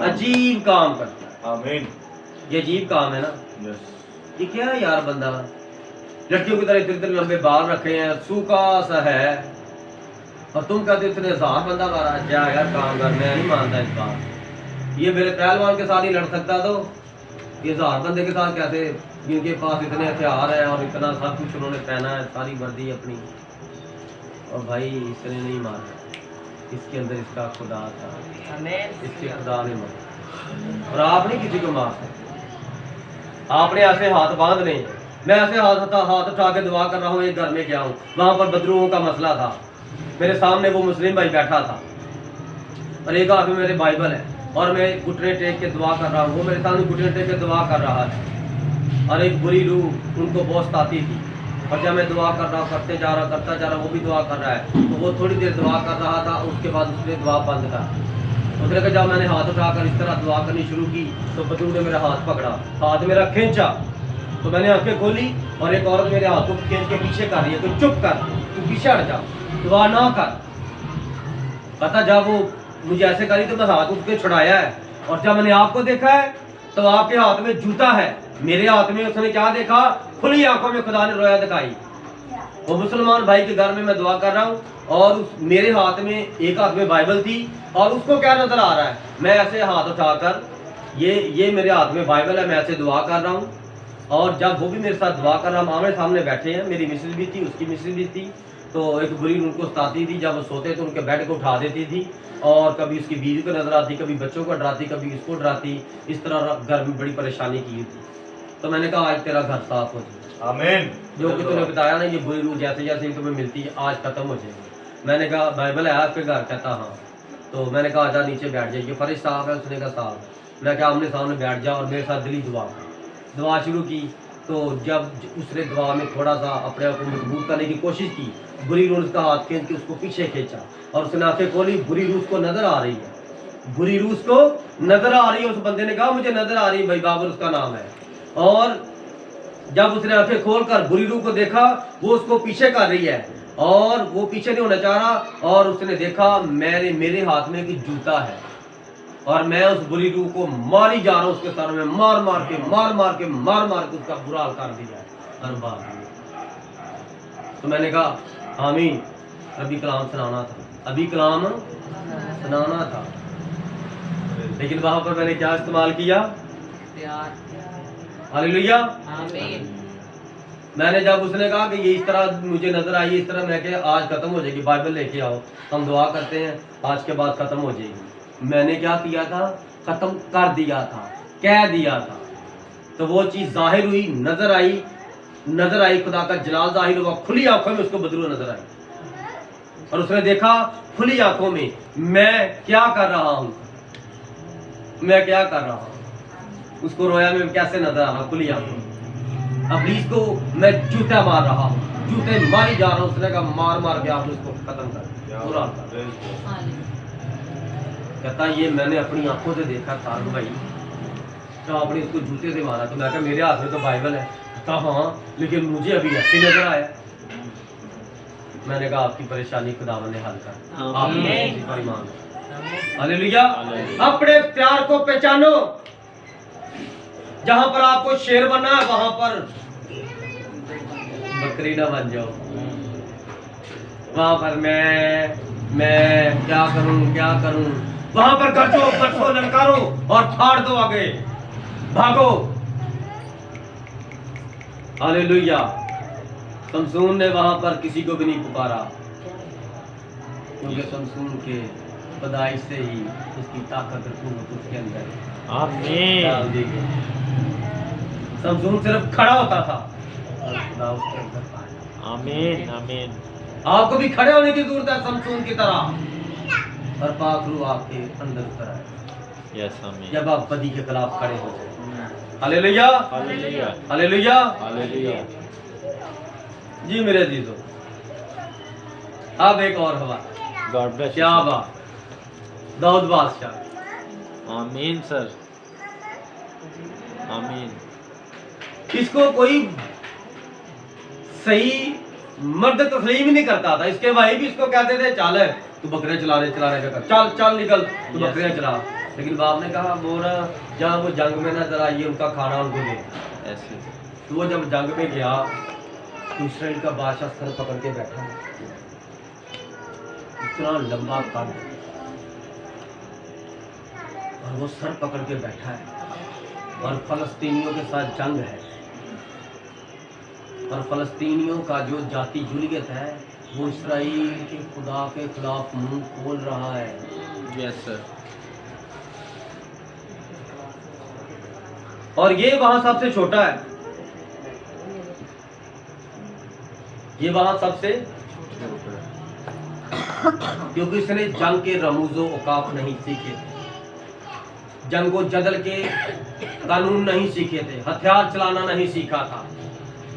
अजीब काम करता है। आमीन। ये अजीब काम है ना। यस। ये क्या है यार, बंदा लड़कियों की तरह इतने इतने लंबे बाल रखे हैं, सूखा सा है, और तुम कहते हो इतने हजार बंदा मारा। क्या यार काम कर, मैं नहीं मानता इस बात। ये मेरे पहलवान के साथ ही लड़ सकता, तो ये हजार बंदे के साथ कैसे, जिनके पास इतने हथियार हैं और इतना सब कुछ उन्होंने पहना है, सारी वर्दी अपनी, और भाई इसने नहीं मारा, इसके अंदर इसका खुदा था, आमीन। इसके खुदा ने मारा। और आप नहीं किसी को मार सकते, आपने ऐसे हाथ बांध लें। मैं ऐसे हाथ उठा के दुआ कर रहा हूँ, एक घर में गया हूँ, वहां पर बदरूहों का मसला था, मेरे सामने वो मुस्लिम भाई बैठा था और एक हाथ में मेरे बाइबल है, और मैं घुटने टेक के दुआ कर रहा हूँ, वो मेरे सामने घुटने टेक के दुआ कर रहा है, और एक बुरी रूह उनको बहुत आती थी, और जब मैं दुआ कर रहा हूँ, करता जा रहा, वो भी दुआ कर रहा है, तो वो थोड़ी देर दुआ कर रहा था, उसके बाद उसने दुआ बंद कर। उसने कहा जब मैंने हाथ उठाकर इस तरह दुआ करनी शुरू की तो बदरू ने मेरा हाथ पकड़ा, हाथ मेरा खींचा, तो मैंने आंखें खोली और एक औरत मेरे हाथ को खींच के पीछे कर रही है, तो चुप कर, तू पीछे हट जा, दुआ ना कर। पता जब वो मुझे ऐसे करी तो मैं हाथ उसके छुड़ाया है, और जब मैंने आपको देखा है तो आपके हाथ में जूता है, मेरे हाथ में उसने क्या देखा, खुली आंखों में खुदा ने रोया दिखाई। वो मुसलमान भाई के घर में मैं दुआ कर रहा हूँ, और मेरे हाथ में एक हाथ में बाइबल थी, और उसको क्या नजर आ रहा है, मैं ऐसे हाथ उठाकर, ये मेरे हाथ में बाइबल है, मैं ऐसे दुआ कर रहा हूँ, और जब वो भी मेरे साथ दुआ कर रहा, हम आमने सामने बैठे हैं, मेरी मिसेज भी थी, उसकी मिसेज भी थी, तो एक बुरी उनको सताती थी, जब वो सोते तो उनके बेड को उठा देती थी, और कभी उसकी बीवी को नजर आती, कभी बच्चों को डराती, कभी इसको डराती, इस तरह घर में बड़ी परेशानी की थी। तो मैंने कहा आज तेरा घर साफ हो जाए, आमीन। जो कि तूने बताया ना, ये बुरी रूह जैसे जैसे तुम्हें मिलती है आज खत्म हो जाएगी। मैंने कहा बाइबल है आपके घर? कहता हाँ। तो मैंने कहा आजा नीचे बैठ जाइए, फर्श साफ है? उसने कहा साफ है। मैं कहा आमने सामने बैठ जा और मेरे साथ दिली दुआ शुरू की। तो जब उसने दुआ में थोड़ा सा अपने आप को मजबूत करने की कोशिश की, बुरी रूह उसका हाथ खींच के उसको पीछे खींचा, और उसने आंखें खोली, बुरी रूह को नजर आ रही है, बुरी रूह को नजर आ रही है। उस बंदे ने कहा मुझे नजर आ रही है, भाई बाबर उसका नाम है। और जब उसने आंखें खोलकर बुरी रूह को देखा, वो उसको पीछे कर रही है, और वो पीछे नहीं होना चाह रहा, और उसने देखा मेरे हाथ में एक जूता है, और मैं उस बुरी रूह को मारी जा रहा हूँ, उसके सर में मार मार के उसका बुरा हाल कर दिया हर बार। तो मैंने कहा आमीन, अभी कलाम सुनाना था, लेकिन वहां पर मैंने क्या इस्तेमाल किया? प्यार। हालेलुया। आमीन। मैंने जब उसने कहा कि ये इस तरह मुझे नजर आई, इस तरह मैं क्या आज खत्म हो जाएगी, बाइबल लेके आओ, हम दुआ करते हैं, आज के बाद खत्म हो जाएगी। मैंने क्या किया था? खत्म कर दिया था, कह दिया था। तो वो चीज जाहिर हुई, नजर आई, खुदा का जलाल जाहिर हुआ, खुली आंखों में उसको बदरू नजर आई, और उसने देखा खुली आंखों में मैं क्या कर रहा हूं, उसको रोया में कैसे नजर आ रहा, खुली आंखों में। अब्लीस को मैं जूते मार रहा हूँ, जूते मारी जा रहा हूँ। उसने कहा मार के आपने उसको खत्म कर दिया, पूरा कर। कहता ये मैंने अपनी आंखों से देखा था भाई, तो आपने इसको जूते से मारा। तो मैं कहा मेरे हाथ में तो बाइबल है। कहता हाँ, लेकिन मुझे अभी ऐसे नजर आया। मैंने कहा आपकी परेशानी खुदावन ने हल कर, आप आमीन। मसीह पर ईमान हालेलुया। हालेलुया। अपने इख्तियार को पहचानो। जहां पर आपको शेर बनना है वहां पर बकरी ना बन जाओ। वहां पर मैं क्या करूं, वहां पर गरजो, बरसो, ललकारो और फाड़ दो, आगे भागो। हालेलुया। शमसून ने वहां पर किसी को भी नहीं पुकारा, क्योंकि शमसून के पैदाइश से ही उसकी ताकत और कुव्वत उसके अंदर आमीन। डाल दी गई। शमसून सिर्फ खड़ा होता था और खुदा उसके अंदर पाया। आमीन। आमीन। आपको भी खड़े होने की जरूरत है शमसून की तरह, और पाक रूह आपके अंदर उतर आए यस आमीन। जब आप बदी के खिलाफ खड़े हो जाए। Hallelujah, hallelujah. हालेलुया। हालेलुया। जी मेरे अजीजों, अब एक और हवा। गॉड ब्लेस क्या बात, दाऊद बादशाह। आमीन सर। आमीन। इसको कोई सही मर्द तस्लीम ही नहीं करता था। इसके भाई भी इसको कहते थे, चल तू बकरे चलाने का कर, चल चल निकल तू Yes. बकरियां चला। लेकिन बाप ने कहा मोरा जहाँ वो जंग में ना जरा ये उनका खाना उनको दे। ऐसे तो वो जब जंग में गया तो इस्राएल का बादशाह सर पकड़ के बैठा, इतना लंबा कद और वो सर पकड़ के बैठा है, और फलस्तीनियों के साथ जंग है, और फलस्तीनियों का जो जाति जुलियत है वो इस्राएल के खुदा के खिलाफ मुंह खोल रहा है। Yes sir. और ये वहां सबसे छोटा है, ये वहां सबसे, क्योंकि इसने जंग के रमूजो औकाफ नहीं सीखे थे, जंगो जदल के कानून नहीं सीखे थे, हथियार चलाना नहीं सीखा था।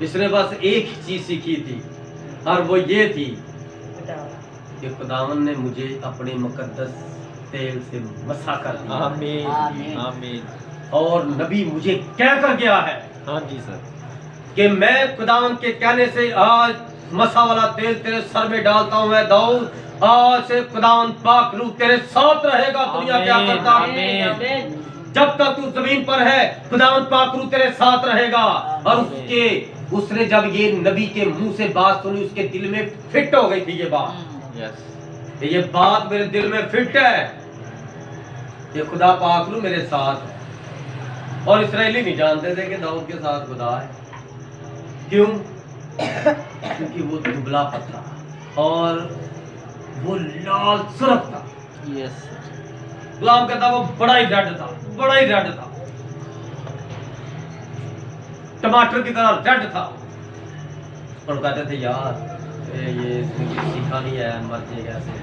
इसने बस एक ही चीज सीखी थी, और वो ये थी कि खुदावन ने मुझे अपने मुकद्दस तेल से मसा कर दिया, आमीन। आमीन। आमीन। और नबी मुझे कह कर गया है हाँ जी सर। कि मैं खुदावन के कहने से आज मसा वाला तेल तेरे सर में डालता हूं। मैं दाऊद, आज से खुदावन पाक रूह तेरे साथ रहेगा। दुनिया क्या आमीन। करता, आमीन। जब तक तू जमीन पर है खुदावन पाक रूह तेरे साथ रहेगा। और उसने जब ये नबी के मुंह से बात सुनी, उसके दिल में फिट हो गई थी ये बात। यस। ये बात मेरे दिल में फिट है, ये खुदा पाक रूह मेरे साथ है। और इस्राएली नहीं जानते थे कि दाऊद के साथ खुदा है। क्यों? क्योंकि वो दुबला पतला और वो लाल सुर्ख था। यस। गुलाम कहता वो बड़ा ही रेड था, बड़ा ही रेड था, टमाटर की तरह रेड था। और कहते थे यार ये इसने कुछ सीखा नहीं है, मर जाएगा ऐसे।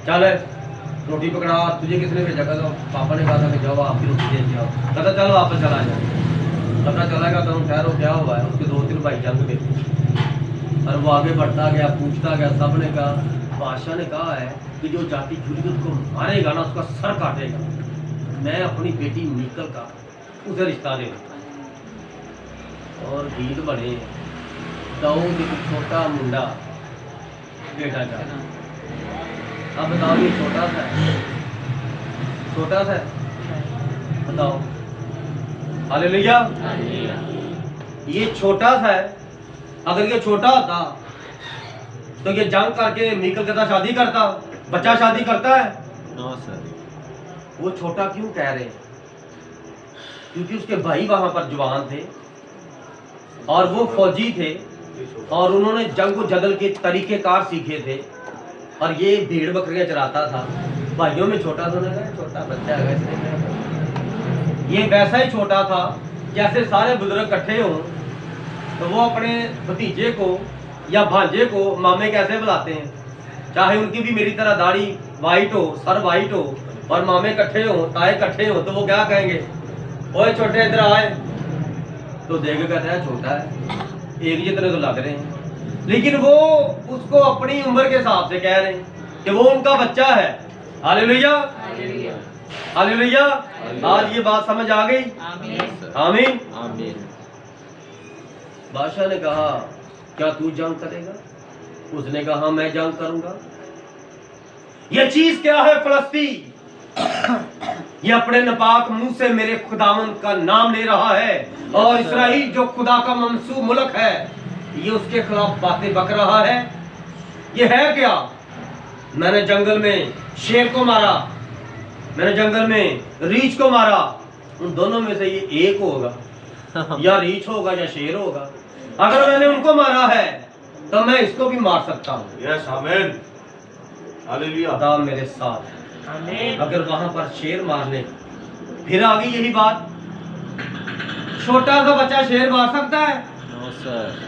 चल रोटी पकड़ा, तुझे किसने भेजा? कहता पापा ने कहा था कि जाओ आपकी रोटी दे के आओ। कहता चल वापस चला जाए। पता चलेगा तो हम ठहरो क्या हुआ है। उसके 2-3 भाई जंग में थे, और वो आगे बढ़ता गया, पूछता गया। सब ने कहा, बादशाह ने कहा है कि जो जाति जुलियत को मारेगा ना उसका सर काटेगा। मैं अपनी बेटी मीकल का उसे रिश्ता दे दूं। और गीत बने, दाऊद एक छोटा मुंडा बेटा चाहा। अब बताओ ये छोटा सा है, छोटा सा है, बताओ। हालेलुया। ये छोटा सा है। अगर ये छोटा होता तो ये जंग करके मीकल के साथ शादी करता, बच्चा शादी करता है। No sir. वो छोटा क्यों कह रहे हैं? क्योंकि उसके भाई वहां पर जवान थे और वो फौजी थे, और उन्होंने जंग जदल के तरीकेकार सीखे थे, और ये भेड़ बकरियां चराता था। भाइयों में छोटा तो नहीं, छोटा बच्चा है वैसे। ये वैसा ही छोटा था जैसे सारे बुजुर्ग इकट्ठे हों तो वो अपने भतीजे को या भांजे को मामे कैसे बुलाते हैं। चाहे उनकी भी मेरी तरह दाढ़ी वाइट हो, सर वाइट हो, और मामे इकट्ठे हो, ताए इकट्ठे हो, तो वो क्या कहेंगे? ओए छोटे इधर आए। तो देख के कहते हैं छोटा है, एक जितने तो लग रहे हैं। लेकिन वो उसको अपनी उम्र के हिसाब से कह रहे हैं कि वो उनका बच्चा है। Hallelujah, hallelujah. आज ये बात समझ आ गई? आमीन। आमीन। आमीन। बादशाह ने कहा क्या तू जंग करेगा? उसने कहा मैं जंग करूंगा। ये चीज क्या है फलस्तीन? ये अपने नापाक मुंह से मेरे खुदावंद का नाम ले रहा है, और इसराइल जो खुदा का ममसूब मुल्क है, ये उसके खिलाफ बातें बक रहा है। ये है क्या? मैंने जंगल में शेर को मारा, मैंने जंगल में रीछ को मारा। उन दोनों में से ये एक होगा, या रीछ होगा या शेर होगा। अगर मैंने उनको मारा है तो मैं इसको भी मार सकता हूँ। यस आमीन हालेलुया। खुदा मेरे साथ। आमीन। अगर वहां पर शेर मारने, फिर आ गई यही बात, छोटा सा बच्चा शेर मार सकता है? No sir.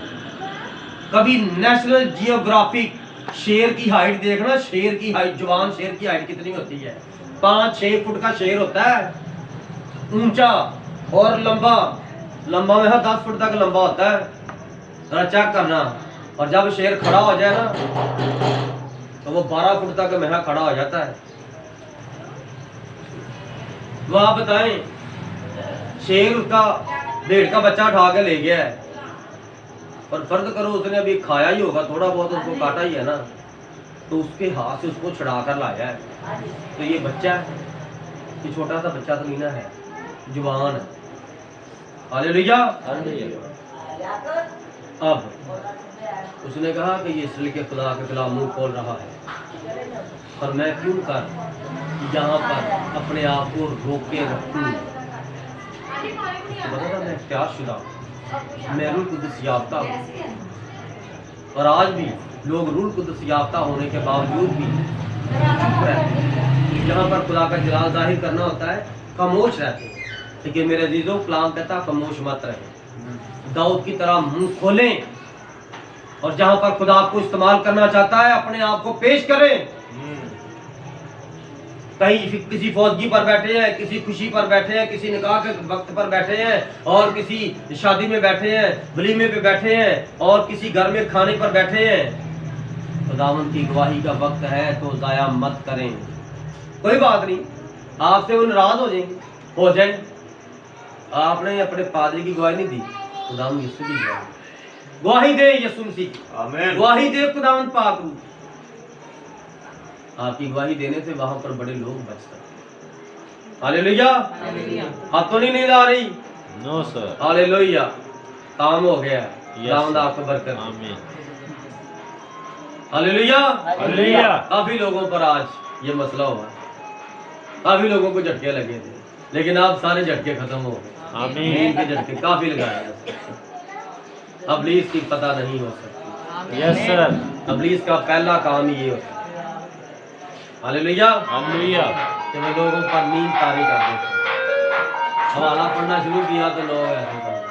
कभी नेशनल जियोग्राफिक शेर की हाइट देखना, शेर की हाइट, जवान शेर की हाइट कितनी होती है? 5-6 फुट का शेर होता है, ऊंचा और लंबा। लंबा में 10 फुट तक लंबा होता है, जरा चेक करना। और जब शेर खड़ा हो जाए ना, तो वो 12 फुट तक महंगा खड़ा हो जाता है। वो आप बताएं, शेर उसका भेड़ का बच्चा उठा के ले गया है, और फर्ज करो उसने अभी खाया ही होगा, थोड़ा बहुत उसको काटा ही है ना, तो उसके हाथ से उसको छुड़ा कर लाया है। तो ये बच्चा है, ये छोटा सा बच्चा तो नहीं ना है, जवान है। हालेलुया। अब उसने कहा कि ये इसराइल के खुदा के खिलाफ मुंह खोल रहा है, और मैं क्यों कर यहाँ पर अपने आप को रोके रखूं? तो बता था मैं इख्तियारशुदा, मैं रूह कुद्दस याफ्ता हूँ, और आज भी लोग रूह कुद्दस याफ्ता होने के बावजूद भी चुप रहते हैं। जहाँ पर खुदा का जलाल जाहिर करना होता है, खामोश रहते हैं। लेकिन मेरे अजीजों, कलाम कहता खामोश मत रहे, दाऊद की तरह मुंह खोलें, और जहां पर खुदा आपको इस्तेमाल करना चाहता है, अपने आप को पेश करें। कहीं किसी फौजी पर बैठे हैं, किसी खुशी पर बैठे हैं, किसी निकाह के वक्त पर बैठे हैं, और किसी शादी में बैठे हैं, वलीमे पे बैठे हैं, और किसी घर में खाने पर बैठे हैं। खुदावंद की गवाही का वक्त है तो जाया मत करें। कोई बात नहीं, आपसे वो नाराज हो जाए। आपने अपने पादरी की गवाही नहीं दी, खुदावंद यीशु की गवाही दे, यीशु मसीह आमीन। गवाही दे। खुदावंद पाक रूह आपकी गवाही देने से वहां पर बड़े लोग बच सकते। हालेलुया। हालेलुया। हाथों नहीं नींद आ रही? No sir. हालेलुया। काम हो गया। Yes, खुदावंद sir. आपको बरकत दे। आमीन। हालेलुया। हालेलुया। काफी लोगों पर आज ये मसला हुआ, काफी लोगों को झटके लगे थे, लेकिन अब सारे झटके खत्म हो गए। आमीन। नींद के झटके काफी लगाए हैं। अबलीस की पता नहीं हो सकती। Yes sir. अबलीस का पहला काम ये होता है, हालेलुया, हालेलुया। कि वो लोगों पर नींद तारी कर देते हैं। हवाला पढ़ना शुरू किया तो लोग ऐसे करते,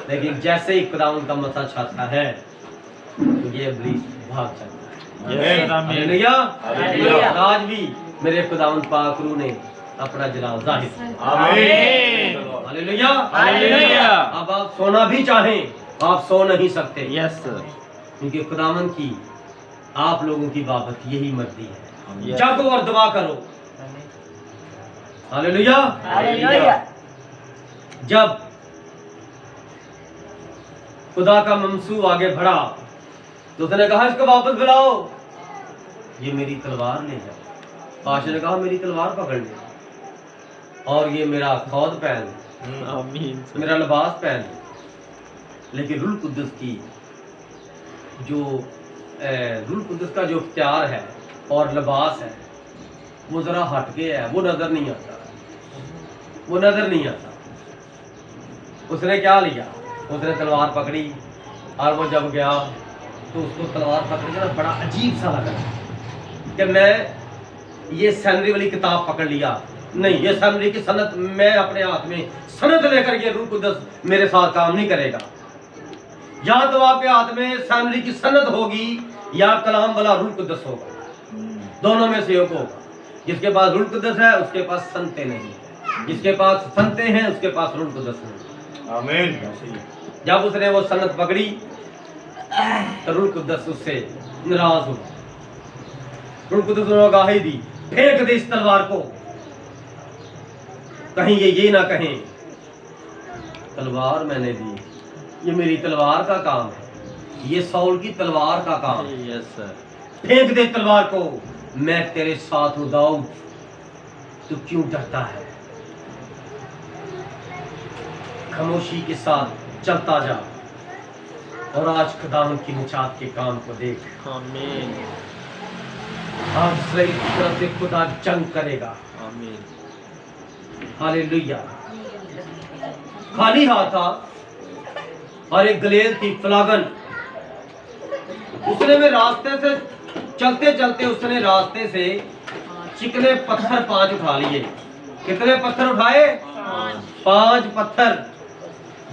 लेकिन जैसे ही खुदावंद का मसा छाता है, तो ये इब्लीस भाग जाता है। Yes sir. आमीन। हालेलुया। हालेलुया। आज भी मेरे खुदावंद पाक रूह ने अपना जलाल जाहिर। आमीन। हालेलुया। हालेलुया। अब आप सोना भी चाहें, आप सो नहीं सकते, यस सर। क्योंकि खुदावंद की आप लोगों की बाबत यही मर्जी है। Yes. जागो और दुआ करो। हालेलुया। हालेलुया। जब खुदा का ममसूब आगे बढ़ा, तो उसने कहा इसको वापस बुलाओ, ये मेरी तलवार ले जाओ। पाशा ने कहा मेरी तलवार पकड़ ले, और ये मेरा खौद पहन ले, आमीन सर। मेरा लिबास पहन ले। लेकिन रूह कुद्दस की जो रूह कुद्दस का जो इख्तियार है और लिबास है, वो जरा हटके है, वो नजर नहीं आता, वो नजर नहीं आता। उसने क्या लिया? उसने तलवार पकड़ी, और वो जब गया तो उसको तलवार पकड़ के ना बड़ा अजीब सा लगा कि मैं ये सैनरी वाली किताब पकड़ लिया। नहीं, ये सैनरी की सनत, मैं अपने हाथ में सनत लेकर, ये रूह कुद्दस मेरे साथ काम नहीं करेगा। या तो आपके हाथ में सैनरी की सनत होगी, या कलाम वाला रूह कुद्दस होगा, दोनों में से एक होगा। जिसके पास रूह कुद्दस है उसके पास संते नहीं है, जिसके पास संते हैं उसके पास रूह कुद्दस नहीं। आमीन। जब उसने वो सनत पकड़ी तो रूह कुद्दस उससे नाराज हुआ। रूह कुद्दस ने आगाही दी, फेंक दे इस तलवार को, कहीं ये ना कहें तलवार मैंने दी, ये मेरी तलवार का काम है, ये साउल की तलवार का काम है। Yes sir. फेंक दे तलवार को, मैं तेरे साथ हूं दाऊद, तू क्यों डरता है? खामोशी के साथ चलता जा और आज खुदावंद की निजात के काम को देख। आमीन आज इस्राएल की तरफ से खुदा जंग करेगा। आमीन। हालेलुया। खाली हाथ था और एक गलेल थी फ्लागन। उसने में रास्ते से चलते चलते उसने रास्ते से चिकने पत्थर 5 उठा लिए। कितने पत्थर उठाए? 5 पत्थर।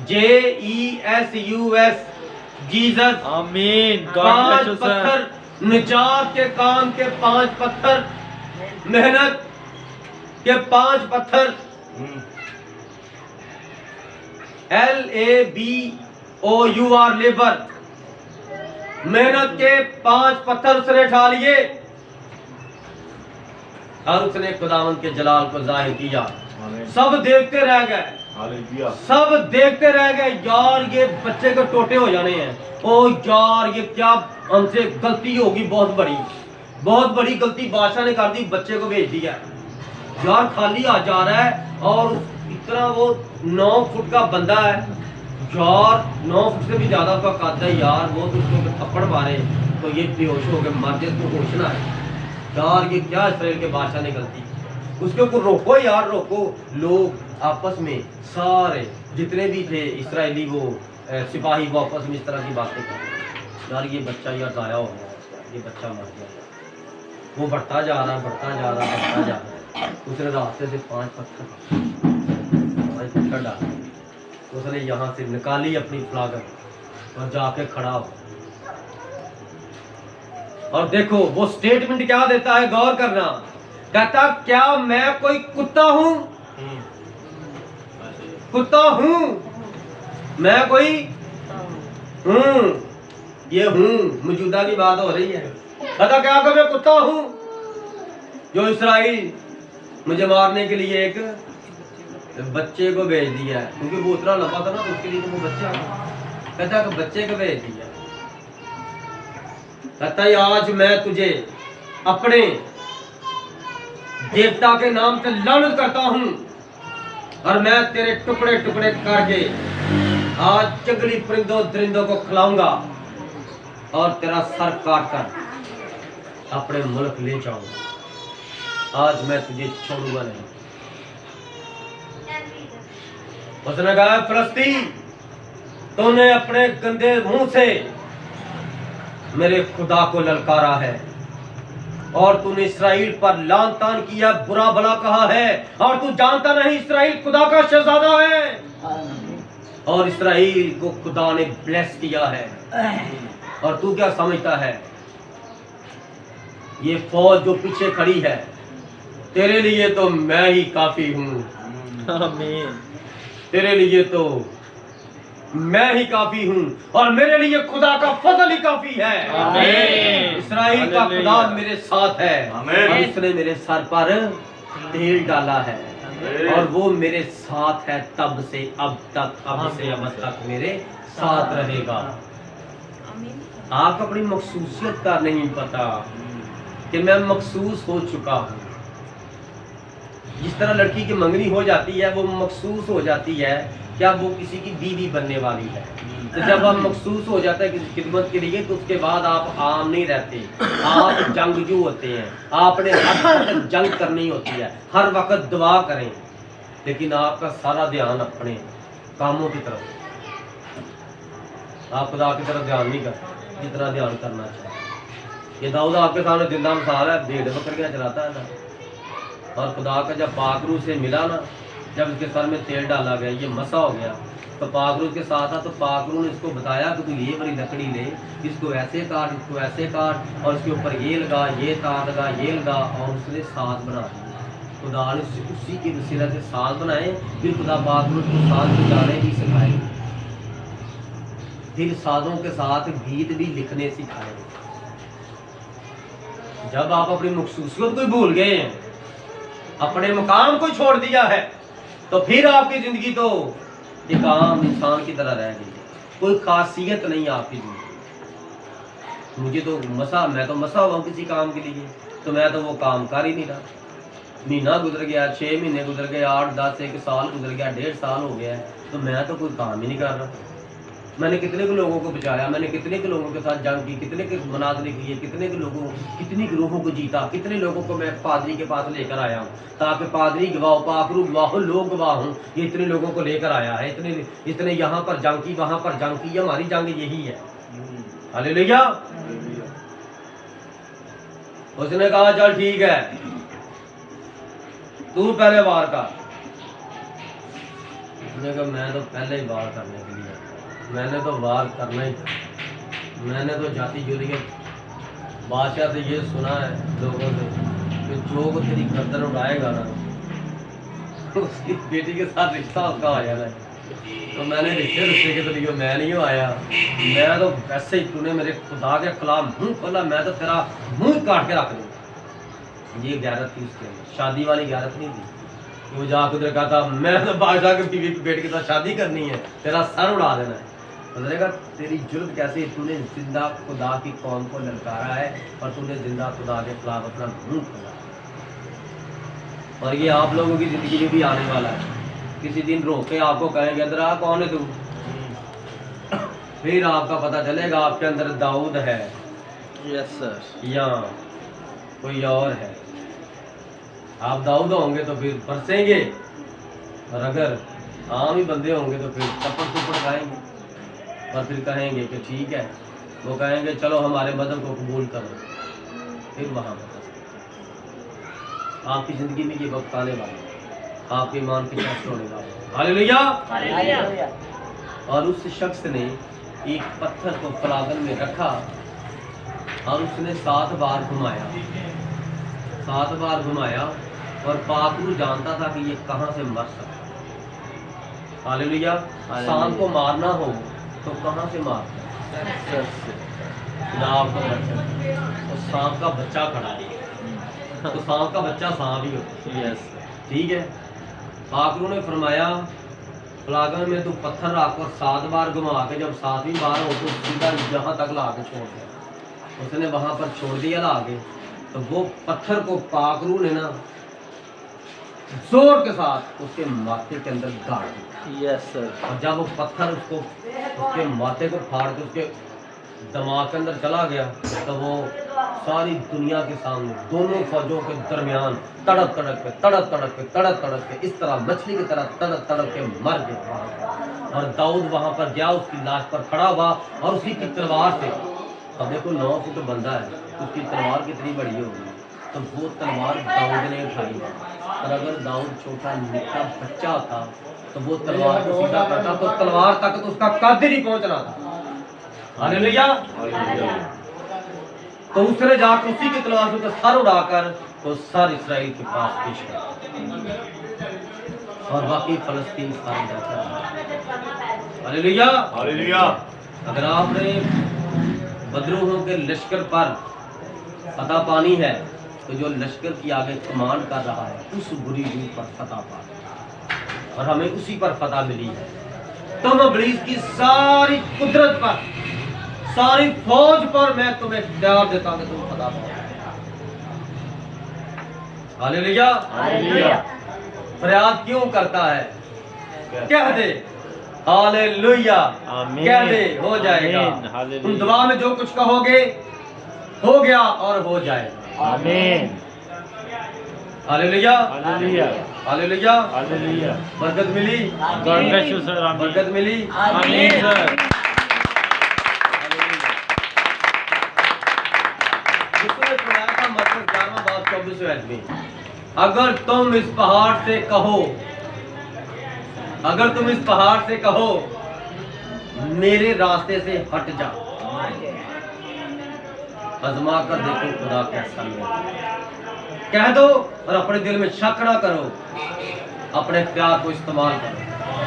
JESUS Jesus. आमीन। 5 पत्थर, निजात के काम के 5 पत्थर, मेहनत के 5 पत्थर। LABOUR लेबर, मेहनत के 5 पत्थर उसने उठा लिए और उसने खुदावंद के जलाल को जाहिर किया। सब देखते रह गए, हालेलुया। सब देखते रह गए। यार ये बच्चे को टोटे हो जाने हैं। ओ यार ये क्या हमसे गलती होगी, बहुत बड़ी गलती बादशाह ने कर दी, बच्चे को भेज दिया। यार खाली आ जा रहा है और इतना वो 9 फुट का बंदा है यार, 9 फुट से भी ज्यादा उसका कद है यार। वो तो उसको थप्पड़ मारे तो ये बेहोश हो गए, मर जाए तो होश ना है। यार ये क्या इस्राएल के बादशाह ने गलती, उसके ऊपर रोको यार, रोको। लोग आपस में सारे जितने भी थे इस्राएली वो सिपाही वो आपस में इस तरह की बातें कर, यार ये बच्चा यार जाया हो गया, ये बच्चा मर गया। वो बढ़ता जा रहा है। उसने रास्ते से 5 पत्थर डाले। उसने यहाँ से निकाली अपनी फ्लागर और जाके खड़ा हो। और देखो वो स्टेटमेंट क्या देता है, गौर करना। कहता क्या मैं कोई कुत्ता हूं? कुत्ता हूं मैं? कोई हूं, ये हूं मौजूदा की बात हो रही है। कहता क्या कि मैं कुत्ता हूं जो इस्राएल मुझे मारने के लिए एक बच्चे को भेज दिया है, क्योंकि वो उतना लंबा था ना तो उसके लिए तो वो बच्चा। कहता कि बच्चे को भेज दिया। कहता है आज मैं तुझे अपने देवता के नाम से लानत करता हूं और मैं तेरे टुकड़े टुकड़े करके आज जंगली परिंदों दरिंदों को खिलाऊंगा और तेरा सर काट कर अपने मुल्क ले जाऊंगा। आज मैं तुझे छोड़ूंगा नहीं। उसने कहा फिलिस्ती, तूने अपने गंदे मुंह से मेरे खुदा को ललकारा है और तूने इस्राएल पर लान तान किया, बुरा भला कहा है, और तू जानता नहीं इस्राएल खुदा का शहजादा है और इस्राएल को खुदा ने ब्लेस किया है। और तू क्या समझता है ये फौज जो पीछे खड़ी है तेरे लिए तो मैं ही काफी हूं। आमीन। तेरे लिए तो मैं ही काफी हूं और मेरे लिए खुदा का फजल ही काफी है। आमीन। इस्राएल का खुदा मेरे साथ है आमीन। और उसने मेरे सर पर तेल डाला है और वो मेरे साथ है तब से अब तक, अब से अब तक मेरे साथ रहेगा। आपको अपनी मखसूसियत का नहीं पता कि मैं मखसूस हो चुका हूँ। जिस तरह लड़की की मंगनी हो जाती है वो मखसूस हो जाती है क्या वो किसी की बीवी बनने वाली है। तो जब आप मखसूस हो जाता है किसी खिदमत के लिए तो उसके बाद आप आम नहीं रहते, आप जंगजू होते हैं। आपने हर वक्त जंग करनी होती है, हर वक्त दुआ करें, लेकिन आपका सारा ध्यान अपने कामों की तरफ, आप खुदा की तरफ ध्यान नहीं करते जितना ध्यान करना चाहिए। ये दाऊद आपके सामने जिंदा मिसाल है, भेड़ बकरियां चलाता है ना, और खुदा का जब पाकरू से मिला ना, जब इसके सर में तेल डाला गया, ये मसा हो गया, तो पाकरू के साथ था, तो पाकरू ने इसको बताया कि तू ये बड़ी लकड़ी ले, इसको ऐसे काट, इसको ऐसे काट, और इसके ऊपर ये लगा, ये तार लगा, ये लगा, और उसने साथ बना दिया। खुदा ने उसी के वसीला से साथ बनाए। फिर खुदा पाकरू को साथ बजाने भी सिखाए, फिर साधों के साथ गीत भी लिखने सिखाए। जब आप अपनी मखसूसियत को भूल गए हैं, अपने मुकाम को छोड़ दिया है, तो फिर आपकी जिंदगी तो एक आम इंसान की तरह रह गई है। कोई खासियत नहीं आपकी जिंदगी। मुझे तो मैं तो मसा हुआ किसी काम के लिए, तो मैं तो वो काम कर ही नहीं रहा। महीना गुजर गया, 6 महीने गुजर गए, 8 10 1 साल गुजर गया, 1.5 साल हो गया है, तो मैं तो कोई काम ही नहीं कर रहा। मैंने कितने के लोगों को बचाया, मैंने कितने के लोगों के साथ जंग की, कितने के मुनाजरे किए, कितने के लोगों, कितनी के रूहों को जीता, कितने लोगों को मैं पादरी के पास लेकर आया हूँ, ताकि पादरी गवाह, पाखरू गवाह, लोग गवाह हूँ। ये इतने लोगों को लेकर आया है, इतने यहाँ पर जंग की, वहाँ पर जंग की। हमारी जंग यही है। हालेलुया। उसने कहा चल ठीक है, तू पहले वार कर। उसने कहा मैं तो पहले ही वार करने के लिए, मैंने तो वार करना ही था। मैंने तो जाति जुड़ी के बादशाह से ये सुना है लोगों से कि जो को तेरी गर्दन उड़ाएगा ना, उसकी बेटी के साथ रिश्ता उसका आ जाना है। तो मैंने रिश्ते के तरीके मैं नहीं आया, मैं तो वैसे ही, तूने मेरे खुदा के खिलाफ मुंह खोला, मैं तो तेरा मुंह काट के रख दूंगा। ये गैरत थी उसके अंदर, शादी वाली गैरत नहीं थी। वो जाकर उधर कहा था मैं तो बादशाह के बीवी बेटे के साथ शादी करनी है, तेरा सर उड़ा देना है। बोलेगा तेरी जुर्म कैसे, तूने जिंदा खुदा की कौम को ललकारा है और तूने जिंदा खुदा के खिलाफ अपना मुंह खोला। और ये आप लोगों की जिंदगी में भी आने वाला है। किसी दिन रोक के आपको कहेंगे अंदर आ, कौन है तू? फिर आपका पता चलेगा आपके अंदर दाऊद है, यस सर, या कोई और है। आप दाऊद होंगे तो फिर बरसेंगे, और अगर आम ही बंदे होंगे तो फिर टप्पड़ खाएंगे, और फिर कहेंगे कि ठीक है, वो कहेंगे चलो हमारे मदद को कबूल करो। फिर वहाँ पर आपकी ज़िंदगी में ये वक्त आने वाला है, आपके ईमान के टेस्ट होने वाले हैं। हालेलुया। हालेलुया। और उस शख्स ने एक पत्थर को फलादन में रखा और उसने 7 बार घुमाया, 7 बार घुमाया, और पाखरू जानता था कि ये कहाँ से मर सकता है। हालेलुया। सांप को मारना हो तो कहाँ से मारता है? ना आपको मर सकता, तो सांप का बच्चा खड़ा है, तो सांप का बच्चा सांप ही होता है। यस ठीक है। पाखरू ने फरमाया फलागन में तू पत्थर रख और 7 बार घुमा के, जब 7वीं बार हो तो सीधा यहाँ तक ला के छोड़ दिया। उसने वहां पर छोड़ दिया ला के, तो वो पत्थर को पाखरू ने ना जोर के साथ उसके माथे के अंदर गाड़ दिया। यस सर, और जब वो पत्थर उसको उसके माथे को फाड़ के उसके दिमाग के अंदर चला गया, तो वो सारी दुनिया के सामने दोनों फौजों के दरमियान तड़प तड़प के इस तरह मछली की तरह तड़प के मर गया। और दाऊद वहां पर गया, उसकी लाश पर खड़ा हुआ और उसी की तलवार से, अब देखो 9 फुट बंदा है, उसकी तलवार कितनी बड़ी होगी, तो वो तलवार दाऊद ने उठाई। और अगर दाऊद छोटा निक्का बच्चा होता तो वो तलवार को सीधा करता तो तलवार तक तो उसका कद ही नहीं पहुंचना था। हालेलुया। तो उसने जाकर उसी की तलवार से उसका सर उड़ाकर तो सर इसराइल के पास पेश किया, और बाकी फलस्तीन सारे जाकर। हालेलुया। हालेलुया। अगर आपने बदरूहों के लश्कर पर फतह पानी है, तो जो लश्कर की आगे कमांड कर रहा है उस बुरी रूह पर फतह पा, और हमें उसी पर फतह मिली है। तुम इब्लीस की सारी कुदरत पर, सारी फौज पर मैं तुम्हें इख्तियार देता हूं कि तुम फतह पाओ। हालेलुया। हालेलुया। फरियाद क्यों करता है? कह दे हालेलुया, आमीन। कह दे हो जाएगा। आमीन। हालेलुया। तुम दुआ में जो कुछ कहोगे हो गया और हो जाएगा। आमीन। हालेलुया। हालेलुया। हालेलुया। हालेलुया। बरकत मिली, गॉड ब्लेस यू सर। आमीन। बरकत मिली। आमीन सर। दूसरे कुरान का मतलब 11वां बाब 24वें आयत में, अगर तुम इस पहाड़ से कहो, अगर तुम इस पहाड़ से कहो मेरे रास्ते से हट जा, आजमा कर देखो खुदा कैसा है। कह दो और अपने दिल में शक ना करो, अपने प्यार को इस्तेमाल करो।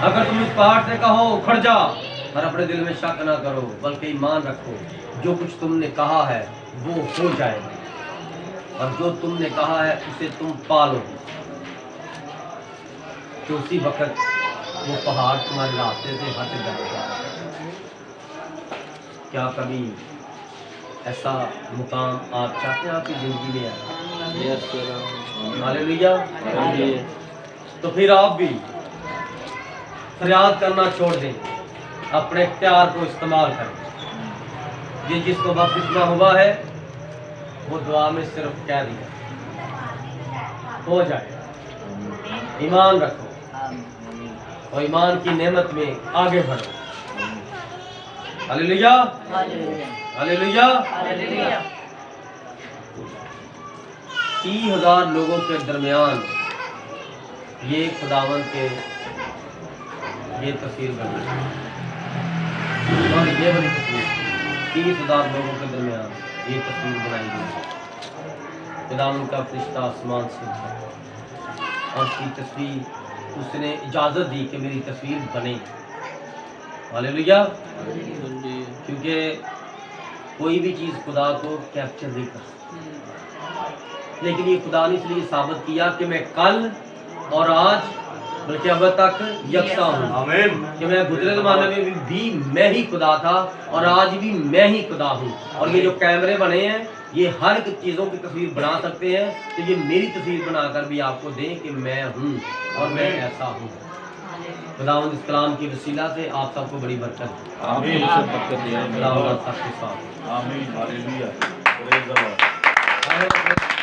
अगर तुम इस पहाड़ से कहो उखड़ जा, और अपने दिल में शक ना करो बल्कि ईमान रखो, जो कुछ तुमने कहा है वो हो जाएगा, और जो तुमने कहा है उसे तुम पालोगे, तो उसी वक्त वो पहाड़ तुम्हारे रास्ते से हट जाएगा। क्या कभी ऐसा मुकाम आप चाहते हैं आपकी ज़िंदगी में आए? Yes sir. हालेलुया। हालेलुया। तो फिर आप भी फरियाद करना छोड़ दें, अपने इख्तियार को इस्तेमाल करें। ये जिसको बपतिस्मा हुआ है वो दुआ में सिर्फ कह दिया हो जाएगा। ईमान रखो और ईमान की नेमत में आगे बढ़ो। हालेलुया। हालेलुया। 30,000 लोगों के दरमियान ये खुदावन के ये तस्वीर बनी और ये बड़ी तस्वीर 30,000 लोगों के दरमियान ये तस्वीर बनाई गई। खुदावन का फरिश्ता आसमान से था और उसकी तस्वीर उसने इजाज़त दी कि मेरी तस्वीर बने। हालेलुया। क्योंकि कोई भी चीज़ खुदा को कैप्चर नहीं कर सकती, लेकिन ये खुदा ने इसलिए साबित किया कि मैं कल और आज बल्कि अब तक यकसा हूँ। आमीन। कि मैं गुजरे ज़माने में भी मैं ही खुदा था और आज भी मैं ही खुदा हूँ। और ये जो कैमरे बने हैं ये हर एक चीज़ों की तस्वीर बना सकते हैं, तो ये मेरी तस्वीर बनाकर भी आपको दें कि मैं हूँ और मैं ऐसा हूँ। खुदावंद इस कलाम की वसीला से आप सबको बड़ी बरकत। आमीन। खुदावंद आप सबके साथ। आमीन। हालेलुया। Praise the Lord.